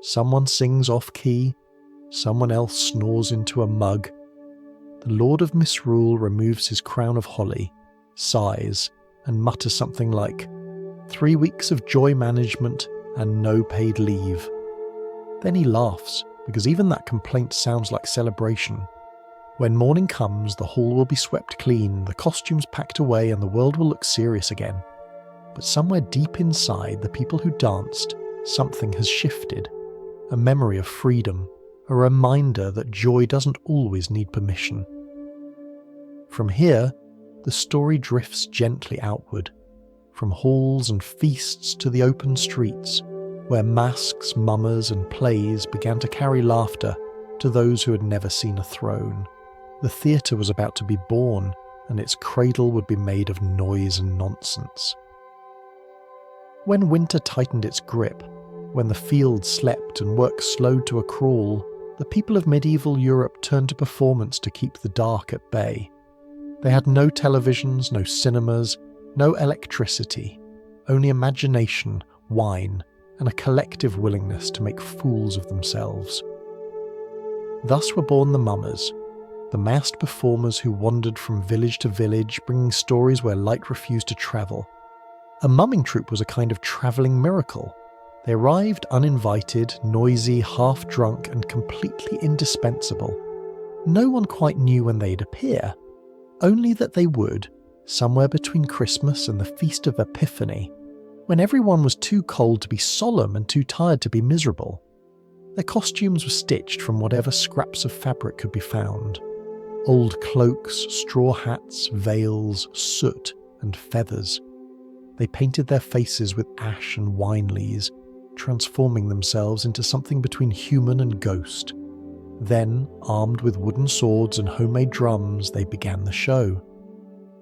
Someone sings off-key, someone else snores into a mug. The Lord of Misrule removes his crown of holly, sighs, and mutters something like, 3 weeks of joy management and no paid leave. Then he laughs, because even that complaint sounds like celebration. When morning comes, the hall will be swept clean, the costumes packed away, and the world will look serious again. But somewhere deep inside the people who danced, something has shifted. A memory of freedom, a reminder that joy doesn't always need permission. From here, the story drifts gently outward, from halls and feasts to the open streets, where masks, mummers and plays began to carry laughter to those who had never seen a throne. The theatre was about to be born, and its cradle would be made of noise and nonsense. When winter tightened its grip, when the fields slept and work slowed to a crawl, the people of medieval Europe turned to performance to keep the dark at bay. They had no televisions, no cinemas, no electricity, only imagination, wine, and a collective willingness to make fools of themselves. Thus were born the mummers, the masked performers who wandered from village to village, bringing stories where light refused to travel. A mumming troupe was a kind of travelling miracle. They arrived uninvited, noisy, half-drunk, and completely indispensable. No one quite knew when they'd appear, only that they would, somewhere between Christmas and the Feast of Epiphany, when everyone was too cold to be solemn and too tired to be miserable. Their costumes were stitched from whatever scraps of fabric could be found. Old cloaks, straw hats, veils, soot, and feathers. They painted their faces with ash and wine lees, transforming themselves into something between human and ghost. Then, armed with wooden swords and homemade drums, they began the show.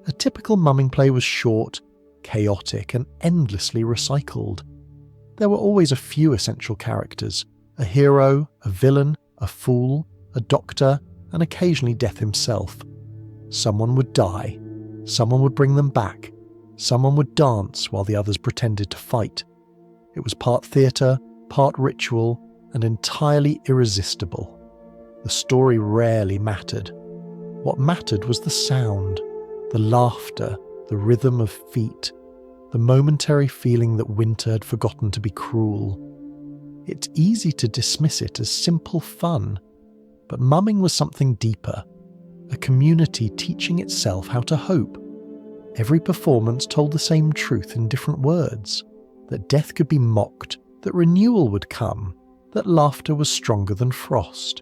A typical mumming play was short, chaotic, and endlessly recycled. There were always a few essential characters: a hero, a villain, a fool, a doctor, and occasionally death himself. Someone would die, someone would bring them back, someone would dance while the others pretended to fight. It was part theatre, part ritual, and entirely irresistible. The story rarely mattered. What mattered was the sound, the laughter, the rhythm of feet, the momentary feeling that winter had forgotten to be cruel. It's easy to dismiss it as simple fun, but mumming was something deeper, a community teaching itself how to hope. Every performance told the same truth in different words, that death could be mocked, that renewal would come, that laughter was stronger than frost.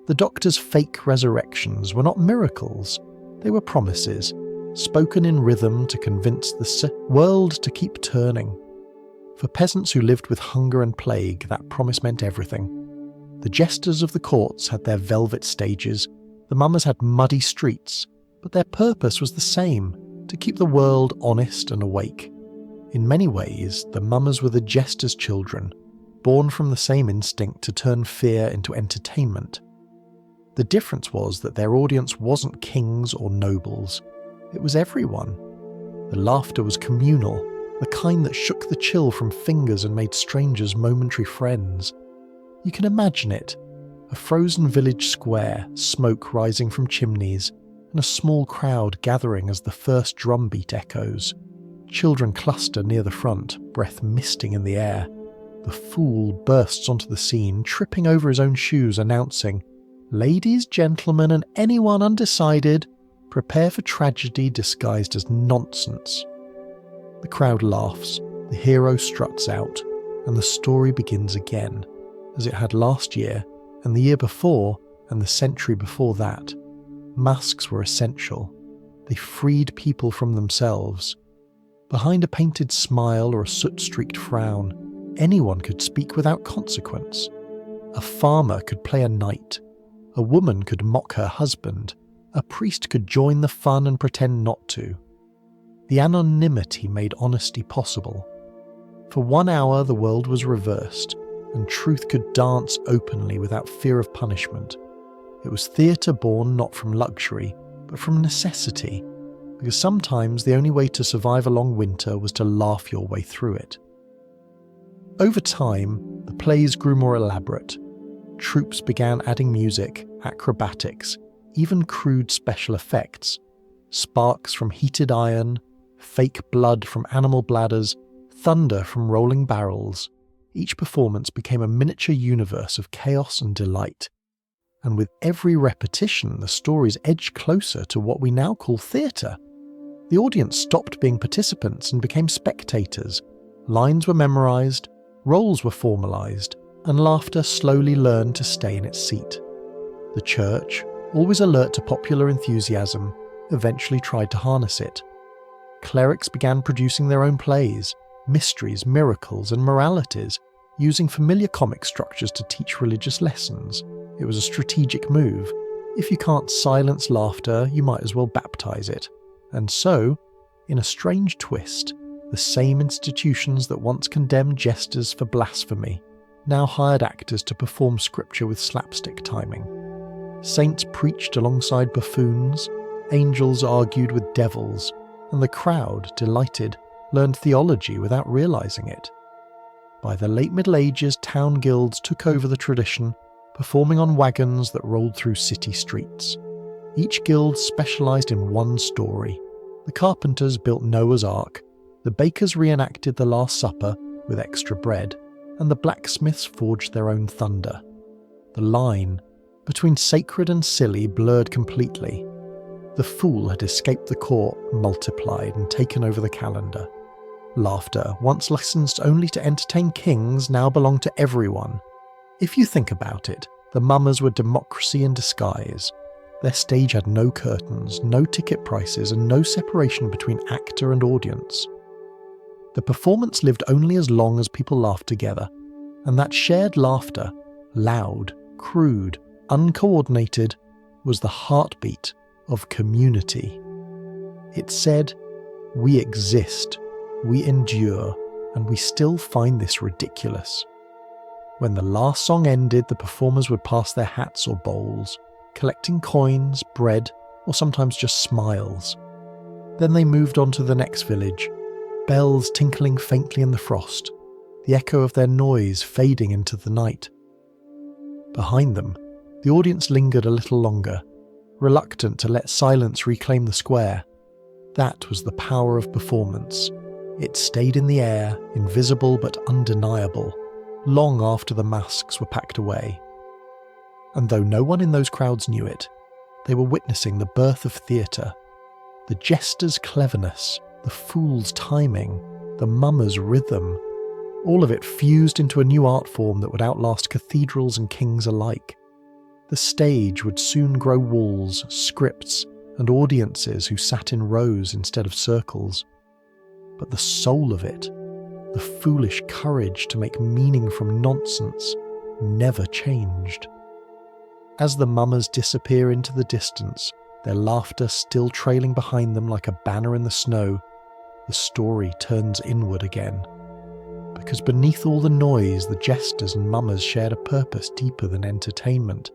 The doctor's fake resurrections were not miracles, they were promises, spoken in rhythm to convince the world to keep turning. For peasants who lived with hunger and plague, that promise meant everything. The jesters of the courts had their velvet stages, the mummers had muddy streets, but their purpose was the same, to keep the world honest and awake. In many ways, the mummers were the jesters' children, born from the same instinct to turn fear into entertainment. The difference was that their audience wasn't kings or nobles. It was everyone. The laughter was communal, the kind that shook the chill from fingers and made strangers momentary friends. You can imagine it, a frozen village square, smoke rising from chimneys, and a small crowd gathering as the first drumbeat echoes. Children cluster near the front, breath misting in the air. The fool bursts onto the scene, tripping over his own shoes, announcing, "Ladies, gentlemen, and anyone undecided, prepare for tragedy disguised as nonsense." The crowd laughs, the hero struts out, and the story begins again, as it had last year, and the year before, and the century before that. Masks were essential. They freed people from themselves. Behind a painted smile or a soot-streaked frown, anyone could speak without consequence. A farmer could play a knight. A woman could mock her husband. A priest could join the fun and pretend not to. The anonymity made honesty possible. For 1 hour the world was reversed, and truth could dance openly without fear of punishment. It was theatre born not from luxury, but from necessity, because sometimes the only way to survive a long winter was to laugh your way through it. Over time, the plays grew more elaborate. Troupes began adding music, acrobatics, even crude special effects. Sparks from heated iron, fake blood from animal bladders, thunder from rolling barrels. Each performance became a miniature universe of chaos and delight. And with every repetition, the stories edged closer to what we now call theatre. The audience stopped being participants and became spectators. Lines were memorised, roles were formalised, and laughter slowly learned to stay in its seat. The church, always alert to popular enthusiasm, eventually tried to harness it. Clerics began producing their own plays, mysteries, miracles, and moralities, using familiar comic structures to teach religious lessons. It was a strategic move. If you can't silence laughter, you might as well baptize it. And so, in a strange twist, the same institutions that once condemned jesters for blasphemy now hired actors to perform scripture with slapstick timing. Saints preached alongside buffoons, angels argued with devils, and the crowd, delighted, learned theology without realising it. By the late Middle Ages, town guilds took over the tradition, performing on wagons that rolled through city streets. Each guild specialised in one story. The carpenters built Noah's Ark, the bakers reenacted the Last Supper with extra bread, and the blacksmiths forged their own thunder. The line between sacred and silly blurred completely. The fool had escaped the court, multiplied, and taken over the calendar. Laughter, once licensed only to entertain kings, now belonged to everyone. If you think about it, the mummers were democracy in disguise. Their stage had no curtains, no ticket prices, and no separation between actor and audience. The performance lived only as long as people laughed together, and that shared laughter, loud, crude, uncoordinated, was the heartbeat of community. It said, "We exist, we endure, and we still find this ridiculous." When the last song ended, the performers would pass their hats or bowls, collecting coins, bread, or sometimes just smiles. Then they moved on to the next village, bells tinkling faintly in the frost, the echo of their noise fading into the night. Behind them, the audience lingered a little longer, reluctant to let silence reclaim the square. That was the power of performance. It stayed in the air, invisible but undeniable, long after the masks were packed away. And though no one in those crowds knew it, they were witnessing the birth of theatre. The jester's cleverness, the fool's timing, the mummer's rhythm, all of it fused into a new art form that would outlast cathedrals and kings alike. The stage would soon grow walls, scripts, and audiences who sat in rows instead of circles. But the soul of it, the foolish courage to make meaning from nonsense, never changed. As the mummers disappear into the distance, their laughter still trailing behind them like a banner in the snow, the story turns inward again. Because beneath all the noise, the jesters and mummers shared a purpose deeper than entertainment.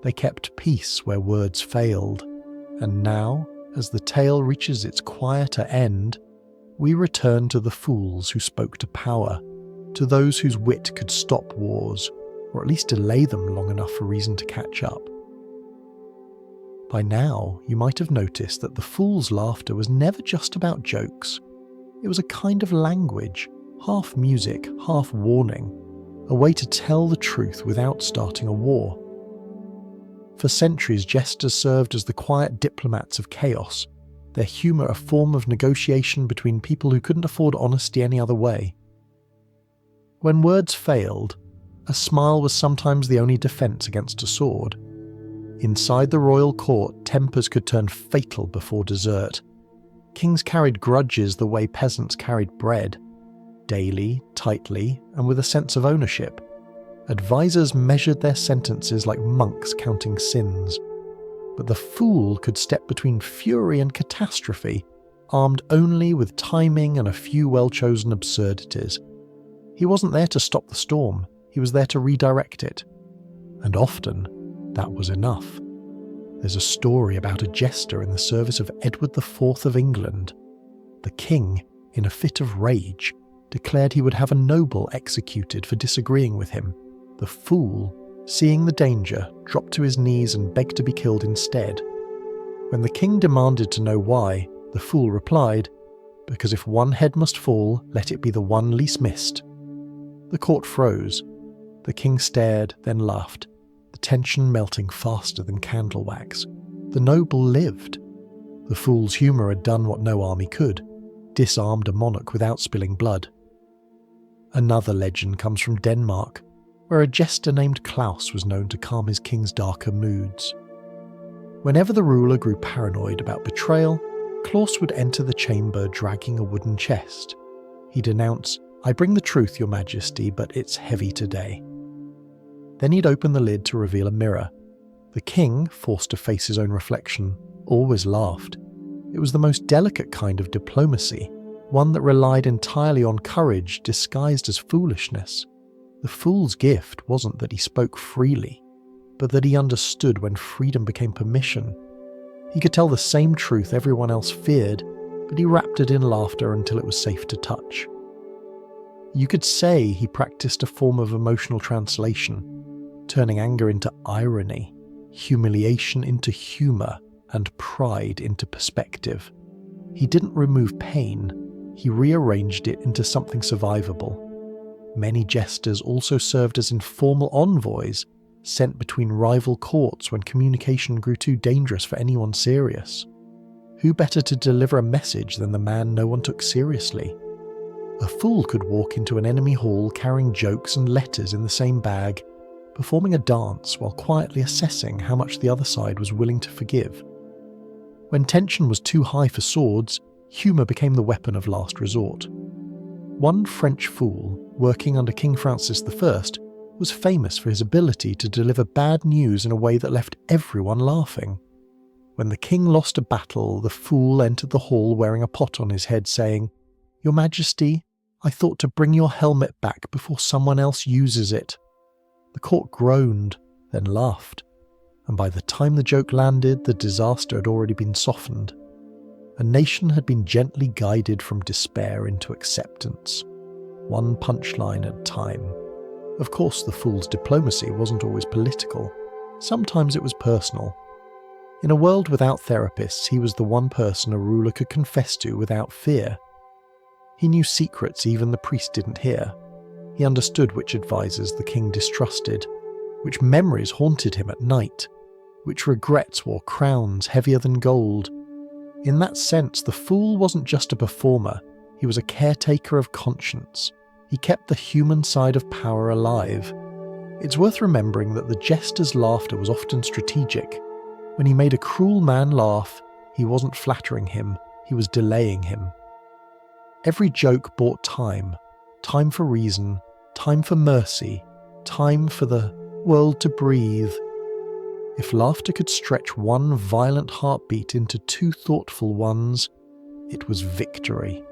They kept peace where words failed. And now, as the tale reaches its quieter end, we return to the fools who spoke to power, to those whose wit could stop wars, or at least delay them long enough for reason to catch up. By now, you might have noticed that the fool's laughter was never just about jokes. It was a kind of language, half music, half warning, a way to tell the truth without starting a war. For centuries, jesters served as the quiet diplomats of chaos, their humour a form of negotiation between people who couldn't afford honesty any other way. When words failed, a smile was sometimes the only defence against a sword. Inside the royal court, tempers could turn fatal before dessert. Kings carried grudges the way peasants carried bread, daily, tightly, and with a sense of ownership. Advisors measured their sentences like monks counting sins. But the fool could step between fury and catastrophe, armed only with timing and a few well-chosen absurdities. He wasn't there to stop the storm, he was there to redirect it. And often, that was enough. There's a story about a jester in the service of Edward IV of England. The king, in a fit of rage, declared he would have a noble executed for disagreeing with him. The fool, seeing the danger, dropped to his knees and begged to be killed instead. When the king demanded to know why, the fool replied, because if one head must fall, let it be the one least missed." The court froze. The king stared, then laughed, the tension melting faster than candle wax. The noble lived. The fool's humour had done what no army could, disarmed a monarch without spilling blood. Another legend comes from Denmark, where a jester named Klaus was known to calm his king's darker moods. Whenever the ruler grew paranoid about betrayal, Klaus would enter the chamber dragging a wooden chest. He'd announce, "I bring the truth, your majesty, but it's heavy today." Then he'd open the lid to reveal a mirror. The king, forced to face his own reflection, always laughed. It was the most delicate kind of diplomacy, one that relied entirely on courage disguised as foolishness. The fool's gift wasn't that he spoke freely, but that he understood when freedom became permission. He could tell the same truth everyone else feared, but he wrapped it in laughter until it was safe to touch. You could say he practiced a form of emotional translation, turning anger into irony, humiliation into humour, and pride into perspective. He didn't remove pain, he rearranged it into something survivable. Many jesters also served as informal envoys, sent between rival courts when communication grew too dangerous for anyone serious. Who better to deliver a message than the man no one took seriously? A fool could walk into an enemy hall carrying jokes and letters in the same bag, performing a dance while quietly assessing how much the other side was willing to forgive. When tension was too high for swords, humour became the weapon of last resort. One French fool, working under King Francis I, was famous for his ability to deliver bad news in a way that left everyone laughing. When the king lost a battle, the fool entered the hall wearing a pot on his head saying, "Your Majesty, I thought to bring your helmet back before someone else uses it." The court groaned, then laughed, and by the time the joke landed, the disaster had already been softened. A nation had been gently guided from despair into acceptance, one punchline at a time. Of course, the fool's diplomacy wasn't always political. Sometimes it was personal. In a world without therapists, he was the one person a ruler could confess to without fear. He knew secrets even the priest didn't hear. He understood which advisors the king distrusted, which memories haunted him at night, which regrets wore crowns heavier than gold. In that sense, the fool wasn't just a performer, he was a caretaker of conscience. He kept the human side of power alive. It's worth remembering that the jester's laughter was often strategic. When he made a cruel man laugh, he wasn't flattering him, he was delaying him. Every joke bought time, time for reason, time for mercy, time for the world to breathe. If laughter could stretch one violent heartbeat into two thoughtful ones, it was victory.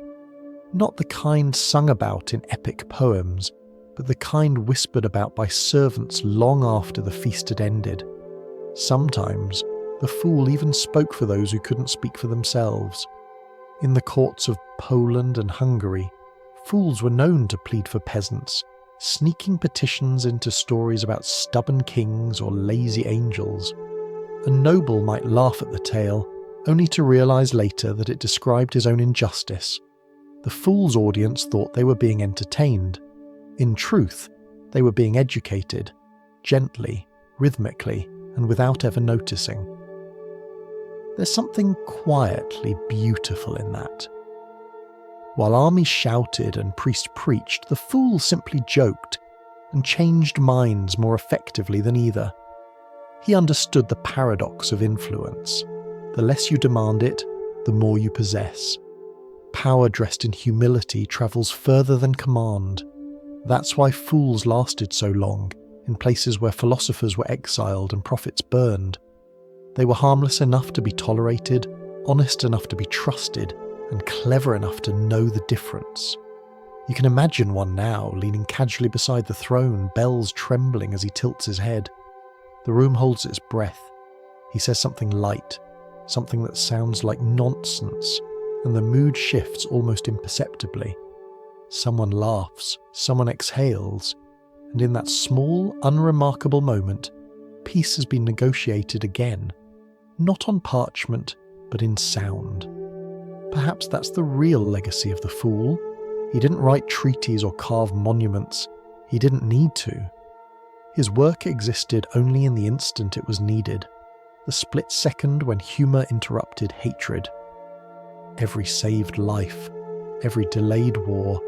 Not the kind sung about in epic poems, but the kind whispered about by servants long after the feast had ended. Sometimes, the fool even spoke for those who couldn't speak for themselves. In the courts of Poland and Hungary, fools were known to plead for peasants, sneaking petitions into stories about stubborn kings or lazy angels. A noble might laugh at the tale, only to realise later that it described his own injustice. The fool's audience thought they were being entertained. In truth, they were being educated, gently, rhythmically, and without ever noticing. There's something quietly beautiful in that. While armies shouted and priests preached, the fool simply joked and changed minds more effectively than either. He understood the paradox of influence. The less you demand it, the more you possess. Power dressed in humility travels further than command. That's why fools lasted so long, in places where philosophers were exiled and prophets burned. They were harmless enough to be tolerated, honest enough to be trusted, and clever enough to know the difference. You can imagine one now, leaning casually beside the throne, bells trembling as he tilts his head. The room holds its breath. He says something light, something that sounds like nonsense, and the mood shifts almost imperceptibly. Someone laughs, someone exhales, and in that small, unremarkable moment, peace has been negotiated again, not on parchment, but in sound. Perhaps that's the real legacy of the fool. He didn't write treaties or carve monuments. He didn't need to. His work existed only in the instant it was needed, the split second when humour interrupted hatred. Every saved life, every delayed war,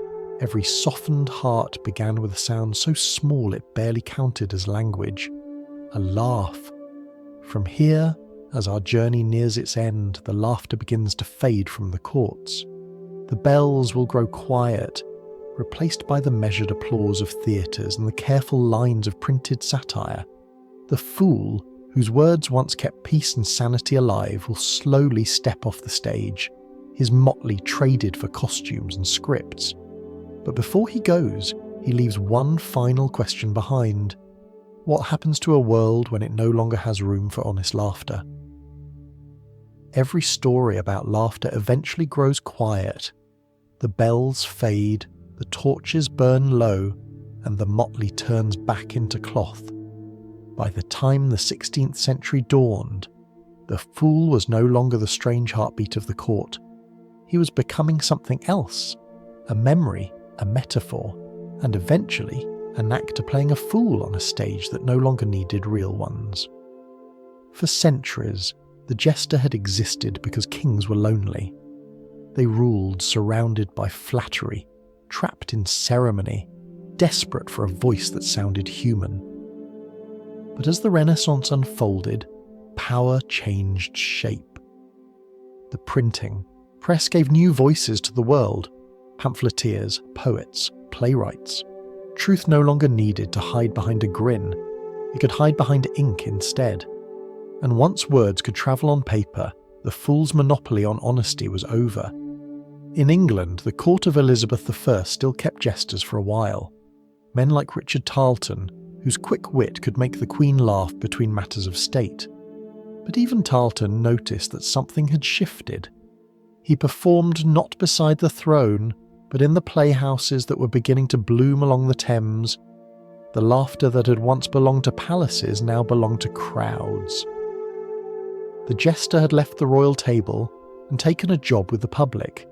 every softened heart began with a sound so small it barely counted as language. A laugh. From here, as our journey nears its end, the laughter begins to fade from the courts. The bells will grow quiet, replaced by the measured applause of theatres and the careful lines of printed satire. The fool, whose words once kept peace and sanity alive, will slowly step off the stage, his motley traded for costumes and scripts. But before he goes, he leaves one final question behind. What happens to a world when it no longer has room for honest laughter? Every story about laughter eventually grows quiet. The bells fade, the torches burn low, and the motley turns back into cloth. By the time the 16th century dawned, the fool was no longer the strange heartbeat of the court. He was becoming something else, a memory, a metaphor, and eventually an actor playing a fool on a stage that no longer needed real ones. For centuries, the jester had existed because kings were lonely. They ruled surrounded by flattery, trapped in ceremony, desperate for a voice that sounded human. But as the Renaissance unfolded, power changed shape. The printing press gave new voices to the world: pamphleteers, poets, playwrights. Truth no longer needed to hide behind a grin. It could hide behind ink instead. And once words could travel on paper, the fool's monopoly on honesty was over. In England, the court of Elizabeth I still kept jesters for a while. Men like Richard Tarleton, whose quick wit could make the Queen laugh between matters of state. But even Tarleton noticed that something had shifted. He performed not beside the throne, but in the playhouses that were beginning to bloom along the Thames. The laughter that had once belonged to palaces now belonged to crowds. The jester had left the royal table and taken a job with the public.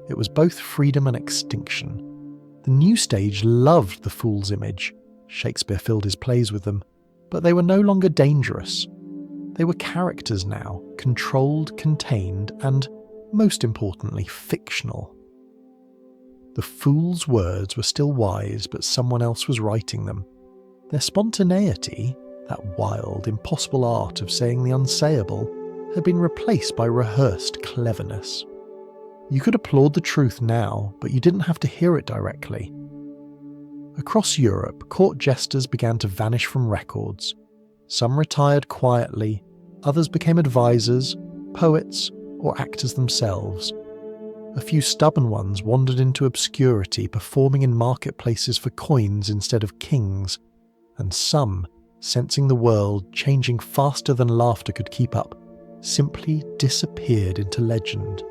It was both freedom and extinction. The new stage loved the fool's image. Shakespeare filled his plays with them, but they were no longer dangerous. They were characters now, controlled, contained, and, most importantly, fictional. The fool's words were still wise, but someone else was writing them. Their spontaneity, that wild, impossible art of saying the unsayable, had been replaced by rehearsed cleverness. You could applaud the truth now, but you didn't have to hear it directly. Across Europe, court jesters began to vanish from records. Some retired quietly, others became advisors, poets, or actors themselves. A few stubborn ones wandered into obscurity, performing in marketplaces for coins instead of kings, and some, sensing the world changing faster than laughter could keep up, simply disappeared into legend.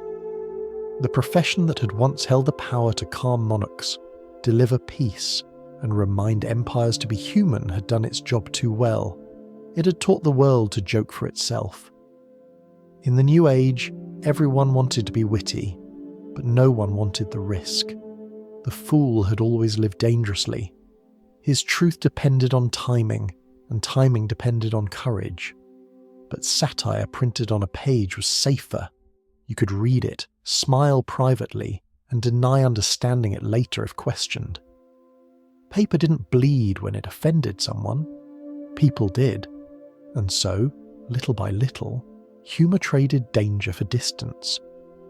The profession that had once held the power to calm monarchs, deliver peace, and remind empires to be human had done its job too well. It had taught the world to joke for itself. In the new age, everyone wanted to be witty, but no one wanted the risk. The fool had always lived dangerously. His truth depended on timing, and timing depended on courage. But satire printed on a page was safer. You could read it, smile privately, and deny understanding it later if questioned. Paper didn't bleed when it offended someone. People did. And so, little by little, humour traded danger for distance.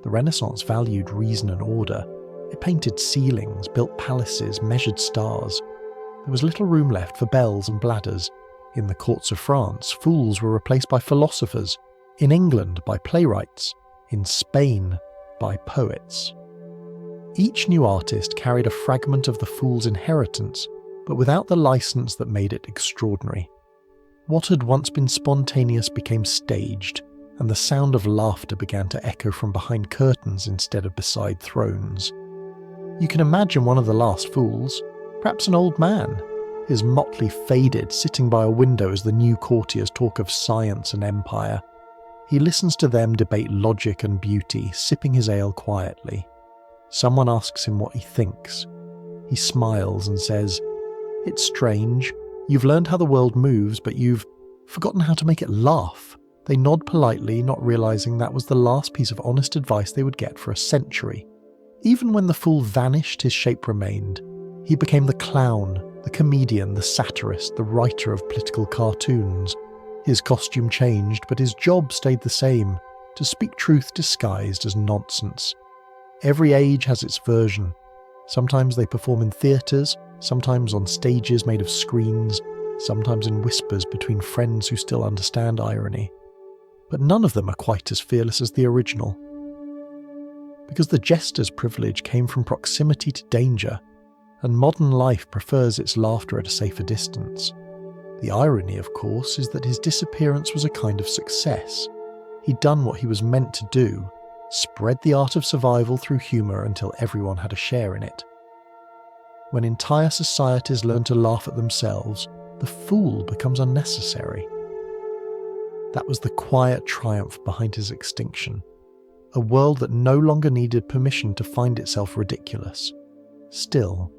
The Renaissance valued reason and order. It painted ceilings, built palaces, measured stars. There was little room left for bells and bladders. In the courts of France, fools were replaced by philosophers. In England, by playwrights. In Spain, by poets. Each new artist carried a fragment of the fool's inheritance, but without the license that made it extraordinary. What had once been spontaneous became staged, and the sound of laughter began to echo from behind curtains instead of beside thrones. You can imagine one of the last fools, perhaps an old man, his motley faded, sitting by a window as the new courtiers talk of science and empire. He listens to them debate logic and beauty, sipping his ale quietly. Someone asks him what he thinks. He smiles and says, "It's strange. You've learned how the world moves, but you've forgotten how to make it laugh." They nod politely, not realizing that was the last piece of honest advice they would get for a century. Even when the fool vanished, his shape remained. He became the clown, the comedian, the satirist, the writer of political cartoons. His costume changed, but his job stayed the same, to speak truth disguised as nonsense. Every age has its version. Sometimes they perform in theatres, sometimes on stages made of screens, sometimes in whispers between friends who still understand irony. But none of them are quite as fearless as the original. Because the jester's privilege came from proximity to danger, and modern life prefers its laughter at a safer distance. The irony, of course, is that his disappearance was a kind of success. He'd done what he was meant to do, spread the art of survival through humour until everyone had a share in it. When entire societies learn to laugh at themselves, the fool becomes unnecessary. That was the quiet triumph behind his extinction. A world that no longer needed permission to find itself ridiculous. Still,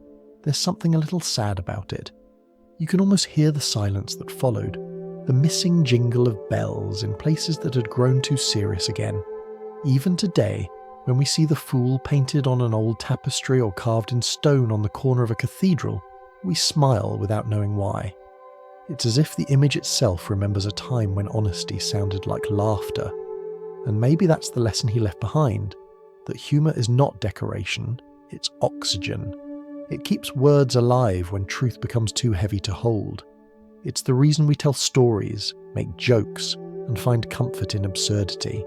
there's something a little sad about it. You can almost hear the silence that followed, the missing jingle of bells in places that had grown too serious again. Even today, when we see the fool painted on an old tapestry or carved in stone on the corner of a cathedral, we smile without knowing why. It's as if the image itself remembers a time when honesty sounded like laughter. And maybe that's the lesson he left behind, that humour is not decoration, it's oxygen. It keeps words alive when truth becomes too heavy to hold. It's the reason we tell stories, make jokes, and find comfort in absurdity.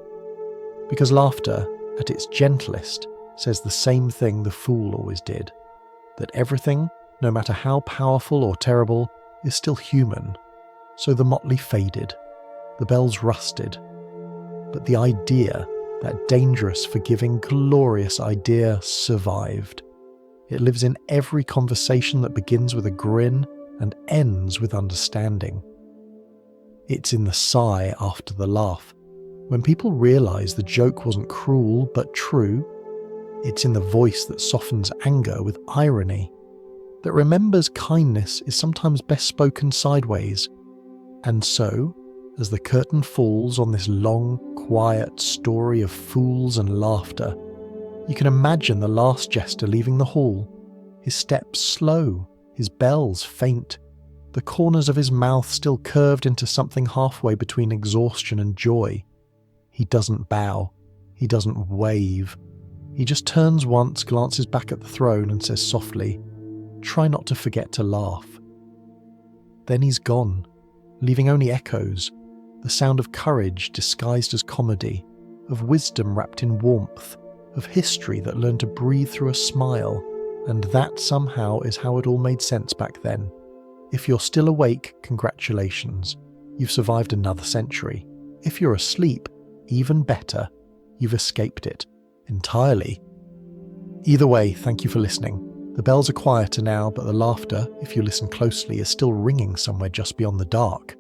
Because laughter, at its gentlest, says the same thing the fool always did, that everything, no matter how powerful or terrible, is still human. So the motley faded, the bells rusted, but the idea, that dangerous, forgiving, glorious idea, survived. It lives in every conversation that begins with a grin and ends with understanding. It's in the sigh after the laugh, when people realise the joke wasn't cruel but true. It's in the voice that softens anger with irony, that remembers kindness is sometimes best spoken sideways. And so, as the curtain falls on this long, quiet story of fools and laughter, you can imagine the last jester leaving the hall, his steps slow, his bells faint, the corners of his mouth still curved into something halfway between exhaustion and joy. He doesn't bow, he doesn't wave. He just turns once, glances back at the throne and says softly, "Try not to forget to laugh." Then he's gone, leaving only echoes, the sound of courage disguised as comedy, of wisdom wrapped in warmth, of history that learned to breathe through a smile, and that somehow is how it all made sense back then. If you're still awake, congratulations, you've survived another century. If you're asleep, even better, you've escaped it, entirely. Either way, thank you for listening. The bells are quieter now, but the laughter, if you listen closely, is still ringing somewhere just beyond the dark.